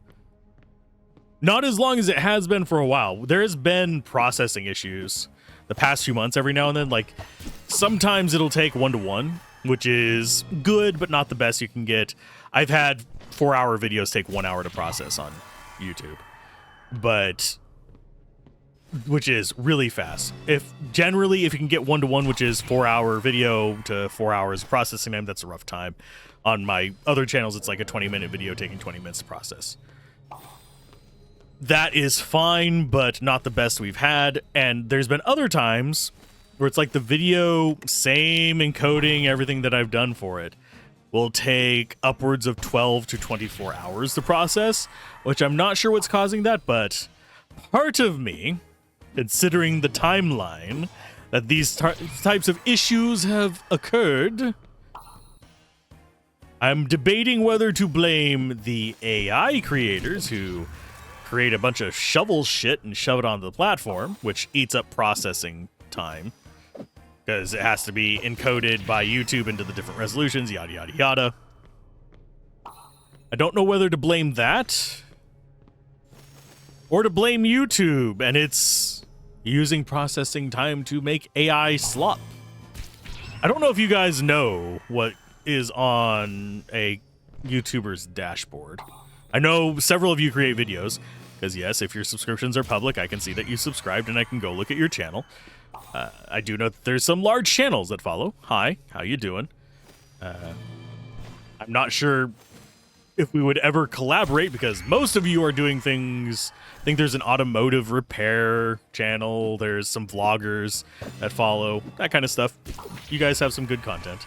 [SPEAKER 1] Not as long as it has been for a while. There has been processing issues the past few months every now and then. Like, sometimes it'll take 1 to 1, which is good, but not the best you can get. I've had 4-hour videos take 1 hour to process on YouTube. Which is really fast. If you can get 1 to 1, which is 4-hour video to 4 hours of processing time, that's a rough time. On my other channels, it's like a 20-minute video taking 20 minutes to process. That is fine, but not the best we've had. And there's been other times where it's like the video, same encoding, everything that I've done for it, will take upwards of 12 to 24 hours to process, which I'm not sure what's causing that, but part of me, considering the timeline that these types of issues have occurred, I'm debating whether to blame the AI creators who create a bunch of shovel shit and shove it onto the platform, which eats up processing time because it has to be encoded by YouTube into the different resolutions, yada, yada, yada. I don't know whether to blame that or to blame YouTube and it's using processing time to make AI slop. I don't know if you guys know what is on a YouTuber's dashboard. I know several of you create videos, because yes, if your subscriptions are public, I can see that you subscribed and I can go look at your channel. I do know that there's some large channels that follow. Hi, how you doing? I'm not sure if we would ever collaborate because most of you are doing things. I think there's an automotive repair channel. There's some vloggers that follow, that kind of stuff. You guys have some good content.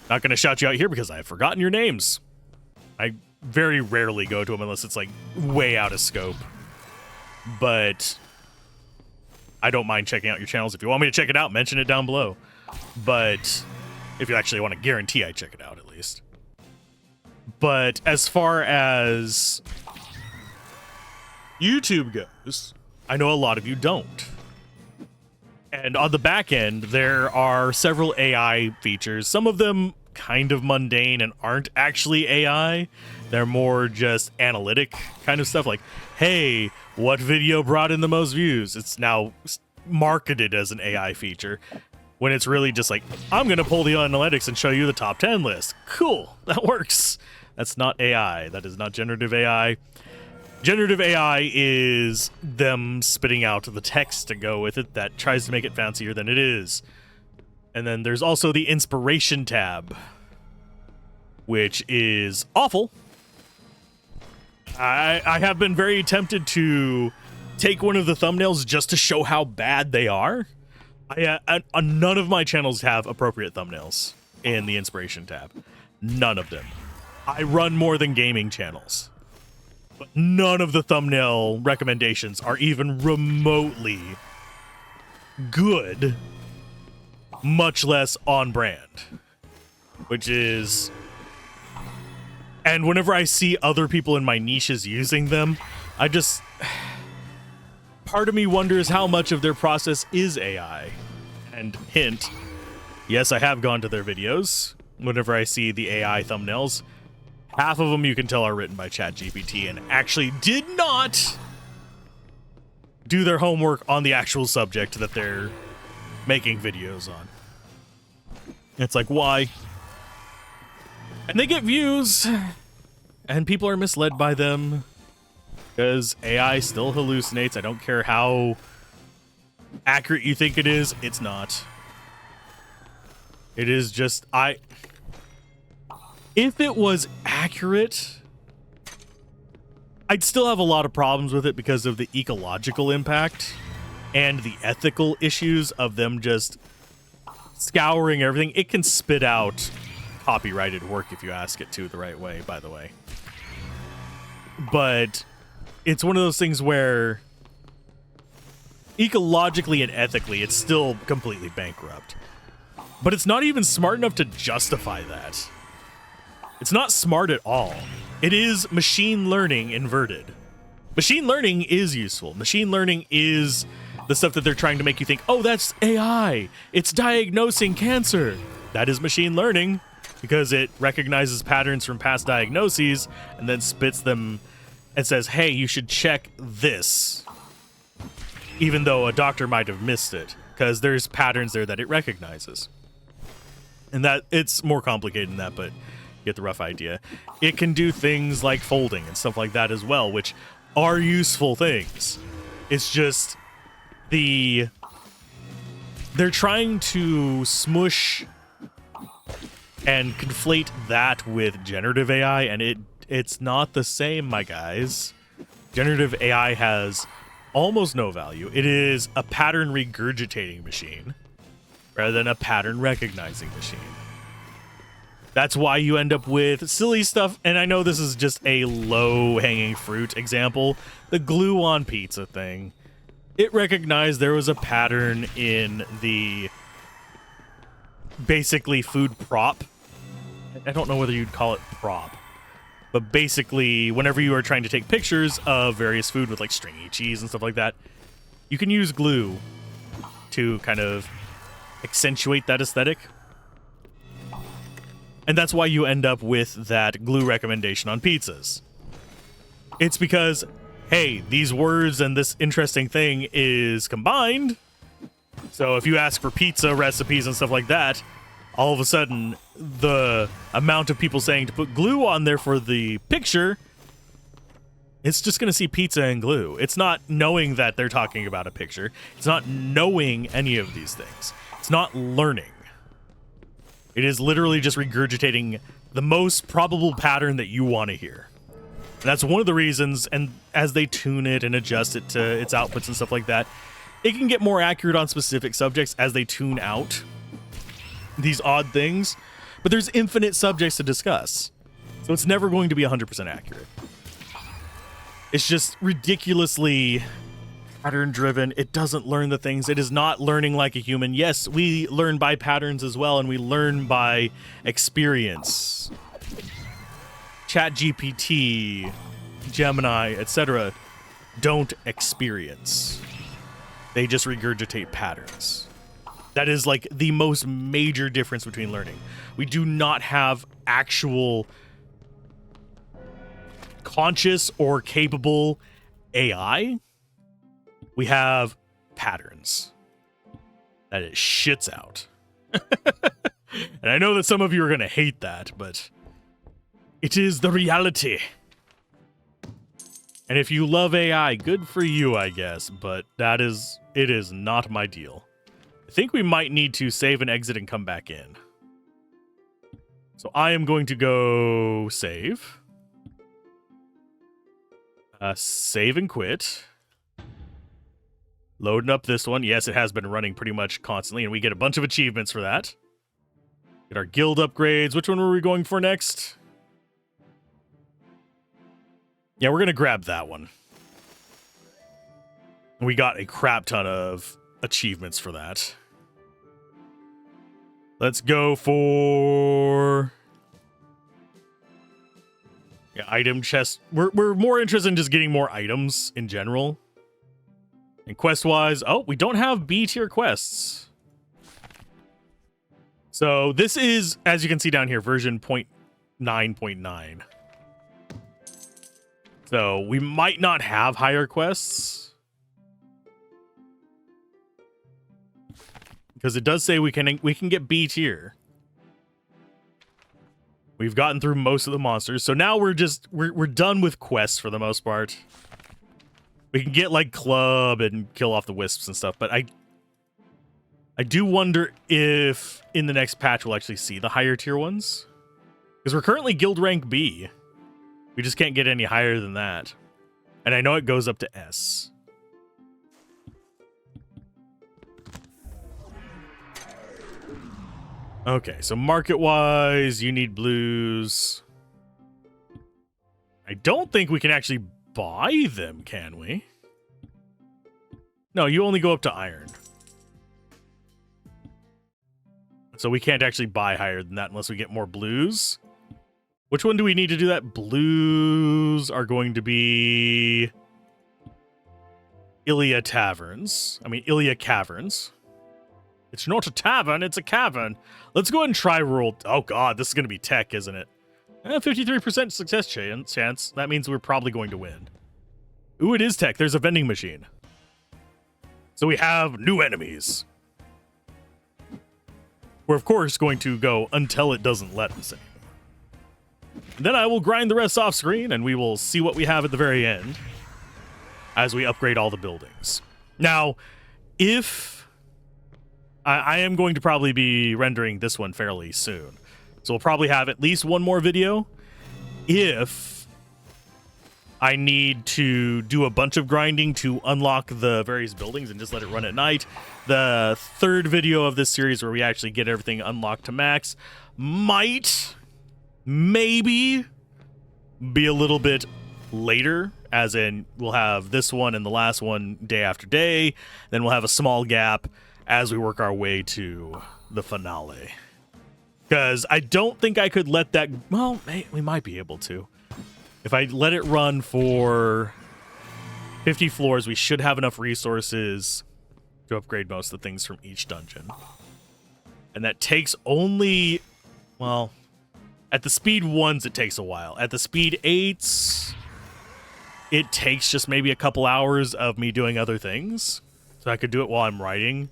[SPEAKER 1] Not going to shout you out here because I have forgotten your names. I very rarely go to them unless it's like way out of scope. But I don't mind checking out your channels. If you want me to check it out, mention it down below. But if you actually want to guarantee I check it out at least. But as far as YouTube goes, I know a lot of you don't. And on the back end, there are several AI features. Some of them kind of mundane and aren't actually AI. They're more just analytic kind of stuff like, hey, what video brought in the most views? It's now marketed as an AI feature when it's really just like, I'm going to pull the analytics and show you the top 10 list. Cool, that works. That's not AI. That is not generative AI. Generative AI is them spitting out the text to go with it that tries to make it fancier than it is. And then there's also the inspiration tab, which is awful. I have been very tempted to take one of the thumbnails just to show how bad they are. None of my channels have appropriate thumbnails in the inspiration tab. None of them. I run more than gaming channels. But none of the thumbnail recommendations are even remotely good, much less on brand, which is... And whenever I see other people in my niches using them, part of me wonders how much of their process is AI. And hint, yes, I have gone to their videos. Whenever I see the AI thumbnails, half of them you can tell are written by ChatGPT and actually did not do their homework on the actual subject that they're making videos on. It's like, why? And they get views, and people are misled by them because AI still hallucinates. I don't care how accurate you think it is, it's not. It is just, if it was accurate, I'd still have a lot of problems with it because of the ecological impact and the ethical issues of them just scouring everything. It can spit out copyrighted work if you ask it to the right way, by the way. But it's one of those things where ecologically and ethically, it's still completely bankrupt. But it's not even smart enough to justify that. It's not smart at all. It is machine learning inverted. Machine learning is useful. Machine learning is the stuff that they're trying to make you think, oh, that's AI. It's diagnosing cancer. That is machine learning because it recognizes patterns from past diagnoses and then spits them and says, hey, you should check this. Even though a doctor might have missed it because there's patterns there that it recognizes. And that it's more complicated than that, but you get the rough idea. It can do things like folding and stuff like that as well, which are useful things. It's just they're trying to smush and conflate that with generative AI, and it's not the same, my guys. Generative AI has almost no value. It is a pattern regurgitating machine rather than a pattern recognizing machine. That's why you end up with silly stuff, and I know this is just a low-hanging fruit example. The glue on pizza thing. It recognized there was a pattern in the basically food prop. I don't know whether you'd call it prop, but basically whenever you are trying to take pictures of various food with like stringy cheese and stuff like that, you can use glue to kind of accentuate that aesthetic. And that's why you end up with that glue recommendation on pizzas. It's because, hey, these words and this interesting thing is combined. So if you ask for pizza recipes and stuff like that, all of a sudden the amount of people saying to put glue on there for the picture, it's just going to see pizza and glue. It's not knowing that they're talking about a picture. It's not knowing any of these things. It's not learning. It is literally just regurgitating the most probable pattern that you want to hear. And that's one of the reasons, and as they tune it and adjust it to its outputs and stuff like that, it can get more accurate on specific subjects as they tune out these odd things. But there's infinite subjects to discuss, so it's never going to be 100% accurate. It's just ridiculously pattern-driven. It doesn't learn the things. It is not learning like a human. Yes, we learn by patterns as well, and we learn by experience. ChatGPT, Gemini, etc. don't experience. They just regurgitate patterns. That is like the most major difference between learning. We do not have actual conscious or capable AI. We have patterns that it shits out. And I know that some of you are going to hate that, but it is the reality. And if you love AI, good for you, I guess, but it is not my deal. I think we might need to save and exit and come back in. So I am going to go save. Save and quit. Loading up this one. Yes, it has been running pretty much constantly, and we get a bunch of achievements for that. Get our guild upgrades. Which one were we going for next? Yeah, we're going to grab that one. We got a crap ton of achievements for that. Let's go for... yeah, item chest. We're more interested in just getting more items in general. And quest-wise, oh, we don't have B-tier quests. So this is, as you can see down here, version 0.9.9. So we might not have higher quests. Because it does say we can get B-tier. We've gotten through most of the monsters, so now we're done with quests for the most part. We can get like club and kill off the wisps and stuff, but I do wonder if in the next patch we'll actually see the higher tier ones. Because we're currently guild rank B. We just can't get any higher than that. And I know it goes up to S. Okay, so market-wise, you need blues. I don't think we can actually buy them, can we? No, you only go up to iron. So we can't actually buy higher than that unless we get more blues. Which one do we need to do that? Blues are going to be Ilia Taverns. Ilia Caverns. It's not a tavern, it's a cavern. Let's go ahead and try rural. Oh god, this is going to be tech, isn't it? 53% success chance. That means we're probably going to win. Ooh, it is tech. There's a vending machine. So we have new enemies. We're, of course, going to go until it doesn't let us anymore. And then I will grind the rest off screen, and we will see what we have at the very end as we upgrade all the buildings. Now, if... I am going to probably be rendering this one fairly soon. So we'll probably have at least one more video. If I need to do a bunch of grinding to unlock the various buildings and just let it run at night, the third video of this series where we actually get everything unlocked to max might, maybe, be a little bit later. As in, we'll have this one and the last one day after day. Then we'll have a small gap as we work our way to the finale. Because I don't think I could let that... Well, we might be able to. If I let it run for 50 floors, we should have enough resources to upgrade most of the things from each dungeon. And that takes only... Well, at the speed 1s, it takes a while. At the speed 8s, it takes just maybe a couple hours of me doing other things. So I could do it while I'm writing.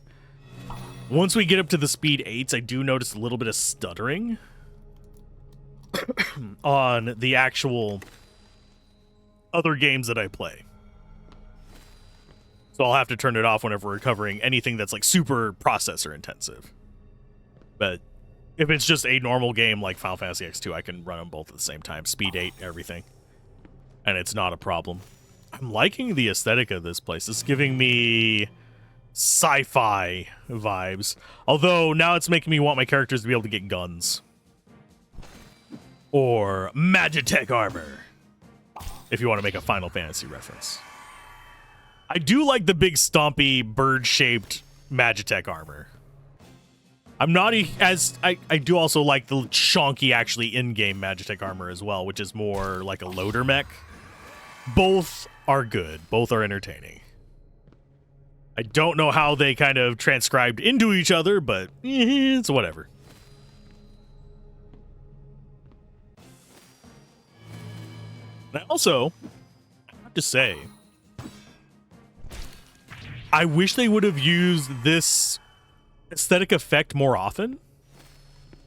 [SPEAKER 1] Once we get up to the speed 8s, I do notice a little bit of stuttering on the actual other games that I play. So I'll have to turn it off whenever we're covering anything that's like super processor intensive. But if it's just a normal game like Final Fantasy X2, I can run them both at the same time. Speed 8, everything. And it's not a problem. I'm liking the aesthetic of this place. It's giving me sci-fi vibes. Although now it's making me want my characters to be able to get guns. Or Magitech armor. If you want to make a Final Fantasy reference. I do like the big stompy bird-shaped Magitech armor. I'm not as... I do also like the chonky, actually, in-game Magitech armor as well, which is more like a loader mech. Both are good. Both are entertaining. I don't know how they kind of transcribed into each other, but it's whatever. And I also have to say, I wish they would have used this aesthetic effect more often.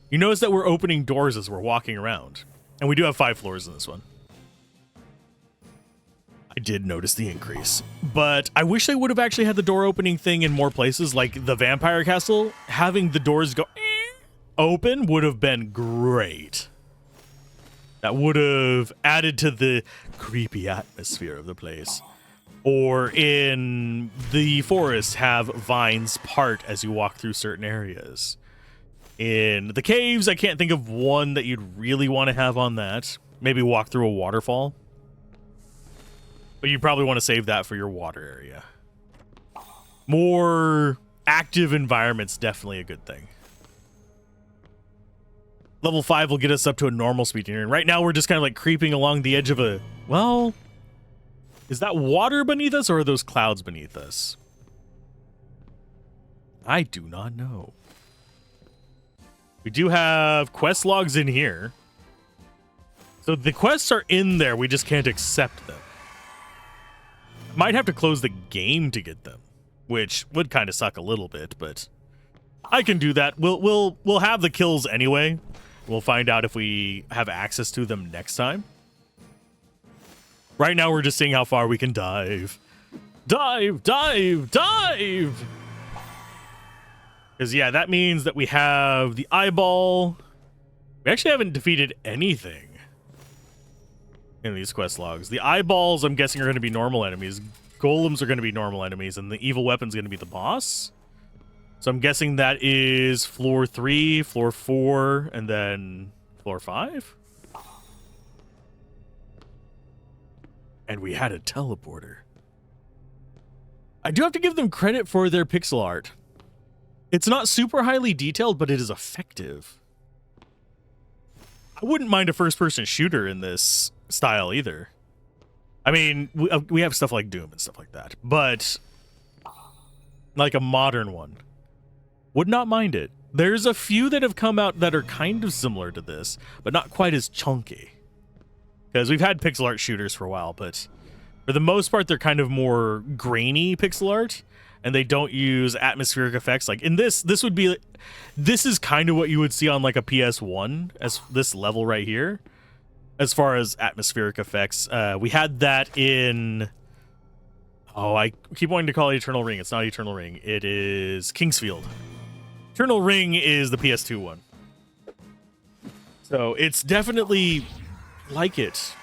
[SPEAKER 1] You notice that we're opening doors as we're walking around. And we do have 5 floors in this one. I did notice the increase. But I wish they would have actually had the door opening thing in more places, like the Vampire Castle. Having the doors go open would have been great. That would have added to the creepy atmosphere of the place. Or in the forest, have vines part as you walk through certain areas. In the caves, I can't think of one that you'd really want to have on that. Maybe walk through a waterfall. But you probably want to save that for your water area. More active environment's definitely a good thing. Level 5 will get us up to a normal speed here. And right now we're just kind of like creeping along the edge of a... Well, is that water beneath us or are those clouds beneath us? I do not know. We do have quest logs in here. So the quests are in there, we just can't accept them. Might have to close the game to get them, which would kind of suck a little bit, but I can do that. We'll have the kills anyway. We'll find out if we have access to them next time. Right now we're just seeing how far we can dive. Dive, dive, dive! Because yeah, that means that we have the eyeball. We actually haven't defeated anything in these quest logs. The eyeballs, I'm guessing, are going to be normal enemies. Golems are going to be normal enemies, and the evil weapon's going to be the boss. So I'm guessing that is floor 3, floor 4, and then floor 5. And we had a teleporter. I do have to give them credit for their pixel art. It's not super highly detailed, but it is effective. I wouldn't mind a first-person shooter in this style either. I mean, we have stuff like Doom and stuff like that, but like a modern one. Would not mind it. There's a few that have come out that are kind of similar to this, but not quite as chunky. Because we've had pixel art shooters for a while, but for the most part, they're kind of more grainy pixel art, and they don't use atmospheric effects. Like in this would be, this is kind of what you would see on like a PS1 as this level right here. As far as atmospheric effects, we had that in, oh, I keep wanting to call it Eternal Ring. It's not Eternal Ring. It is Kingsfield. Eternal Ring is the PS2 one. So it's definitely like it.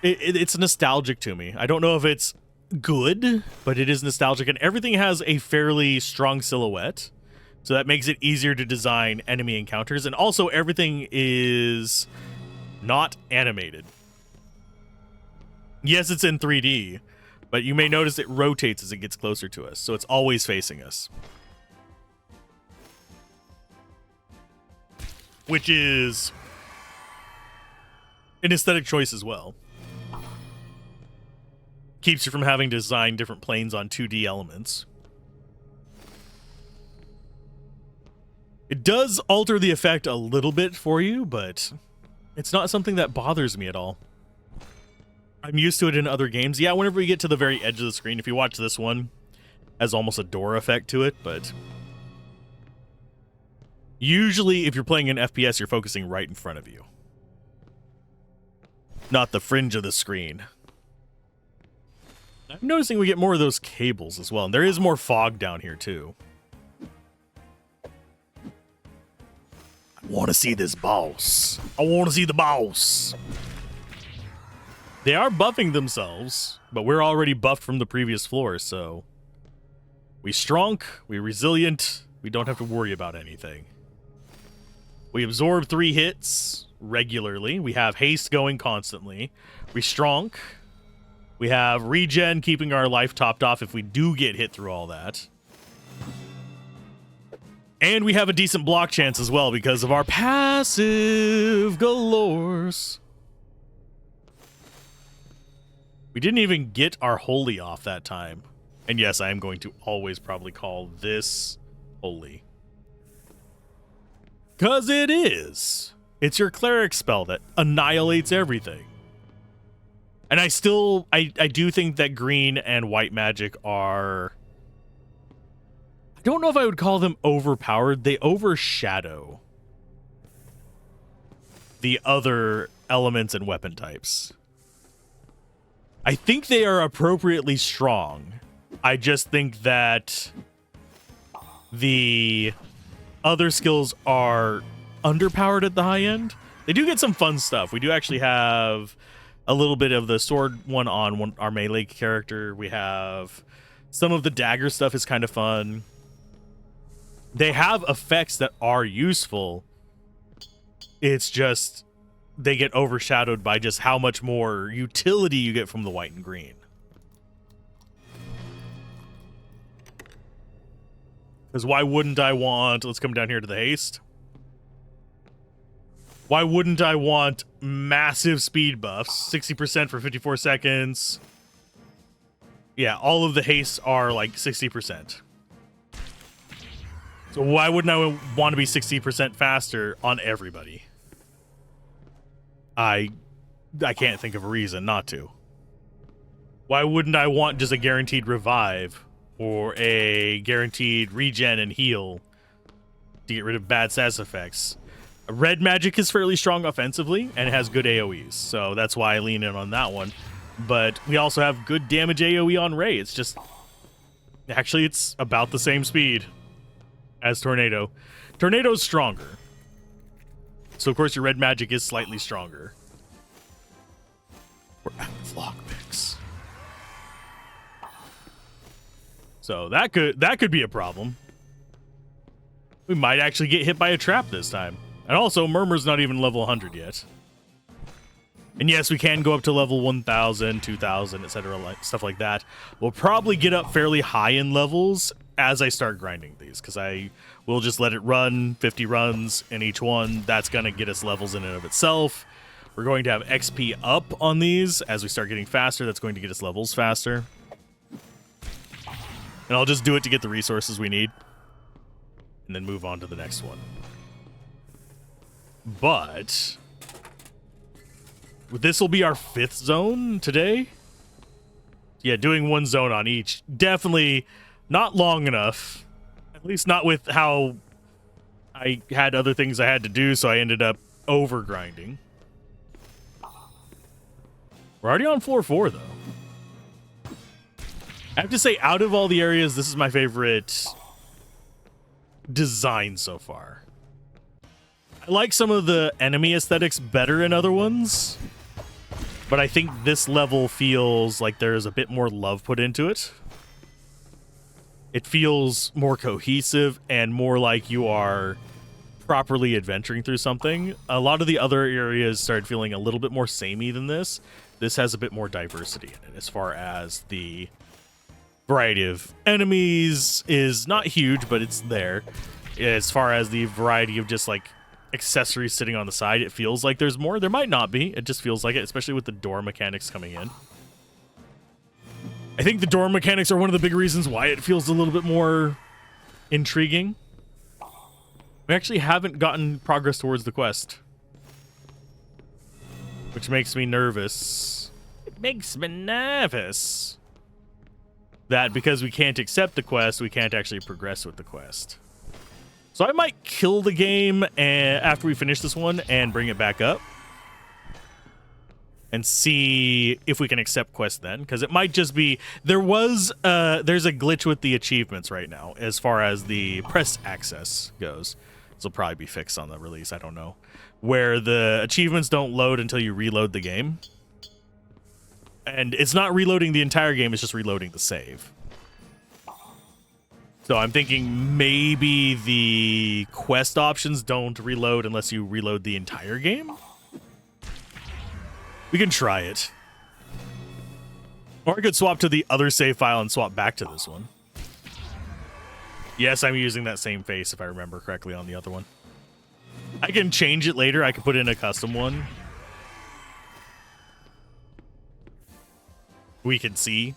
[SPEAKER 1] It's nostalgic to me. I don't know if it's good, but it is nostalgic, and everything has a fairly strong silhouette. So that makes it easier to design enemy encounters, and also everything is not animated. Yes, it's in 3D, but you may notice it rotates as it gets closer to us, so it's always facing us. Which is an aesthetic choice as well. Keeps you from having to design different planes on 2D elements. It does alter the effect a little bit for you, but it's not something that bothers me at all. I'm used to it in other games. Yeah, whenever we get to the very edge of the screen, if you watch this one, it has almost a door effect to it, but usually if you're playing an FPS, you're focusing right in front of you, not the fringe of the screen. I'm noticing we get more of those cables as well, and there is more fog down here too. I want to see this boss. I want to see the boss. They are buffing themselves, but we're already buffed from the previous floor, so we strong, we resilient, we don't have to worry about anything. We absorb 3 hits regularly. We have haste going constantly. We strong. We have regen, keeping our life topped off if we do get hit through all that. And we have a decent block chance as well because of our passive galores. We didn't even get our holy off that time. And yes, I am going to always probably call this holy. Because it is. It's your cleric spell that annihilates everything. And I do think that green and white magic are, I don't know if I would call them overpowered. They overshadow the other elements and weapon types. I think they are appropriately strong. I just think that the other skills are underpowered at the high end. They do get some fun stuff. We do actually have a little bit of the sword one on our melee character. We have some of the dagger stuff is kind of fun. They have effects that are useful. It's just they get overshadowed by just how much more utility you get from the white and green. Because why wouldn't I want, let's come down here to the haste. Why wouldn't I want massive speed buffs? 60% for 54 seconds. Yeah, all of the hastes are like 60%. So why wouldn't I want to be 60% faster on everybody? I can't think of a reason not to. Why wouldn't I want just a guaranteed revive or a guaranteed regen and heal to get rid of bad status effects? Red magic is fairly strong offensively and it has good AoEs, so that's why I lean in on that one. But we also have good damage AoE on Ray. It's just... Actually, it's about the same speed as Tornado. Tornado's stronger. So, of course, your red magic is slightly stronger. We're out of lockpicks. So, that could be a problem. We might actually get hit by a trap this time. And also, Murmur's not even level 100 yet. And yes, we can go up to level 1,000, 2,000, etc., stuff like that. We'll probably get up fairly high in levels as I start grinding these, because I will just let it run 50 runs in each one. That's going to get us levels in and of itself. We're going to have XP up on these as we start getting faster. That's going to get us levels faster. And I'll just do it to get the resources we need. And then move on to the next one. But... this will be our 5th zone today. Yeah, doing one zone on each. Definitely not long enough. At least not with how I had other things I had to do, so I ended up over-grinding. We're already on floor 4, though. I have to say, out of all the areas, this is my favorite design so far. I like some of the enemy aesthetics better in other ones. But I think this level feels like there's a bit more love put into it. It feels more cohesive and more like you are properly adventuring through something. A lot of the other areas started feeling a little bit more samey than this. This has a bit more diversity in it as far as the variety of enemies is not huge, but it's there. As far as the variety of just like accessories sitting on the side, it feels like there's more. There might not be. It just feels like it, especially with the door mechanics coming in. I think the door mechanics are one of the big reasons why it feels a little bit more intriguing. We actually haven't gotten progress towards the quest, which makes me nervous. It makes me nervous that because we can't accept the quest, we can't actually progress with the quest. So I might kill the game after we finish this one and bring it back up and see if we can accept quests then, because it might just be there's a glitch with the achievements right now as far as the press access goes. This will probably be fixed on the release, I don't know, where the achievements don't load until you reload the game, and it's not reloading the entire game, it's just reloading the save. So I'm thinking maybe the quest options don't reload unless you reload the entire game. We can try it. Or I could swap to the other save file and swap back to this one. Yes, I'm using that same face if I remember correctly on the other one. I can change it later. I can put in a custom one. We can see.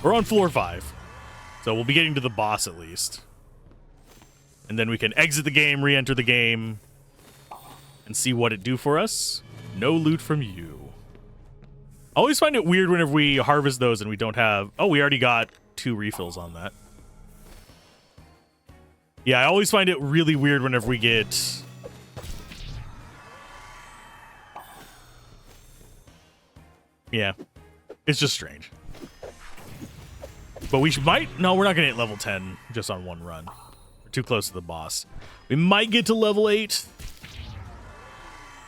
[SPEAKER 1] We're on floor 5. So we'll be getting to the boss at least. And then we can exit the game, re-enter the game, and see what it do for us. No loot from you. I always find it weird whenever we harvest those and we don't have... Oh, we already got 2 refills on that. Yeah, I always find it really weird whenever we get... Yeah, it's just strange. But we might... No, we're not going to hit level 10 just on one run. We're too close to the boss. We might get to level 8.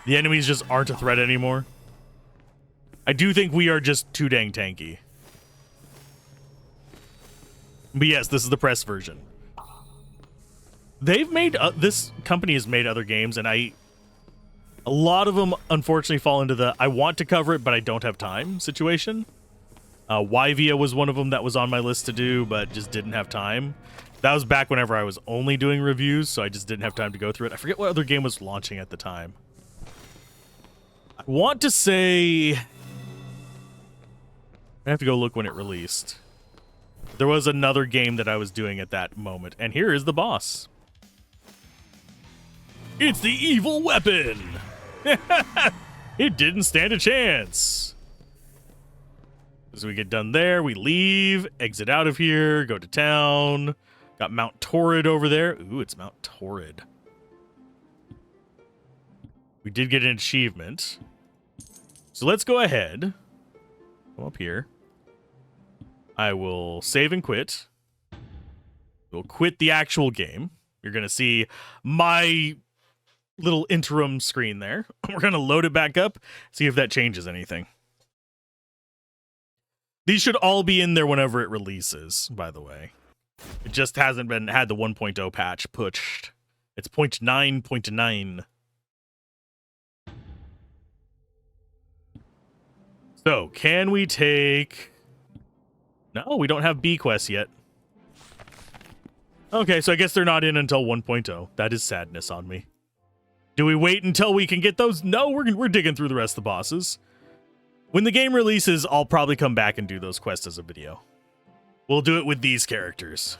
[SPEAKER 1] The enemies just aren't a threat anymore. I do think we are just too dang tanky. But yes, this is the press version. They've made... this company has made other games, and a lot of them, unfortunately, fall into the I want to cover it, but I don't have time situation. Yvia was one of them that was on my list to do, but just didn't have time. That was back whenever I was only doing reviews, so I just didn't have time to go through it. I forget what other game was launching at the time. I want to say... I have to go look when it released. There was another game that I was doing at that moment, and here is the boss. It's the evil weapon! It didn't stand a chance. As we get done there, we leave, exit out of here, go to town. Got Mount Torrid over there. Ooh, it's Mount Torrid. We did get an achievement. So let's go ahead. Come up here. I will save and quit. We'll quit the actual game. You're going to see my little interim screen there. We're going to load it back up, see if that changes anything. These should all be in there whenever it releases, by the way. It just hasn't had the 1.0 patch pushed. It's 0.9.9. So, can we take... No, we don't have B quests yet. Okay, so I guess they're not in until 1.0. That is sadness on me. Do we wait until we can get those? No, we're digging through the rest of the bosses. When the game releases, I'll probably come back and do those quests as a video. We'll do it with these characters.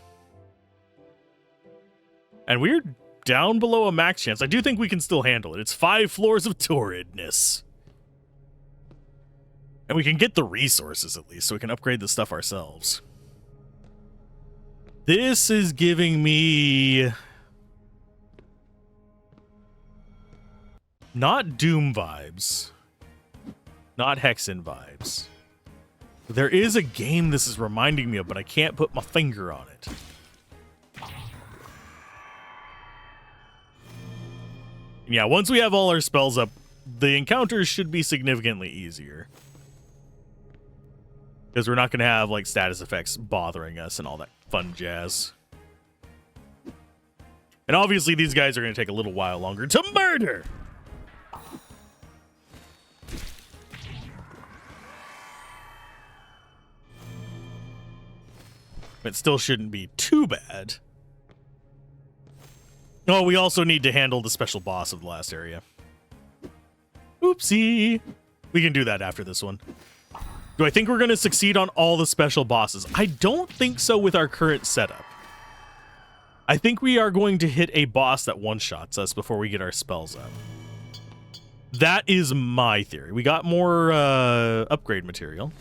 [SPEAKER 1] And we're down below a max chance. I do think we can still handle it. It's 5 floors of torridness. And we can get the resources at least, so we can upgrade the stuff ourselves. This is giving me... not Doom vibes. Not Hexen vibes. There is a game this is reminding me of, but I can't put my finger on it. Yeah, once we have all our spells up, the encounters should be significantly easier. Because we're not going to have, like, status effects bothering us and all that fun jazz. And obviously these guys are going to take a little while longer to murder! It still shouldn't be too bad. Oh, we also need to handle the special boss of the last area. Oopsie. We can do that after this one. Do I think we're going to succeed on all the special bosses? I don't think so with our current setup. I think we are going to hit a boss that one-shots us before we get our spells up. That is my theory. We got more upgrade material.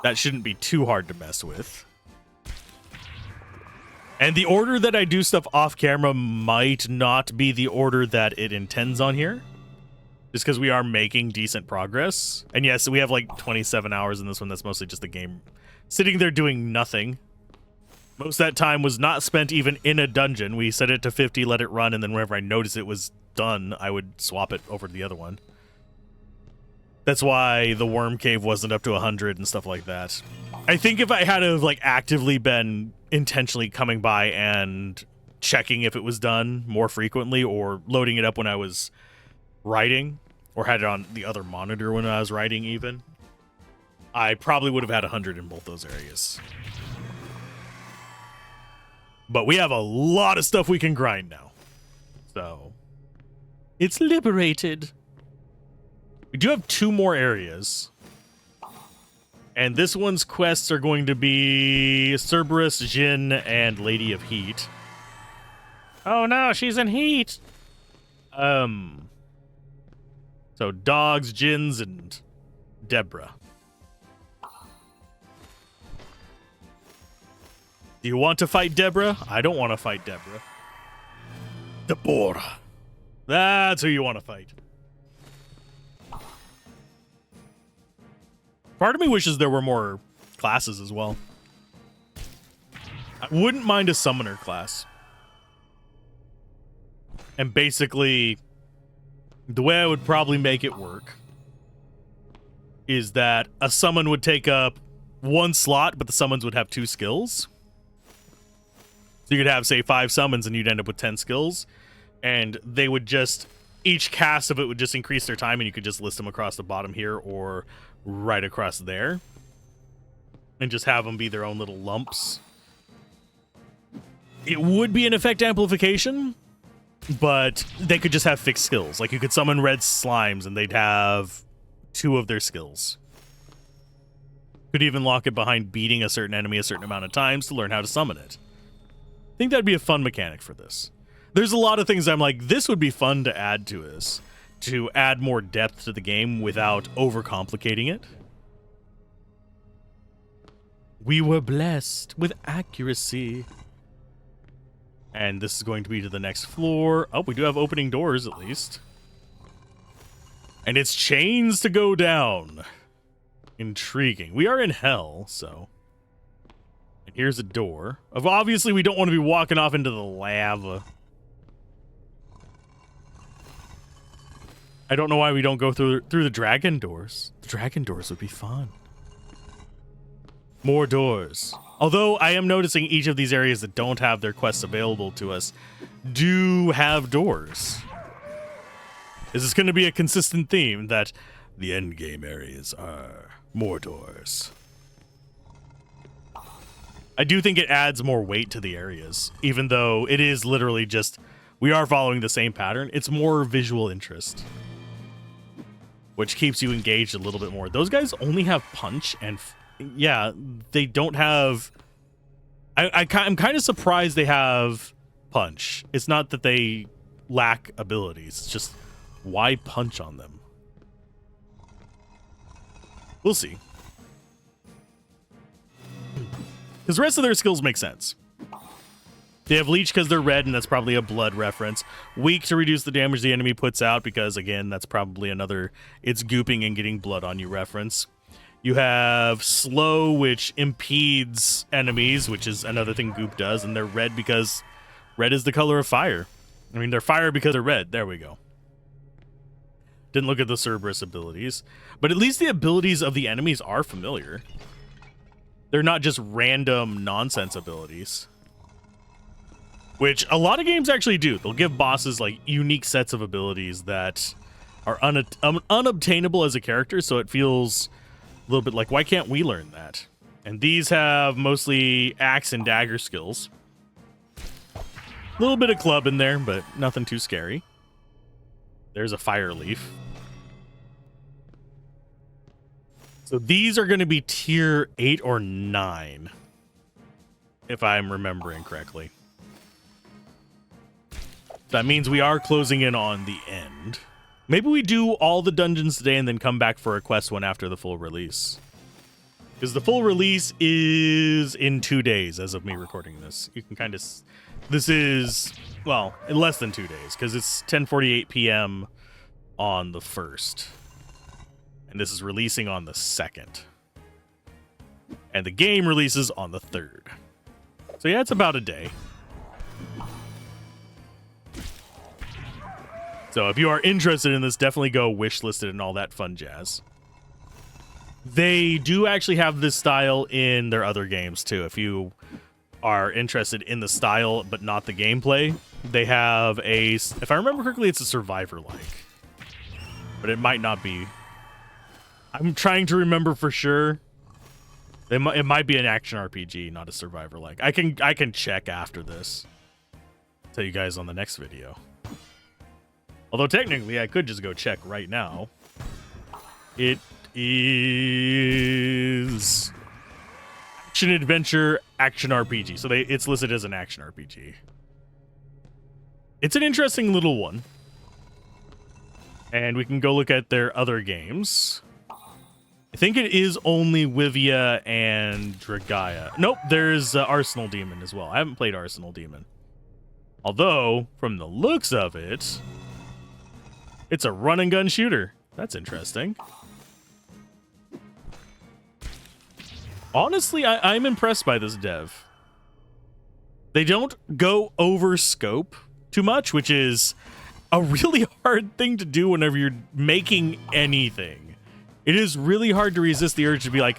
[SPEAKER 1] That shouldn't be too hard to mess with. And the order that I do stuff off camera might not be the order that it intends on here. Just because we are making decent progress. And yes, we have like 27 hours in this one. That's mostly just the game sitting there doing nothing. Most of that time was not spent even in a dungeon. We set it to 50, let it run, and then whenever I noticed it was done, I would swap it over to the other one. That's why the worm cave wasn't up to 100 and stuff like that. I think if I had have like actively been intentionally coming by and checking if it was done more frequently, or loading it up when I was writing, or had it on the other monitor when I was writing even, I probably would have had 100 in both those areas. But we have a lot of stuff we can grind now. So, it's liberated. We do have 2 more areas. And this one's quests are going to be Cerberus, Jin, and Lady of Heat. Oh no, she's in heat! So dogs, Jins, and Deborah. Do you want to fight Deborah? I don't want to fight Deborah. Deborah. That's who you want to fight. Part of me wishes there were more classes as well. I wouldn't mind a summoner class. And basically, the way I would probably make it work is that a summon would take up 1 slot, but the summons would have 2 skills. So you could have, say, 5 summons and you'd end up with 10 skills. And they would just, each cast of it would just increase their time, and you could just list them across the bottom here or right across there. And just have them be their own little lumps. It would be an effect amplification, but they could just have fixed skills. Like, you could summon red slimes and they'd have 2 of their skills. Could even lock it behind beating a certain enemy a certain amount of times to learn how to summon it. I think that'd be a fun mechanic for this. There's a lot of things I'm like, this would be fun to add to this, to add more depth to the game without overcomplicating it. We were blessed with accuracy. And this is going to be to the next floor. Oh, we do have opening doors at least. And it's chains to go down. Intriguing. We are in hell, so. And here's a door. Obviously, we don't want to be walking off into the lava. I don't know why we don't go through the dragon doors. The dragon doors would be fun. More doors. Although I am noticing each of these areas that don't have their quests available to us do have doors. Is this going to be a consistent theme that the endgame areas are more doors? I do think it adds more weight to the areas, even though it is literally just, we are following the same pattern. It's more visual interest, which keeps you engaged a little bit more. Those guys only have punch and... yeah, they don't have... I'm kind of surprised they have punch. It's not that they lack abilities. It's just, why punch on them? We'll see. Because the rest of their skills make sense. They have leech because they're red, and that's probably a blood reference. Weak to reduce the damage the enemy puts out, because, again, that's probably another it's gooping and getting blood on you reference. You have slow, which impedes enemies, which is another thing Goop does, and they're red because red is the color of fire. I mean, they're fire because they're red. There we go. Didn't look at the Cerberus abilities, but at least the abilities of the enemies are familiar. They're not just random nonsense abilities, which a lot of games actually do. They'll give bosses like unique sets of abilities that are unobtainable as a character, so it feels a little bit like, why can't we learn that? And these have mostly axe and dagger skills. A little bit of club in there, but nothing too scary. There's a fire leaf. So these are going to be tier 8 or 9, if I'm remembering correctly. That means we are closing in on the end. Maybe we do all the dungeons today and then come back for a quest one after the full release. Because the full release is in 2 days as of me recording this. You can kind of... this is, well, in less than 2 days, because it's 10:48 p.m. on the 1st. And this is releasing on the 2nd. And the game releases on the 3rd. So yeah, it's about a day. So if you are interested in this, definitely go wishlisted and all that fun jazz. They do actually have this style in their other games too. If you are interested in the style but not the gameplay, they have a, if I remember correctly, it's a Survivor-like. But it might not be. I'm trying to remember for sure. It might be an action RPG, not a Survivor-like. I can check after this. Tell you guys on the next video. Although technically I could just go check right now. It is action adventure action RPG. So it's listed as an action RPG. It's an interesting little one. And we can go look at their other games. I think it is only Wivia and Dragaea. Nope, there's Arsenal Demon as well. I haven't played Arsenal Demon. Although, from the looks of it, it's a run and gun shooter. That's interesting. Honestly, I'm impressed by this dev. They don't go over scope too much, which is a really hard thing to do whenever you're making anything. It is really hard to resist the urge to be like,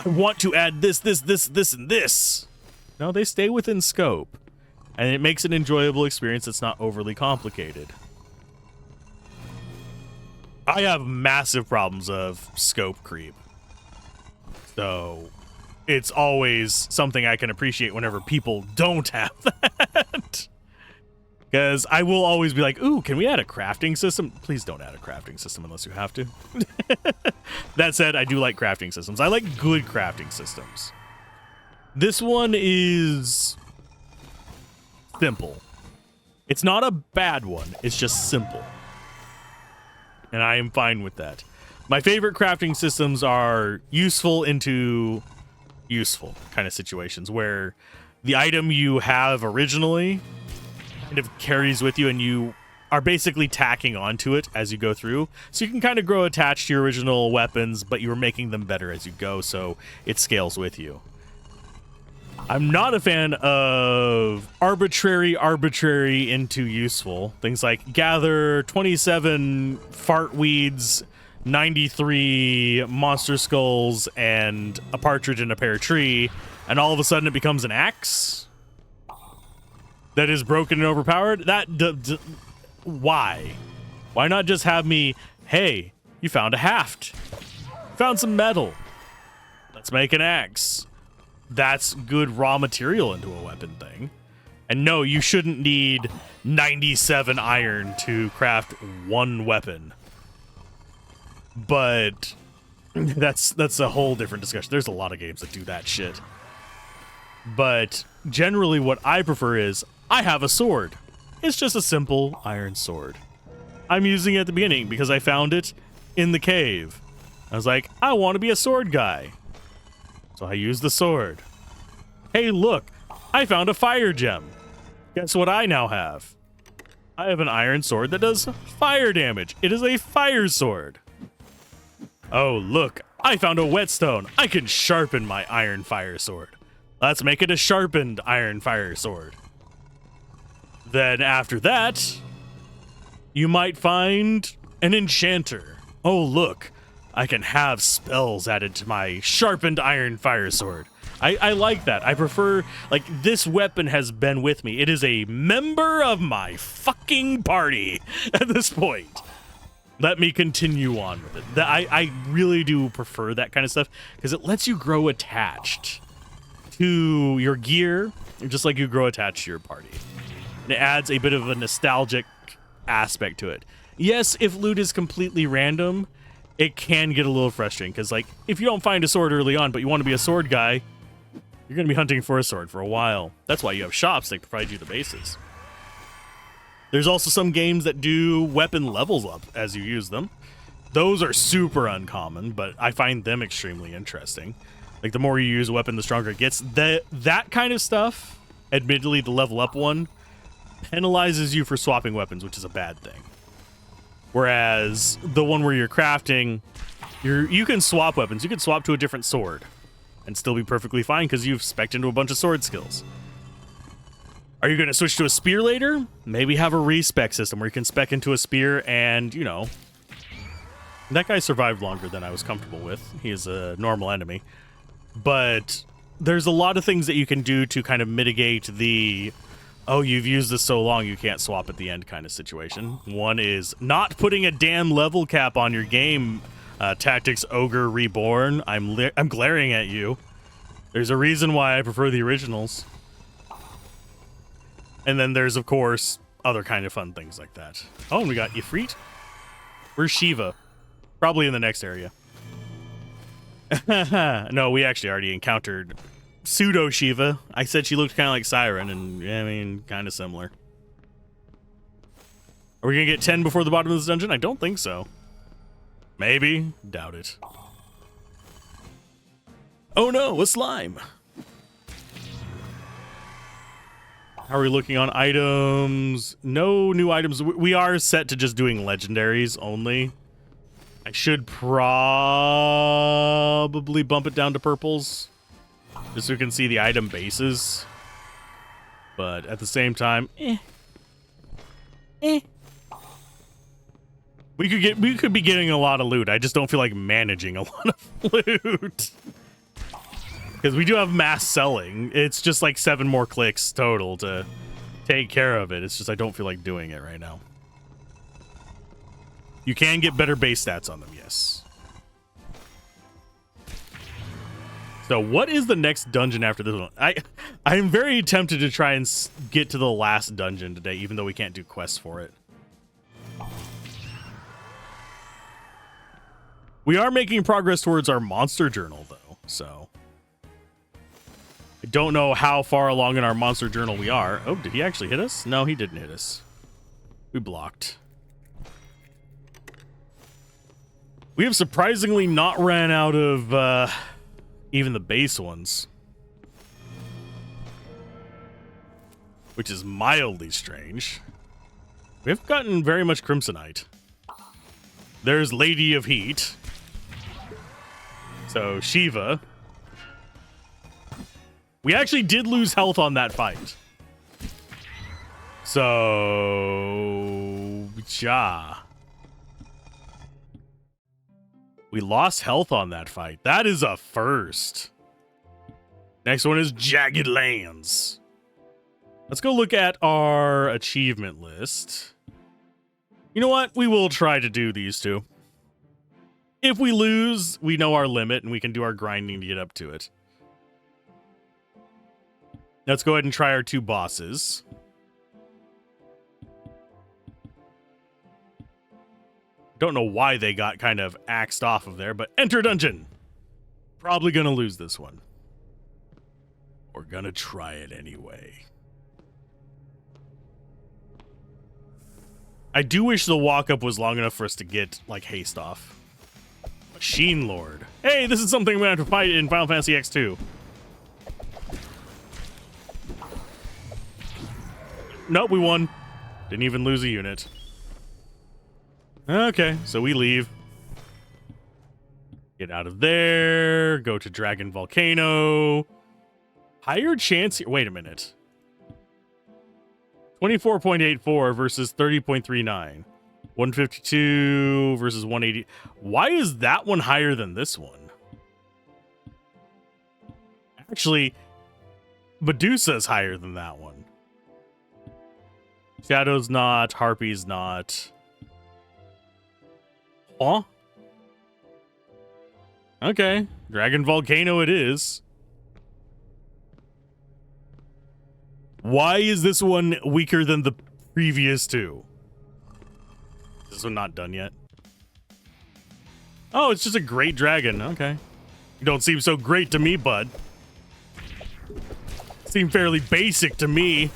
[SPEAKER 1] I want to add this, this, this, this, and this. No, they stay within scope. And it makes an enjoyable experience that's not overly complicated. I have massive problems of scope creep. So it's always something I can appreciate whenever people don't have that. Because I will always be like, ooh, can we add a crafting system? Please don't add a crafting system unless you have to. That said, I do like crafting systems. I like good crafting systems. This one is simple. It's not a bad one. It's just simple. And I am fine with that. My favorite crafting systems are useful into useful kind of situations where the item you have originally kind of carries with you and you are basically tacking onto it as you go through. So you can kind of grow attached to your original weapons, but you're making them better as you go, so it scales with you. I'm not a fan of arbitrary into useful. Things like gather 27 fart weeds, 93 monster skulls, and a partridge in a pear tree, and all of a sudden it becomes an axe that is broken and overpowered. Why? Why not just have me, hey, you found a haft. Found some metal. Let's make an axe. That's good raw material into a weapon thing. And no, you shouldn't need 97 iron to craft one weapon. But that's a whole different discussion. There's a lot of games that do that shit. But generally what I prefer is I have a sword. It's just a simple iron sword. I'm using it at the beginning because I found it in the cave. I was like, I want to be a sword guy. So I use the sword. Hey, look, I found a fire gem. Guess what I now have? I have an iron sword that does fire damage. It is a fire sword. Oh, look, I found a whetstone. I can sharpen my iron fire sword. Let's make it a sharpened iron fire sword. Then after that, you might find an enchanter. Oh, look, I can have spells added to my sharpened iron fire sword. I like that. I prefer, like, this weapon has been with me. It is a member of my fucking party at this point. Let me continue on with it. I really do prefer that kind of stuff because it lets you grow attached to your gear, just like you grow attached to your party. And it adds a bit of a nostalgic aspect to it. Yes, if loot is completely random, it can get a little frustrating because, like, if you don't find a sword early on, but you want to be a sword guy, you're going to be hunting for a sword for a while. That's why you have shops that provide you the bases. There's also some games that do weapon levels up as you use them. Those are super uncommon, but I find them extremely interesting. Like, the more you use a weapon, the stronger it gets. That kind of stuff, admittedly, the level up one, penalizes you for swapping weapons, which is a bad thing. Whereas the one where you're crafting, you can swap weapons. You can swap to a different sword and still be perfectly fine because you've spec'd into a bunch of sword skills. Are you going to switch to a spear later? Maybe have a respec system where you can spec into a spear and, you know, that guy survived longer than I was comfortable with. He is a normal enemy. But there's a lot of things that you can do to kind of mitigate the, oh, you've used this so long you can't swap at the end kind of situation. One is not putting a damn level cap on your game, Tactics Ogre Reborn. I'm glaring at you. There's a reason why I prefer the originals. And then there's, of course, other kind of fun things like that. Oh, and we got Ifrit. Where's Shiva? Probably in the next area. No, we actually already encountered pseudo Shiva. I said she looked kind of like Siren, and I mean, kind of similar. Are we gonna get 10 before the bottom of this dungeon? I don't think so. Maybe. Doubt it. Oh no, a slime. How are we looking on items? No new items. We are set to just doing legendaries only. I should probably bump it down to purples, just so we can see the item bases. But at the same time, we could be getting a lot of loot. I just don't feel like managing a lot of loot. Because we do have mass selling. It's just like 7 more clicks total to take care of it. It's just I don't feel like doing it right now. You can get better base stats on them, yes. So what is the next dungeon after this one? I'm very tempted to try and get to the last dungeon today, even though we can't do quests for it. We are making progress towards our monster journal, though, so... I don't know how far along in our monster journal we are. Oh, did he actually hit us? No, he didn't hit us. We blocked. We have surprisingly not ran out of even the base ones. Which is mildly strange. We haven't gotten very much Crimsonite. There's Lady of Heat. So, Shiva. We actually did lose health on that fight. So... ja. We lost health on that fight. That is a first. Next one is Jagged Lands. Let's go look at our achievement list. You know what? We will try to do these two. If we lose, we know our limit and we can do our grinding to get up to it. Let's go ahead and try our two bosses. Don't know why they got kind of axed off of there, but enter dungeon. Probably gonna lose this one. We're gonna try it anyway. I do wish the walk-up was long enough for us to get, like, haste off. Machine Lord. Hey, this is something we have to fight in Final Fantasy X2. Nope, we won. Didn't even lose a unit. Okay, so we leave. Get out of there. Go to Dragon Volcano. Higher chance here. Wait a minute. 24.84 versus 30.39. 152 versus 180. Why is that one higher than this one? Actually, Medusa's higher than that one. Shadow's not. Harpy's not. Huh? Okay. Dragon Volcano it is. Why is this one weaker than the previous two? Is this one not done yet? Oh, it's just a great dragon. Okay. You don't seem so great to me, bud. Seem fairly basic to me.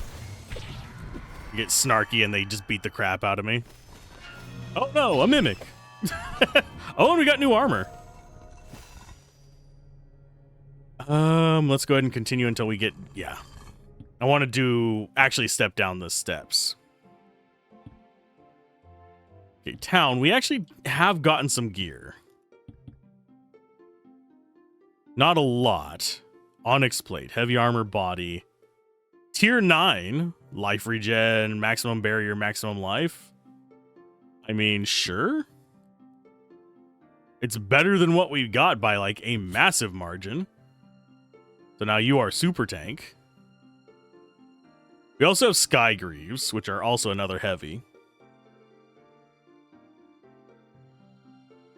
[SPEAKER 1] You get snarky and they just beat the crap out of me. Oh no, a mimic. Oh, and we got new armor. Let's go ahead and continue until we get, yeah. I want to actually step down the steps. Okay, town. We actually have gotten some gear. Not a lot. Onyx plate, heavy armor body. Tier 9, life regen, maximum barrier, maximum life. I mean, sure. It's better than what we got by like a massive margin. So now you are super tank. We also have Sky Greaves, which are also another heavy.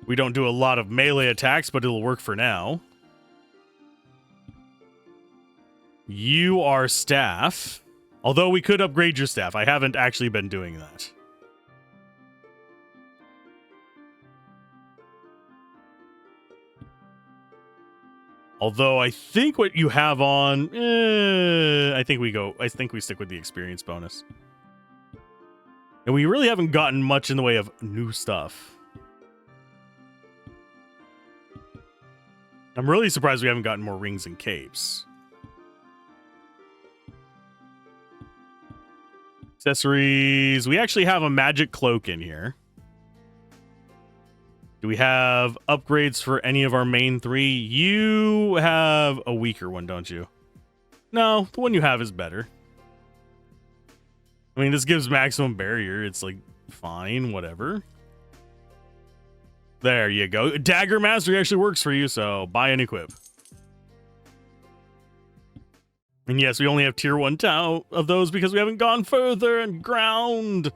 [SPEAKER 1] We don't do a lot of melee attacks, but it'll work for now. You are staff. Although we could upgrade your staff. I haven't actually been doing that. Although I think what you have on, I think we stick with the experience bonus. And we really haven't gotten much in the way of new stuff. I'm really surprised we haven't gotten more rings and capes. Accessories. We actually have a magic cloak in here. Do we have upgrades for any of our main three? You have a weaker one, don't you? No, the one you have is better. I mean, this gives maximum barrier. It's like, fine, whatever. There you go. Dagger Mastery actually works for you, so buy and equip. And yes, we only have tier 1 of those because we haven't gone further and ground.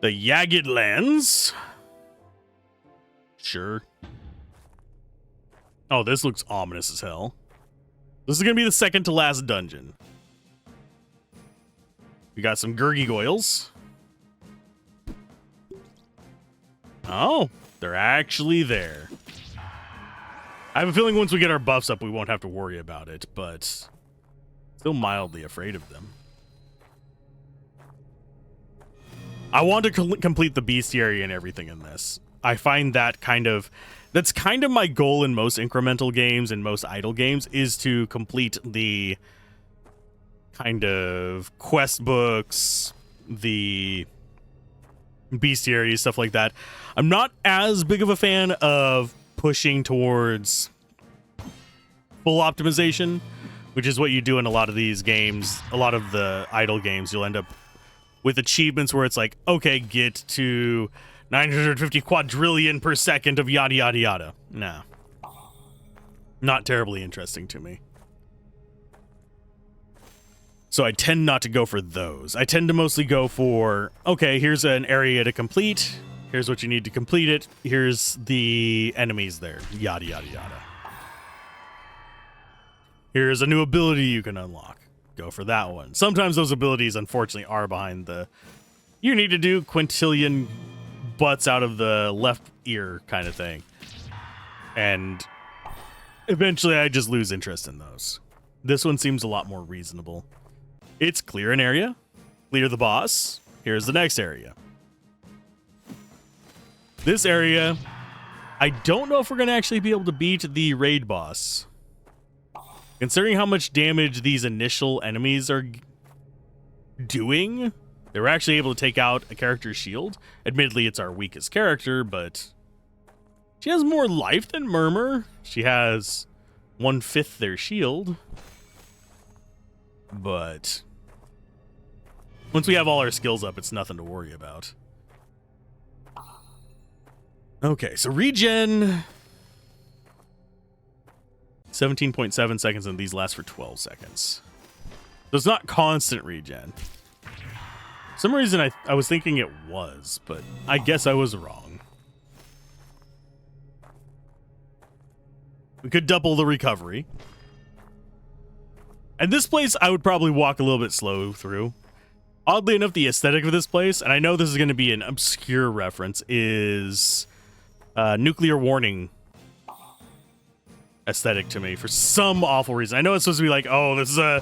[SPEAKER 1] The Jagged Lands. Sure. Oh, this looks ominous as hell. This is going to be the second to last dungeon. We got some Gurgigoyles. Oh, they're actually there. I have a feeling once we get our buffs up, we won't have to worry about it, but still mildly afraid of them. I want to complete the bestiary and everything in this. I find that that's kind of my goal in most incremental games and most idle games, is to complete the kind of quest books, the bestiary, stuff like that. I'm not as big of a fan of pushing towards full optimization, which is what you do in a lot of these games. A lot of the idle games, you'll end up with achievements where it's like, okay, get to 950 quadrillion per second of yada yada yada. Nah. Not terribly interesting to me. So I tend not to go for those. I tend to mostly go for, okay, here's an area to complete. Here's what you need to complete it. Here's the enemies there. Yada yada yada. Here's a new ability you can unlock. Go for that one. Sometimes those abilities, unfortunately, are behind the you need to do quintillion butts out of the left ear kind of thing. And eventually I just lose interest in those. This one seems a lot more reasonable. It's clear an area, clear the boss. Here's the next area. This area, I don't know if we're going to actually be able to beat the raid boss. Considering how much damage these initial enemies are doing, they were actually able to take out a character's shield. Admittedly, it's our weakest character, but she has more life than Murmur. She has 1/5 their shield. But once we have all our skills up, it's nothing to worry about. Okay, so regen 17.7 seconds, and these last for 12 seconds. So it's not constant regen. For some reason I was thinking it was, but I guess I was wrong. We could double the recovery. And this place I would probably walk a little bit slow through. Oddly enough, the aesthetic of this place, and I know this is going to be an obscure reference, is nuclear warning aesthetic to me for some awful reason. I know it's supposed to be like, oh, this is a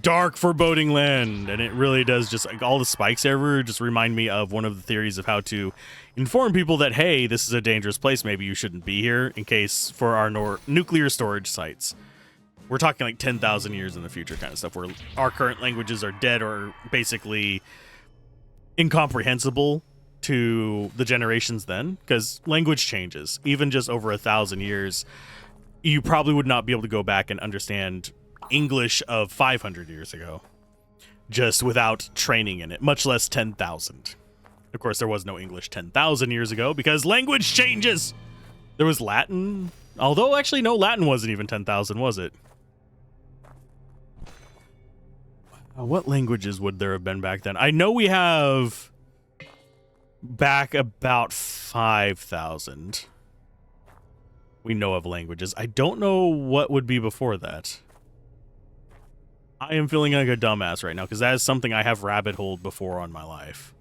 [SPEAKER 1] dark, foreboding land, and it really does. Just like all the spikes everywhere just remind me of one of the theories of how to inform people that, hey, this is a dangerous place, maybe you shouldn't be here, in case for our nuclear storage sites. We're talking like 10,000 years in the future kind of stuff, where our current languages are dead or basically incomprehensible to the generations then, because language changes. Even just over 1,000 years, you probably would not be able to go back and understand English of 500 years ago, just without training in it, much less 10,000. Of course, there was no English 10,000 years ago because language changes. There was Latin, although actually no, Latin wasn't even 10,000, was it? What languages would there have been back then? I know we have back about 5,000. We know of languages. I don't know what would be before that. I am feeling like a dumbass right now because that is something I have rabbit holed before on my life.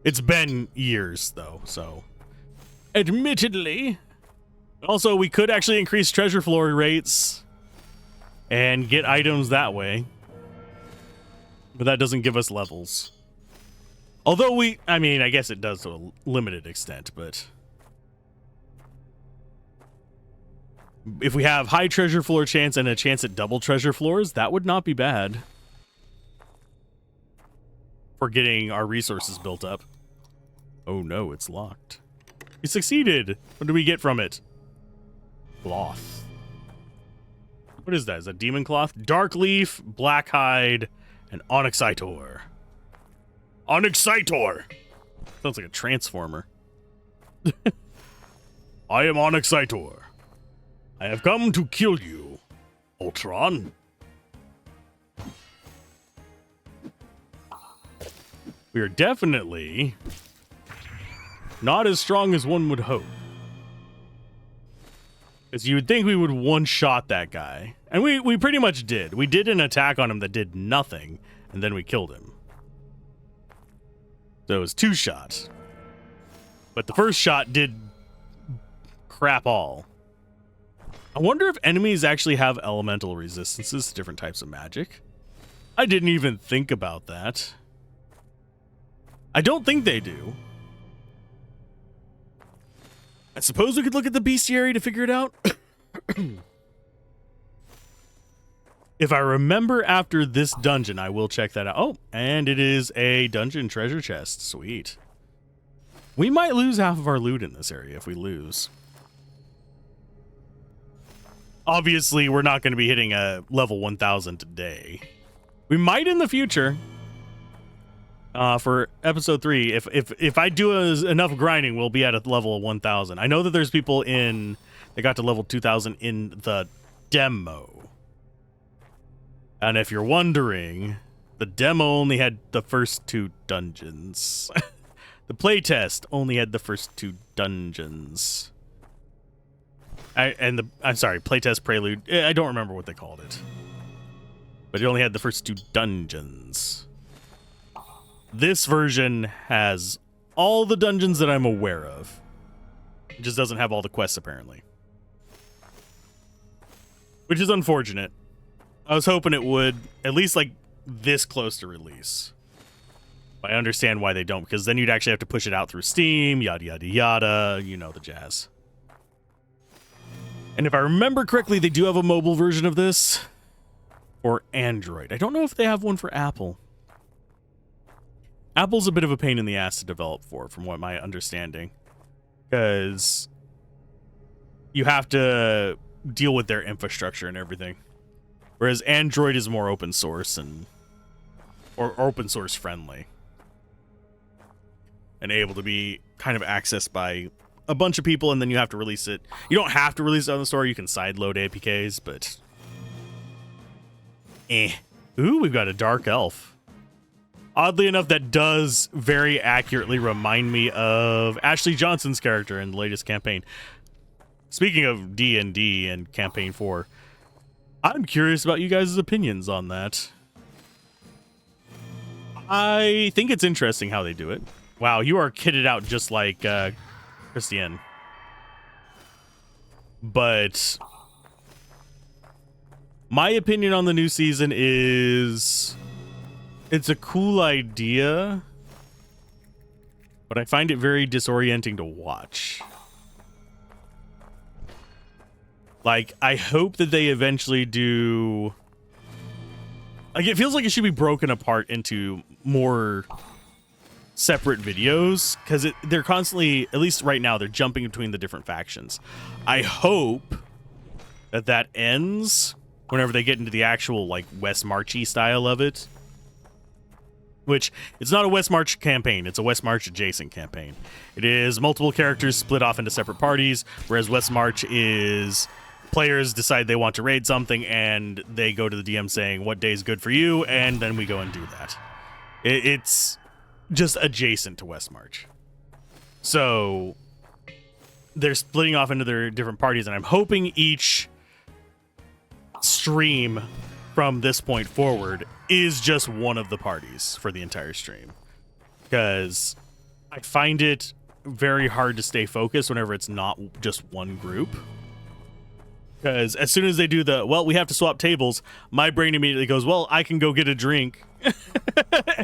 [SPEAKER 1] It's been years though, so admittedly. Also, we could actually increase treasure floor rates and get items that way. But that doesn't give us levels. Although I mean, I guess it does to a limited extent, but if we have high treasure floor chance and a chance at double treasure floors, that would not be bad for getting our resources built up. Oh no, it's locked. We succeeded. What do we get from it? Cloth. What is that? Is that demon cloth? Dark leaf, black hide, and onyxitor. Onyxitor! Sounds like a transformer. I am Onyxitor. I have come to kill you, Ultron. We are definitely not as strong as one would hope. Because you would think we would one-shot that guy. And we pretty much did. We did an attack on him that did nothing, and then we killed him. So it was 2 shots. But the first shot did crap all. I wonder if enemies actually have elemental resistances to different types of magic. I didn't even think about that. I don't think they do. I suppose we could look at the bestiary to figure it out. If I remember after this dungeon, I will check that out. Oh, and it is a dungeon treasure chest. Sweet. We might lose half of our loot in this area if we lose. Obviously, we're not going to be hitting a level 1000 today. We might in the future. For episode 3, if I do enough grinding, we'll be at a level of 1000. I know that there's people that got to level 2000 in the demo. And if you're wondering, the demo only had the first 2 dungeons. The playtest only had the first 2 dungeons. I'm sorry, playtest prelude. I don't remember what they called it. But it only had the first 2 dungeons. This version has all the dungeons that I'm aware of. It just doesn't have all the quests, apparently. Which is unfortunate. I was hoping it would, at least like this close to release. I understand why they don't, because then you'd actually have to push it out through Steam, yada, yada, yada. You know the jazz. And if I remember correctly, they do have a mobile version of this. Or Android. I don't know if they have one for Apple. Apple's a bit of a pain in the ass to develop for, from what my understanding. Because you have to deal with their infrastructure and everything. Whereas Android is more open source or open source friendly. And able to be kind of accessed by a bunch of people, and then you have to release it. You don't have to release it on the store, you can sideload APKs, but Ooh, we've got a dark elf. Oddly enough, that does very accurately remind me of Ashley Johnson's character in the latest campaign. Speaking of D&D and Campaign 4, I'm curious about you guys' opinions on that. I think it's interesting how they do it. Wow, you are kitted out just like Christiane. But my opinion on the new season is it's a cool idea, but I find it very disorienting to watch. Like, I hope that they eventually do... Like, it feels like it should be broken apart into more separate videos, because they're constantly, at least right now, they're jumping between the different factions. I hope that ends whenever they get into the actual, like, West Marchy style of it. Which, it's not a West March campaign, it's a West March adjacent campaign. It is multiple characters split off into separate parties, whereas West March is players decide they want to raid something, and they go to the DM saying, what day is good for you, and then we go and do that. It's just adjacent to West March. So, they're splitting off into their different parties, and I'm hoping each stream from this point forward is just one of the parties for the entire stream. Because I find it very hard to stay focused whenever it's not just one group. Because as soon as they do well, we have to swap tables, my brain immediately goes, well, I can go get a drink.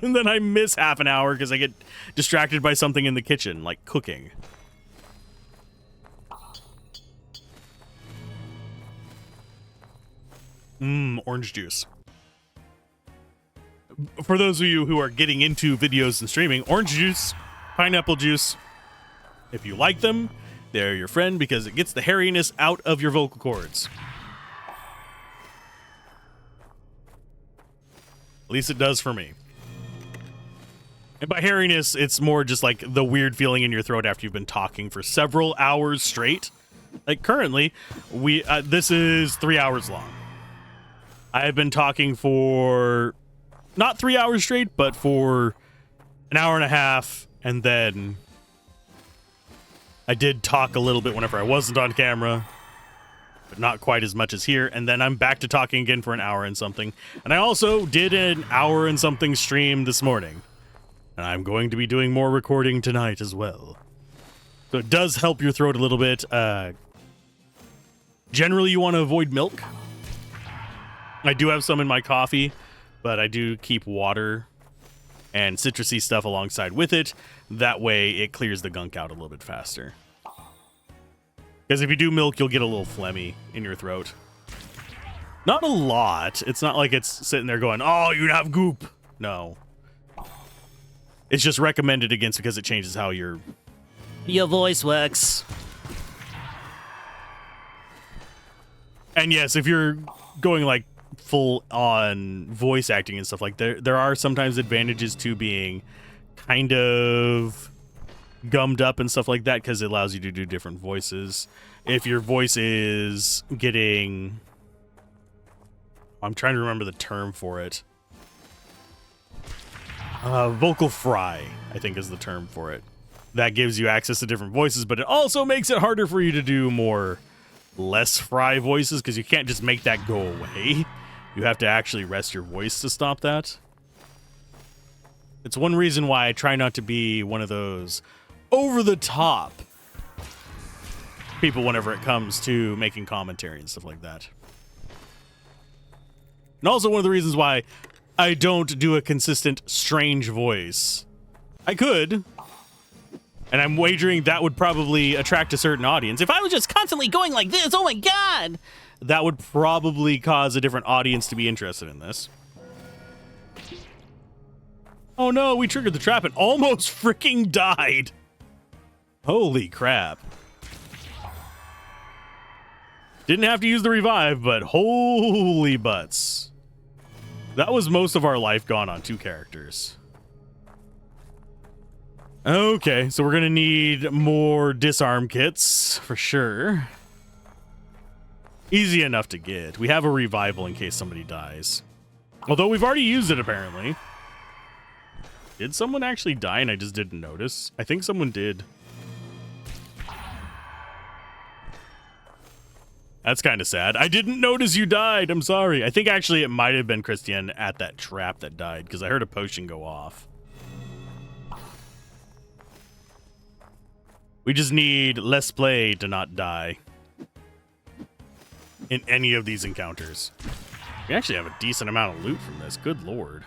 [SPEAKER 1] And then I miss half an hour because I get distracted by something in the kitchen, like cooking. Orange juice. For those of you who are getting into videos and streaming, orange juice, pineapple juice, if you like them, they're your friend because it gets the hairiness out of your vocal cords. At least it does for me. And by hairiness, it's more just like the weird feeling in your throat after you've been talking for several hours straight. Like currently, this is 3 hours long. I have been talking for not 3 hours straight, but for an hour and a half, and then I did talk a little bit whenever I wasn't on camera, but not quite as much as here, and then I'm back to talking again for an hour and something. And I also did an hour and something stream this morning, and I'm going to be doing more recording tonight as well. So it does help your throat a little bit. Generally, you want to avoid milk. I do have some in my coffee, but I do keep water and citrusy stuff alongside with it. That way, it clears the gunk out a little bit faster. Because if you do milk, you'll get a little phlegmy in your throat. Not a lot. It's not like it's sitting there going, oh, you have goop. No. It's just recommended against because it changes how your
[SPEAKER 2] voice works.
[SPEAKER 1] And yes, if you're going like full on voice acting and stuff like that, there are sometimes advantages to being kind of gummed up and stuff like that because it allows you to do different voices. If your voice is getting, I'm trying to remember the term for it. Vocal fry, I think is the term for it. That gives you access to different voices, but it also makes it harder for you to do more less fry voices because you can't just make that go away. You have to actually rest your voice to stop that. It's one reason why I try not to be one of those over-the-top people whenever it comes to making commentary and stuff like that. And also one of the reasons why I don't do a consistent strange voice. I could, and I'm wagering that would probably attract a certain audience. If I was just constantly going like this, oh my god, that would probably cause a different audience to be interested in this. Oh no, we triggered the trap and almost freaking died. Holy crap. Didn't have to use the revive, but holy butts. That was most of our life gone on 2 characters. Okay, so we're gonna need more disarm kits for sure. Easy enough to get. We have a revival in case somebody dies. Although we've already used it apparently. Did someone actually die and I just didn't notice? I think someone did. That's kind of sad. I didn't notice you died. I'm sorry. I think actually it might have been Christian at that trap that died because I heard a potion go off. We just need Let's Play to not die in any of these encounters. We actually have a decent amount of loot from this. Good lord.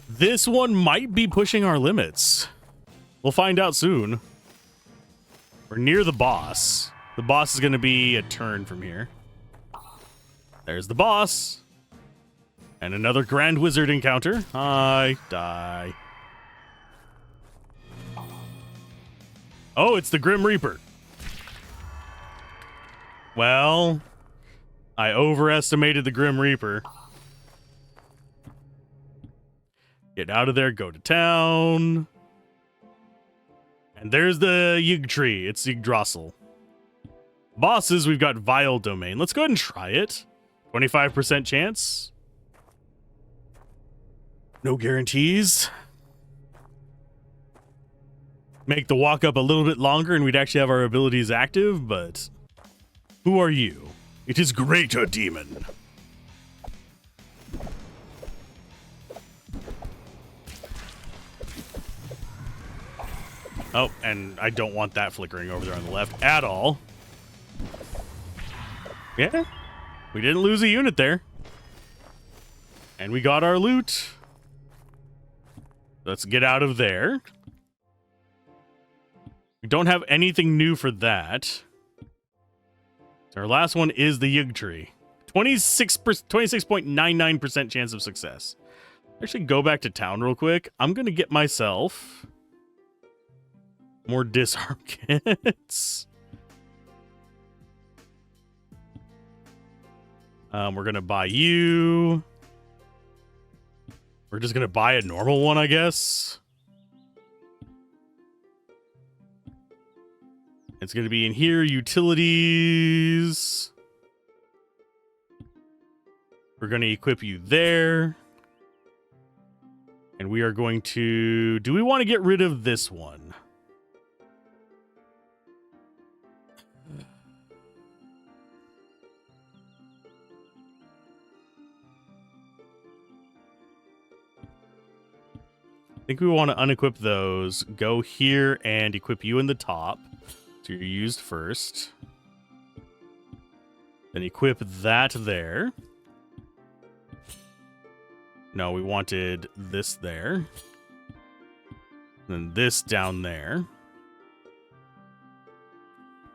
[SPEAKER 1] This one might be pushing our limits. We'll find out soon. We're near the boss. The boss is going to be a turn from here. There's the boss. And another Grand Wizard encounter. Die. Oh, it's the Grim Reaper. Well, I overestimated the Grim Reaper. Get out of there, go to town. And there's the Yggtree. It's Yggdrasil. Bosses, we've got Vile Domain. Let's go ahead and try it. 25% chance. No guarantees. Make the walk up a little bit longer and we'd actually have our abilities active, but who are you? It is Greater Demon. Oh, and I don't want that flickering over there on the left at all. Yeah, we didn't lose a unit there. And we got our loot. Let's get out of there. We don't have anything new for that. So our last one is the Yggtree. 26.99% chance of success. Actually, go back to town real quick. I'm going to get myself more disarm kits. We're going to buy you. We're just going to buy a normal one, I guess. It's going to be in here, utilities. We're going to equip you there. And we are going to... Do we want to get rid of this one? I think we want to unequip those. Go here and equip you in the top. So So you're used first. Then equip that there. No, we wanted this there. Then this down there.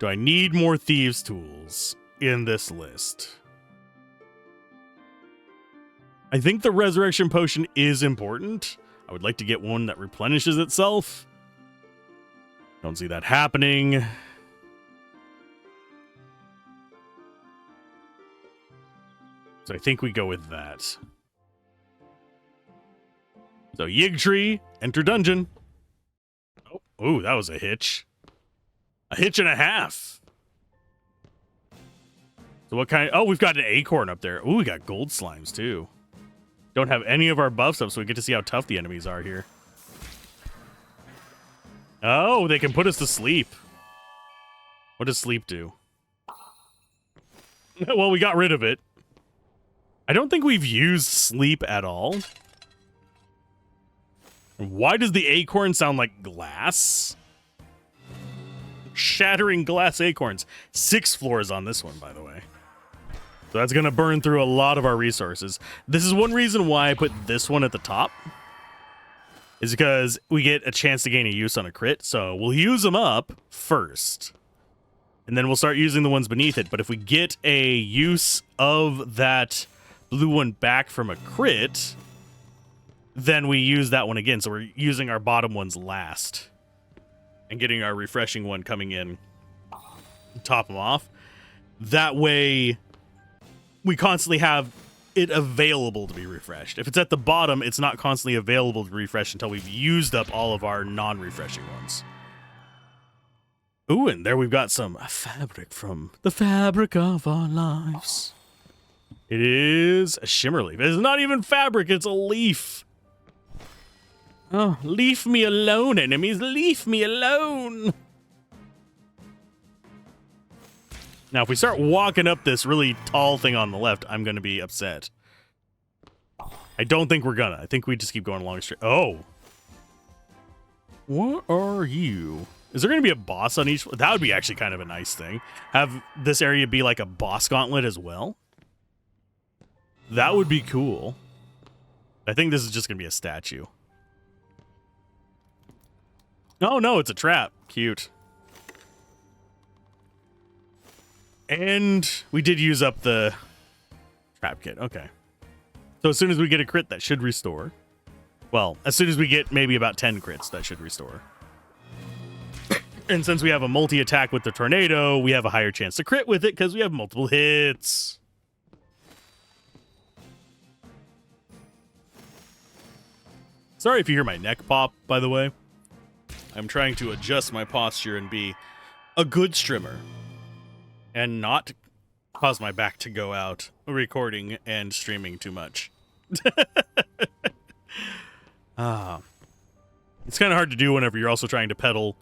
[SPEAKER 1] Do I need more thieves' tools in this list? I think the resurrection potion is important. I would like to get one that replenishes itself. Don't see that happening. So I think we go with that. So Yigtree, enter dungeon. Oh, ooh, that was a hitch. A hitch and a half. So what kind? Oh, we've got an acorn up there. Ooh, we got gold slimes too. Don't have any of our buffs up, so we get to see how tough the enemies are here. Oh, they can put us to sleep. What does sleep do? Well, we got rid of it. I don't think we've used sleep at all. Why does the acorn sound like glass? Shattering glass acorns. 6 floors on this one, by the way. So that's going to burn through a lot of our resources. This is one reason why I put this one at the top. Is because we get a chance to gain a use on a crit. So we'll use them up first. And then we'll start using the ones beneath it. But if we get a use of that blue one back from a crit, then we use that one again. So we're using our bottom ones last. And getting our refreshing one coming in. Top them off. That way we constantly have it available to be refreshed. If it's at the bottom, it's not constantly available to refresh until we've used up all of our non-refreshing ones. Ooh, and there we've got some fabric from the fabric of our lives. It is a shimmer leaf. It's not even fabric, it's a leaf. Oh, leave me alone, enemies. Leave me alone. Now, if we start walking up this really tall thing on the left, I'm going to be upset. I don't think we're gonna. I think we just keep going along straight. Oh. What are you? Is there going to be a boss on each? That would be actually kind of a nice thing. Have this area be like a boss gauntlet as well. That would be cool. I think this is just going to be a statue. Oh, no, it's a trap. Cute. And we did use up the trap kit. Okay. So as soon as we get a crit, that should restore. Well, as soon as we get maybe about 10 crits, that should restore. And since we have a multi-attack with the tornado, we have a higher chance to crit with it because we have multiple hits. Sorry if you hear my neck pop, by the way. I'm trying to adjust my posture and be a good strimmer. And not cause my back to go out recording and streaming too much. It's kind of hard to do whenever you're also trying to pedal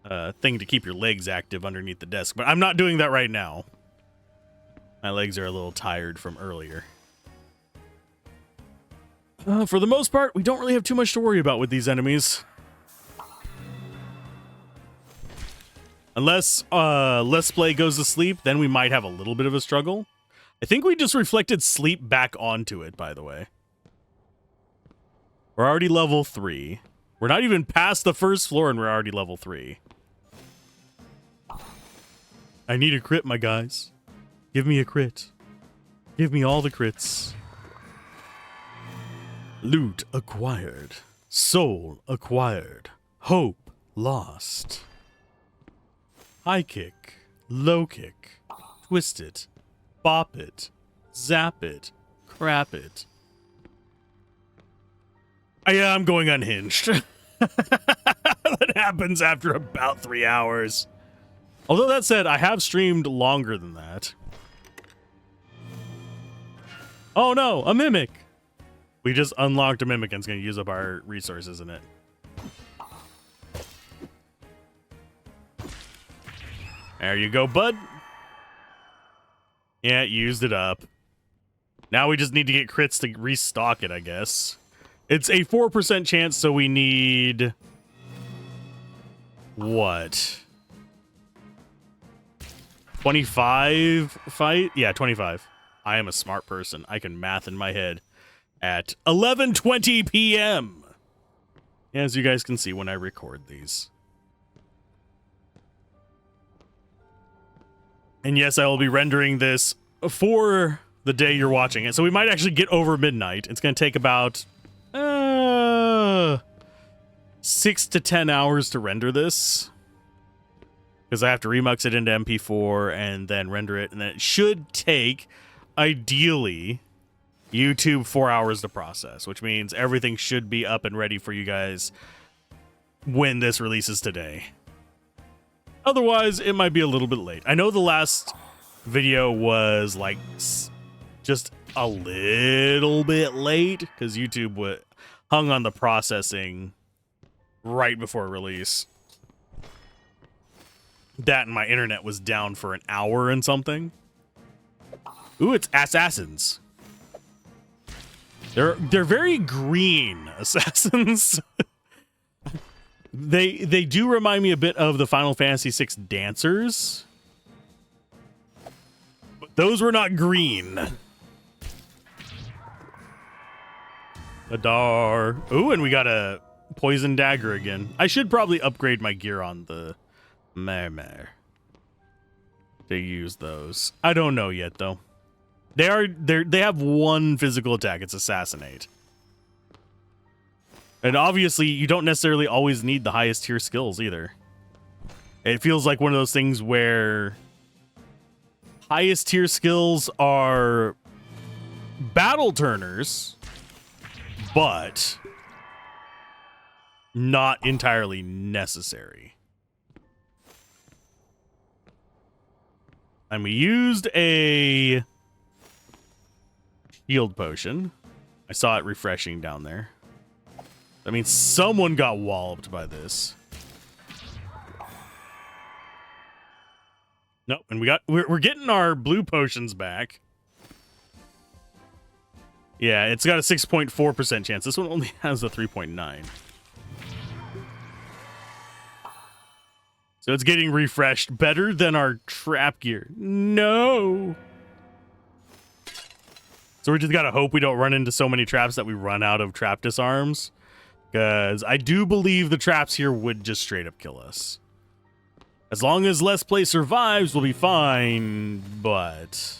[SPEAKER 1] a thing to keep your legs active underneath the desk. But I'm not doing that right now. My legs are a little tired from earlier. For the most part, we don't really have too much to worry about with these enemies. Unless Let's Play goes to sleep, then we might have a little bit of a struggle. I think we just reflected sleep back onto it, by the way. We're already level 3. We're not even past the first floor and we're already level 3. I need a crit, my guys. Give me a crit. Give me all the crits. Loot acquired. Soul acquired. Hope lost. High kick, low kick, twist it, bop it, zap it, crap it. I'm going unhinged. That happens after about 3 hours. Although that said, I have streamed longer than that. Oh no, a mimic. We just unlocked a mimic and it's going to use up our resources in it. There you go, bud. Yeah, it used it up. Now we just need to get crits to restock it, I guess. It's a 4% chance, so we need... what? 25 fight? Yeah, 25. I am a smart person. I can math in my head at 11:20 p.m. As you guys can see when I record these. And yes, I will be rendering this for the day you're watching it. So we might actually get over midnight. It's going to take about 6 to 10 hours to render this. Because I have to remux it into MP4 and then render it. And then it should take, ideally, YouTube 4 hours to process. Which means everything should be up and ready for you guys when this releases today. Otherwise, it might be a little bit late. I know the last video was like just a little bit late because YouTube hung on the processing right before release. That and my internet was down for an hour and something. Ooh, it's assassins. They're very green assassins. They do remind me a bit of the Final Fantasy VI dancers. But those were not green. Adar. Ooh, and we got a poison dagger again. I should probably upgrade my gear on the Mermer to use those. I don't know yet though. They have one physical attack. It's assassinate. And obviously, you don't necessarily always need the highest tier skills either. It feels like one of those things where highest tier skills are battle turners, but not entirely necessary. And we used a shield potion. I saw it refreshing down there. I mean, someone got walloped by this. Nope, and we're getting our blue potions back. Yeah, it's got a 6.4% chance. This one only has a 3.9. So it's getting refreshed better than our trap gear. No. So we just gotta hope we don't run into so many traps that we run out of trap disarms. Because I do believe the traps here would just straight up kill us. As long as Let's Play survives, we'll be fine, but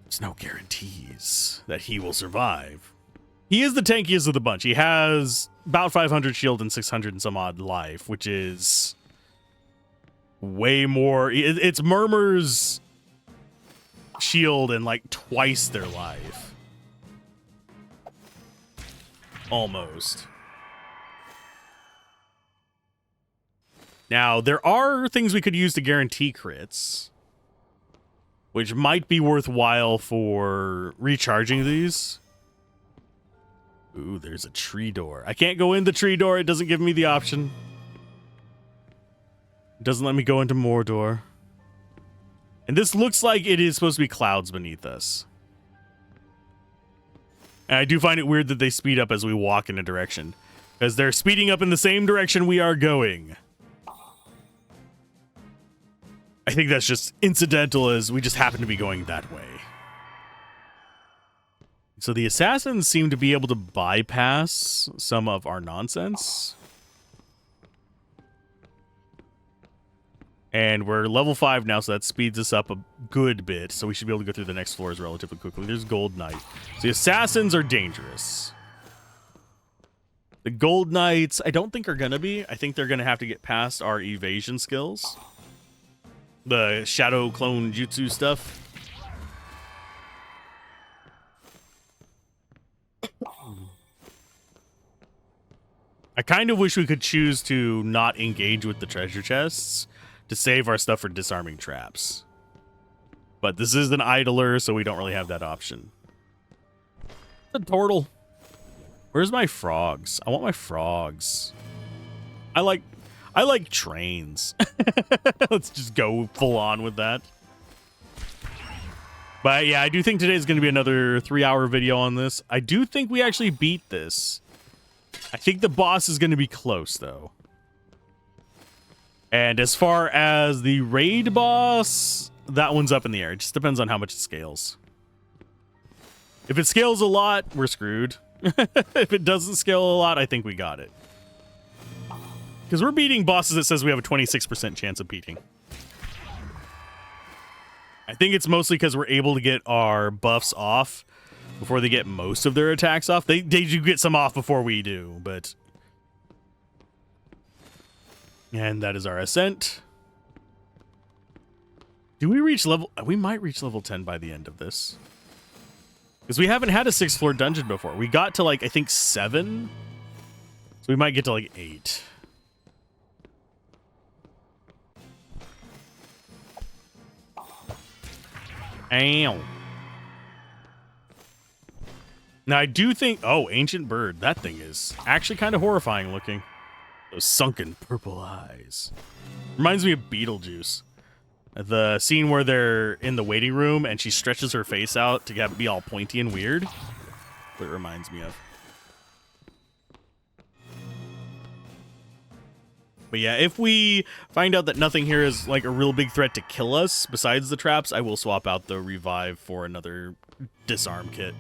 [SPEAKER 1] there's no guarantees that he will survive. He is the tankiest of the bunch. He has about 500 shield and 600 and some odd life, which is way more. It's Murmur's shield and like twice their life. Almost. Now, there are things we could use to guarantee crits, which might be worthwhile for recharging these. Ooh, there's a tree door. I can't go in the tree door. It doesn't give me the option. It doesn't let me go into Mordor. And this looks like it is supposed to be clouds beneath us. And I do find it weird that they speed up as we walk in a direction, because they're speeding up in the same direction we are going. I think that's just incidental, as we just happen to be going that way. So the assassins seem to be able to bypass some of our nonsense. And we're level 5 now, so that speeds us up a good bit. So we should be able to go through the next floors relatively quickly. There's Gold Knight. So the assassins are dangerous. The Gold Knights, I don't think are going to be. I think they're going to have to get past our evasion skills. The Shadow Clone Jutsu stuff. I kind of wish we could choose to not engage with the treasure chests to save our stuff for disarming traps. But this is an idler, so we don't really have that option. The turtle. Where's my frogs? I want my frogs. I like trains. Let's just go full on with that. But yeah, I do think today is going to be another 3-hour video on this. I do think we actually beat this. I think the boss is going to be close, though. And as far as the raid boss, that one's up in the air. It just depends on how much it scales. If it scales a lot, we're screwed. If it doesn't scale a lot, I think we got it. Because we're beating bosses that says we have a 26% chance of beating. I think it's mostly because we're able to get our buffs off before they get most of their attacks off. They do get some off before we do, but... And that is our ascent. Do we reach level... We might reach level 10 by the end of this. Because we haven't had a 6th floor dungeon before. We got to, like, I think 7. So we might get to, like, 8. Ow. Now, I do think... Oh, Ancient Bird. That thing is actually kind of horrifying looking. Those sunken purple eyes. Reminds me of Beetlejuice. The scene where they're in the waiting room and she stretches her face out to be all pointy and weird. What it reminds me of. But yeah, if we find out that nothing here is like a real big threat to kill us besides the traps, I will swap out the revive for another disarm kit.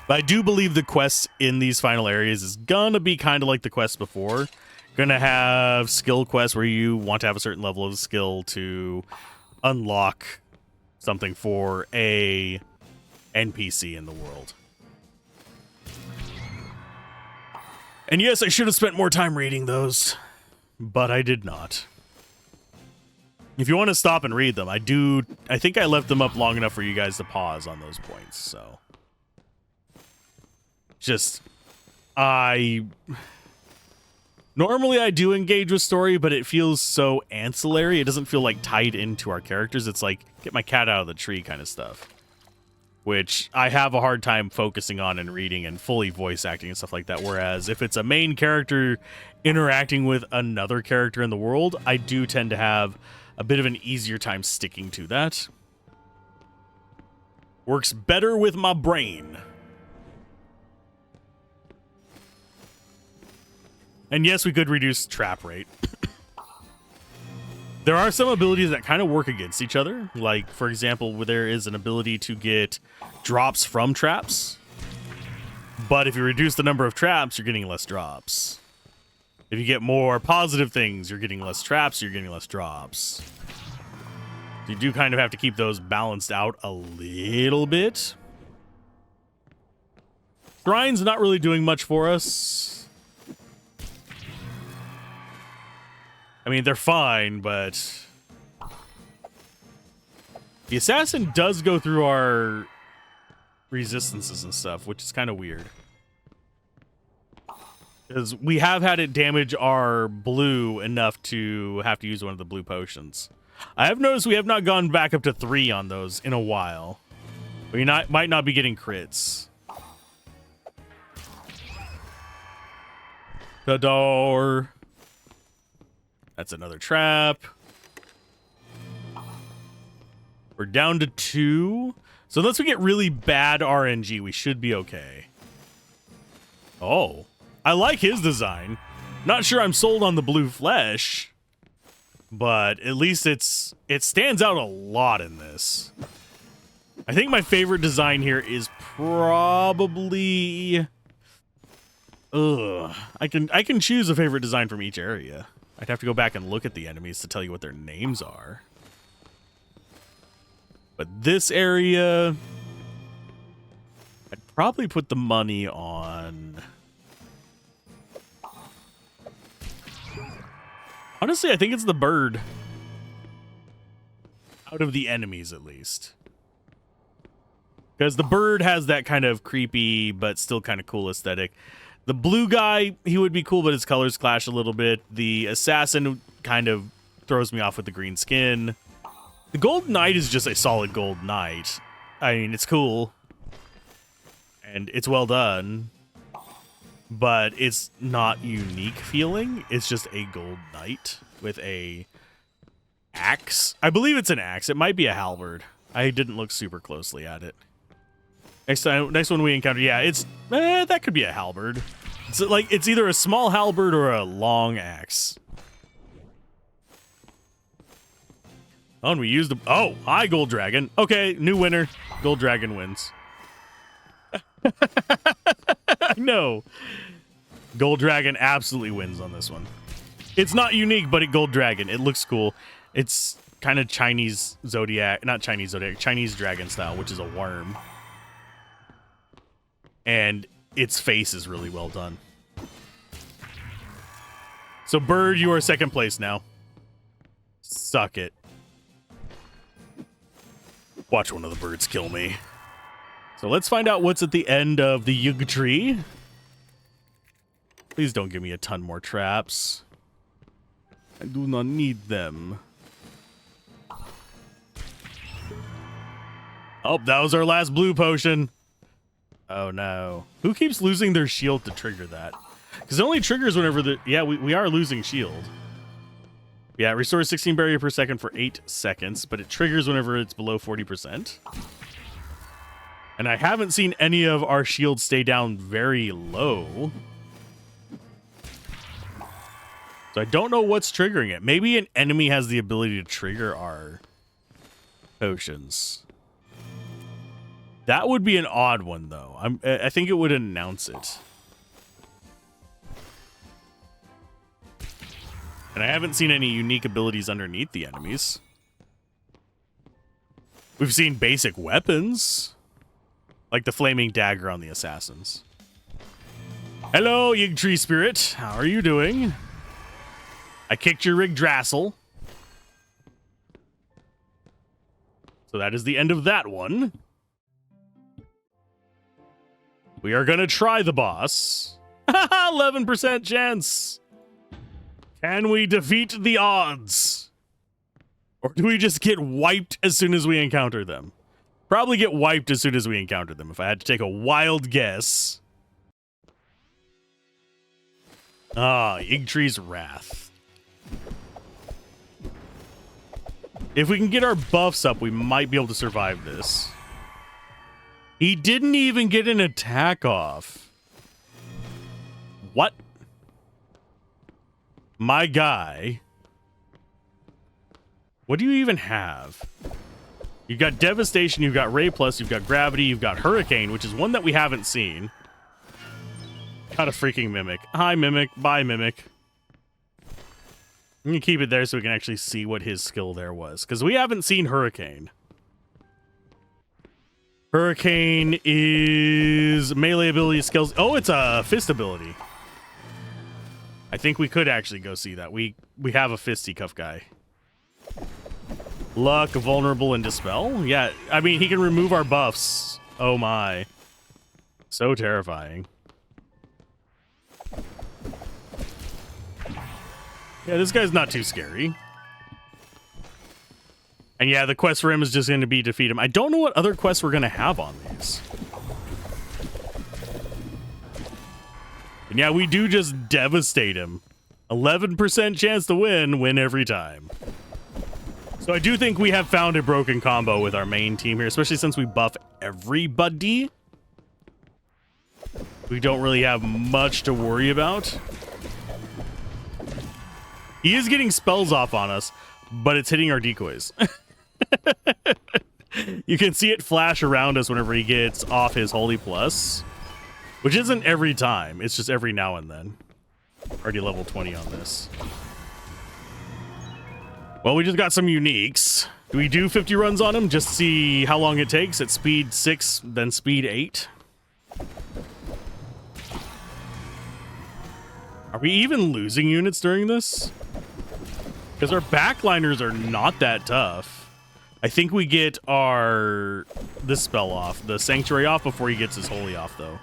[SPEAKER 1] But I do believe the quest in these final areas is gonna be kind of like the quest before. Gonna have skill quests where you want to have a certain level of skill to unlock something for a NPC in the world. And yes, I should have spent more time reading those, but I did not. If you want to stop and read them, I think I left them up long enough for you guys to pause on those points, so... Normally I do engage with story, but it feels so ancillary. It doesn't feel like tied into our characters. It's like, get my cat out of the tree kind of stuff. Which I have a hard time focusing on and reading and fully voice acting and stuff like that. Whereas if it's a main character interacting with another character in the world, I do tend to have a bit of an easier time sticking to that. Works better with my brain. And yes, we could reduce trap rate. There are some abilities that kind of work against each other. Like, for example, where there is an ability to get drops from traps. But if you reduce the number of traps, you're getting less drops. If you get more positive things, you're getting less traps, you're getting less drops. So you do kind of have to keep those balanced out a little bit. Shrine's not really doing much for us. I mean, they're fine, but... The assassin does go through our resistances and stuff, which is kind of weird. Because we have had it damage our blue enough to have to use one of the blue potions. I have noticed we have not gone back up to 3 on those in a while. We might not be getting crits. The door. That's another trap. We're down to 2. So unless we get really bad RNG, we should be okay. Oh. I like his design. Not sure I'm sold on the blue flesh. But at least it stands out a lot in this. I think my favorite design here is probably... I can choose a favorite design from each area. I'd have to go back and look at the enemies to tell you what their names are. But this area... I'd probably put the money on... Honestly, I think it's the bird. Out of the enemies, at least. Because the bird has that kind of creepy, but still kind of cool aesthetic. The blue guy, he would be cool, but his colors clash a little bit. The assassin kind of throws me off with the green skin. The gold knight is just a solid gold knight. I mean, it's cool. And it's well done. But it's not unique feeling. It's just a gold knight with a axe. I believe it's an axe. It might be a halberd. I didn't look super closely at it. Next one we encounter, yeah, it's that could be a halberd. So, like, it's either a small halberd or a long axe. Oh, and we used the... Oh, hi, Gold Dragon. Okay, new winner. Gold Dragon wins. I know. Gold Dragon absolutely wins on this one. It's not unique, but Gold Dragon. It looks cool. It's kind of Chinese Zodiac... Not Chinese Zodiac. Chinese Dragon style, which is a worm. And its face is really well done. So, Bird, you are second place now. Suck it. Watch one of the birds kill me. So let's find out what's at the end of the Yug tree. Please don't give me a ton more traps. I do not need them. Oh, that was our last blue potion. Oh no. Who keeps losing their shield to trigger that? Because it only triggers whenever the... Yeah, we are losing shield. Yeah, it restores 16 barrier per second for 8 seconds, but it triggers whenever it's below 40%. And I haven't seen any of our shields stay down very low. So I don't know what's triggering it. Maybe an enemy has the ability to trigger our potions. That would be an odd one, though. I think it would announce it. And I haven't seen any unique abilities underneath the enemies. We've seen basic weapons. Like the flaming dagger on the assassins. Hello, Yggdrasil Spirit. How are you doing? I kicked your Yggdrasil. So that is the end of that one. We are going to try the boss. 11% chance. Can we defeat the odds? Or do we just get wiped as soon as we encounter them? Probably get wiped as soon as we encounter them, if I had to take a wild guess. Ah, Yggdrasil's Wrath. If we can get our buffs up, we might be able to survive this. He didn't even get an attack off. What? My guy. What do you even have? You've got Devastation, you've got Ray Plus, you've got Gravity, you've got Hurricane, which is one that we haven't seen. Got a freaking Mimic. Hi, Mimic. Bye, Mimic. I'm going to keep it there so we can actually see what his skill there was. Because we haven't seen Hurricane. Hurricane is melee ability skills. Oh, it's a fist ability. I think we could actually go see that. We have a fisticuff guy. Luck, vulnerable, and dispel. Yeah, I mean, he can remove our buffs. Oh my. So terrifying. Yeah, this guy's not too scary. And yeah, the quest for him is just going to be defeat him. I don't know what other quests we're going to have on these. And yeah, we do just devastate him. 11% chance to win every time. So I do think we have found a broken combo with our main team here, especially since we buff everybody. We don't really have much to worry about. He is getting spells off on us, but it's hitting our decoys. You can see it flash around us whenever he gets off his Holy Plus. Which isn't every time. It's just every now and then. Already level 20 on this. Well, we just got some uniques. Do we do 50 runs on him? Just see how long it takes at speed 6, then speed 8. Are we even losing units during this? Because our backliners are not that tough. I think we get this spell off. The Sanctuary off before he gets his Holy off, though.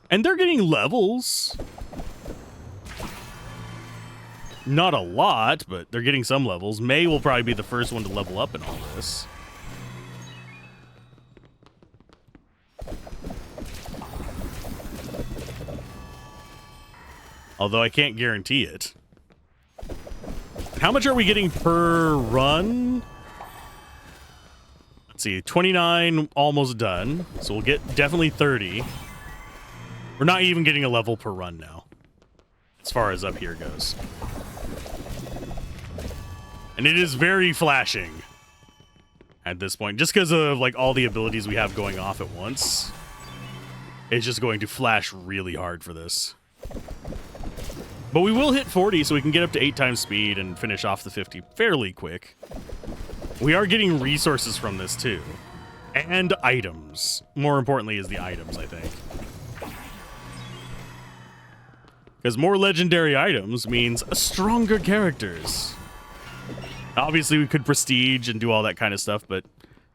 [SPEAKER 1] And they're getting levels. Not a lot, but they're getting some levels. May will probably be the first one to level up in all this. Although I can't guarantee it. How much are we getting per run? Let's see, 29 almost done. So we'll get definitely 30. We're not even getting a level per run now, as far as up here goes. And it is very flashing at this point, just because of like all the abilities we have going off at once. It's just going to flash really hard for this. But we will hit 40, so we can get up to 8 times speed and finish off the 50 fairly quick. We are getting resources from this too. And items. More importantly is the items, I think. Because more legendary items means stronger characters. Obviously, we could prestige and do all that kind of stuff, but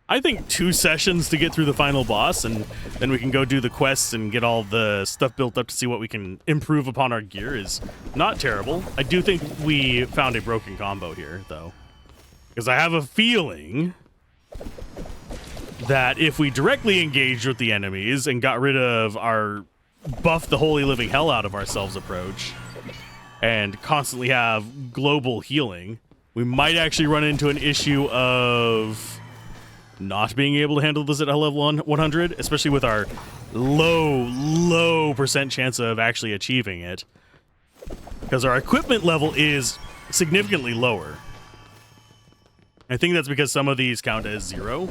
[SPEAKER 1] I think 2 sessions to get through the final boss, and then we can go do the quests and get all the stuff built up to see what we can improve upon our gear is not terrible. I do think we found a broken combo here, though. Because I have a feeling that if we directly engaged with the enemies and got rid of our buff the holy living hell out of ourselves approach and constantly have global healing, we might actually run into an issue of not being able to handle this at level 100, especially with our low percent chance of actually achieving it. Because our equipment level is significantly lower. I think that's because some of these count as 0.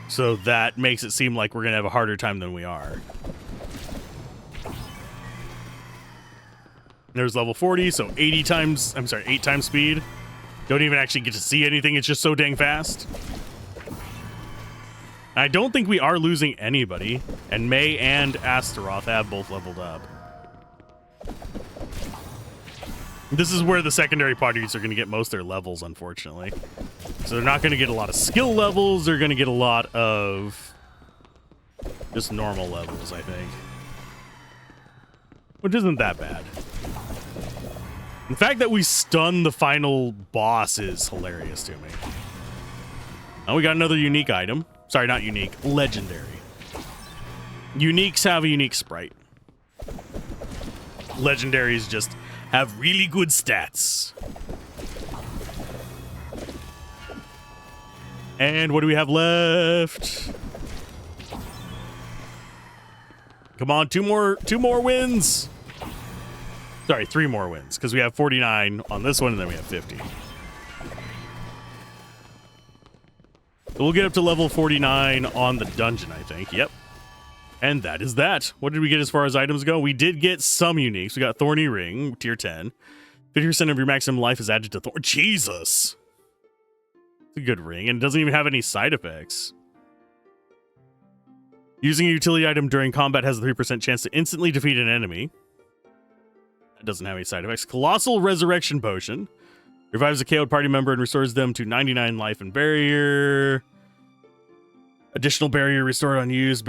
[SPEAKER 1] So that makes it seem like we're going to have a harder time than we are. There's level 40, so 8 times speed. Don't even actually get to see anything, it's just so dang fast. I don't think we are losing anybody, and May and Alzorath have both leveled up. This is where the secondary parties are going to get most of their levels, unfortunately. So they're not going to get a lot of skill levels, they're going to get a lot of just normal levels, I think. Which isn't that bad. The fact that we stun the final boss is hilarious to me. Oh, we got another unique item. Sorry, not unique. Legendary. Uniques have a unique sprite. Legendaries just have really good stats. And what do we have left? Come on, two more wins. Sorry, 3 more wins, because we have 49 on this one, and then we have 50. So we'll get up to level 49 on the dungeon, I think. Yep. And that is that. What did we get as far as items go? We did get some uniques. We got Thorny Ring, tier 10. 50% of your maximum life is added to Thorn. Jesus! It's a good ring, and it doesn't even have any side effects. Using a utility item during combat has a 3% chance to instantly defeat an enemy. That doesn't have any side effects. Colossal Resurrection Potion. Revives a KO'd party member and restores them to 99 life and barrier. Additional barrier restored on use.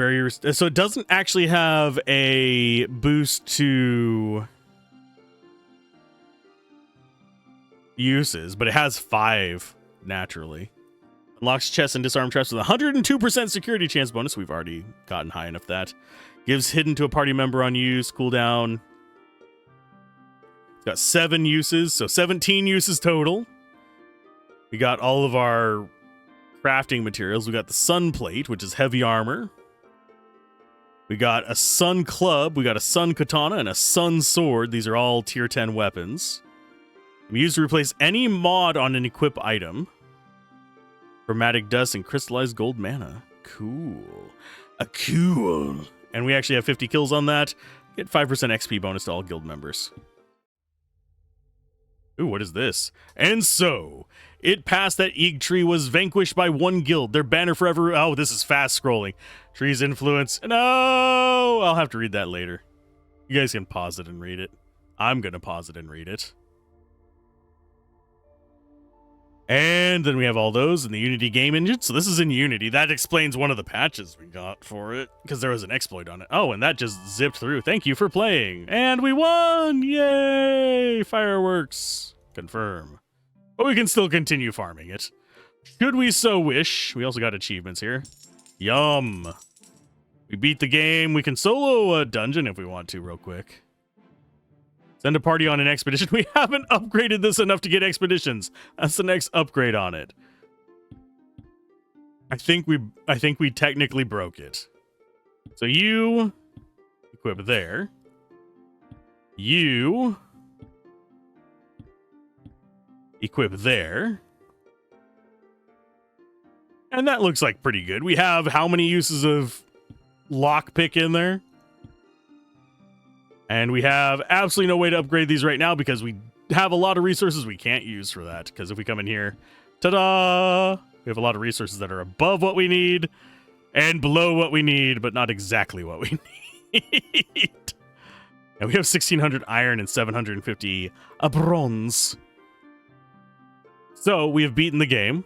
[SPEAKER 1] So it doesn't actually have a boost to uses, but it has 5 naturally. Unlocks chests and disarm traps with a 102% security chance bonus. We've already gotten high enough that. Gives hidden to a party member on use. Cooldown. It's got 7 uses, so 17 uses total. We got all of our crafting materials. We got the Sun Plate, which is heavy armor. We got a Sun Club. We got a Sun Katana and a Sun Sword. These are all tier 10 weapons. We use to replace any mod on an equip item. Chromatic dust and crystallized gold mana. Cool. Cool. And we actually have 50 kills on that. Get 5% XP bonus to all guild members. Ooh, what is this? And so, it passed that Eeg Tree was vanquished by 1 guild. Their banner forever... Oh, this is fast scrolling. Tree's influence... No! I'll have to read that later. You guys can pause it and read it. I'm going to pause it and read it. And then we have all those in the Unity game engine. So this is in Unity. That explains one of the patches we got for it, because there was an exploit on it. Oh, and that just zipped through. Thank you for playing. And we won! Yay! Fireworks. Confirm. But we can still continue farming it, should we so wish. We also got achievements here. Yum. We beat the game. We can solo a dungeon if we want to real quick. Send a party on an expedition. We haven't upgraded this enough to get expeditions. That's the next upgrade on it. I think we technically broke it. So you equip there. You equip there. And that looks like pretty good. We have how many uses of lockpick in there? And we have absolutely no way to upgrade these right now because we have a lot of resources we can't use for that. Because if we come in here, ta-da! We have a lot of resources that are above what we need and below what we need, but not exactly what we need. And we have 1,600 iron and 750 bronze. So we have beaten the game.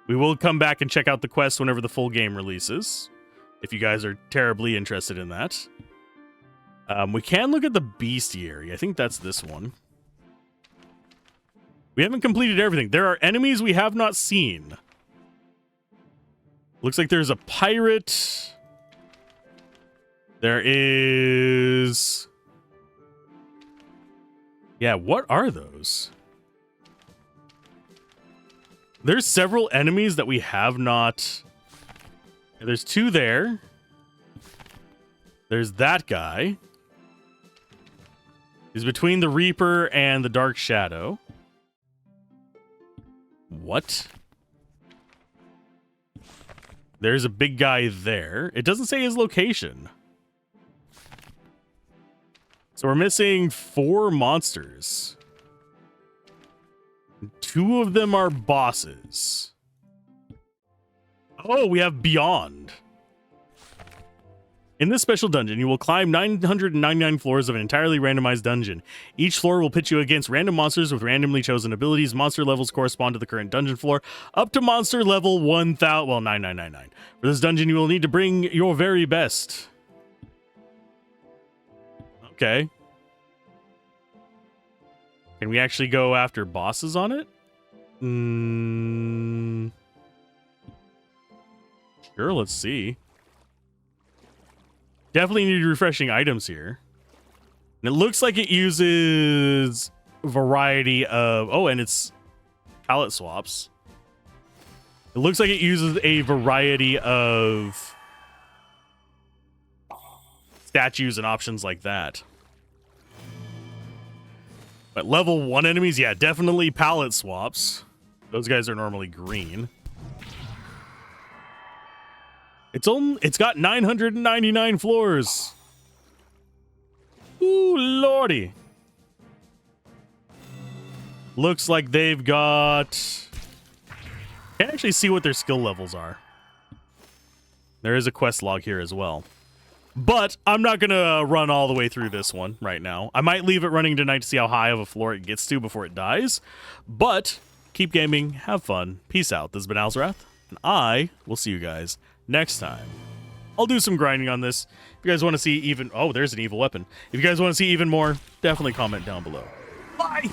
[SPEAKER 1] We will come back and check out the quest whenever the full game releases, if you guys are terribly interested in that. We can look at the bestiary. I think that's this one. We haven't completed everything. There are enemies we have not seen. Looks like there's a pirate. There is... Yeah, what are those? There's several enemies that we have not... There's two there. There's that guy. He's between the Reaper and the Dark Shadow. What? There's a big guy there. It doesn't say his location. So we're missing 4 monsters. 2 of them are bosses. Oh, we have Beyond. In this special dungeon, you will climb 999 floors of an entirely randomized dungeon. Each floor will pit you against random monsters with randomly chosen abilities. Monster levels correspond to the current dungeon floor, up to monster level 1000, well, 9999. For this dungeon, you will need to bring your very best. Okay. Can we actually go after bosses on it? Sure, let's see. Definitely need refreshing items here. And it looks like it uses a variety of... Oh, and it's palette swaps. It looks like it uses a variety of statues and options like that. But level 1 enemies, yeah, definitely palette swaps. Those guys are normally green. It's got 999 floors. Ooh, lordy. Looks like they've got... Can't actually see what their skill levels are. There is a quest log here as well. But I'm not going to run all the way through this one right now. I might leave it running tonight to see how high of a floor it gets to before it dies. But keep gaming, have fun, peace out. This has been Alzorath, and I will see you guys next time. I'll do some grinding on this. If you guys want to see even... Oh, there's an evil weapon. If you guys want to see even more, definitely comment down below. Bye!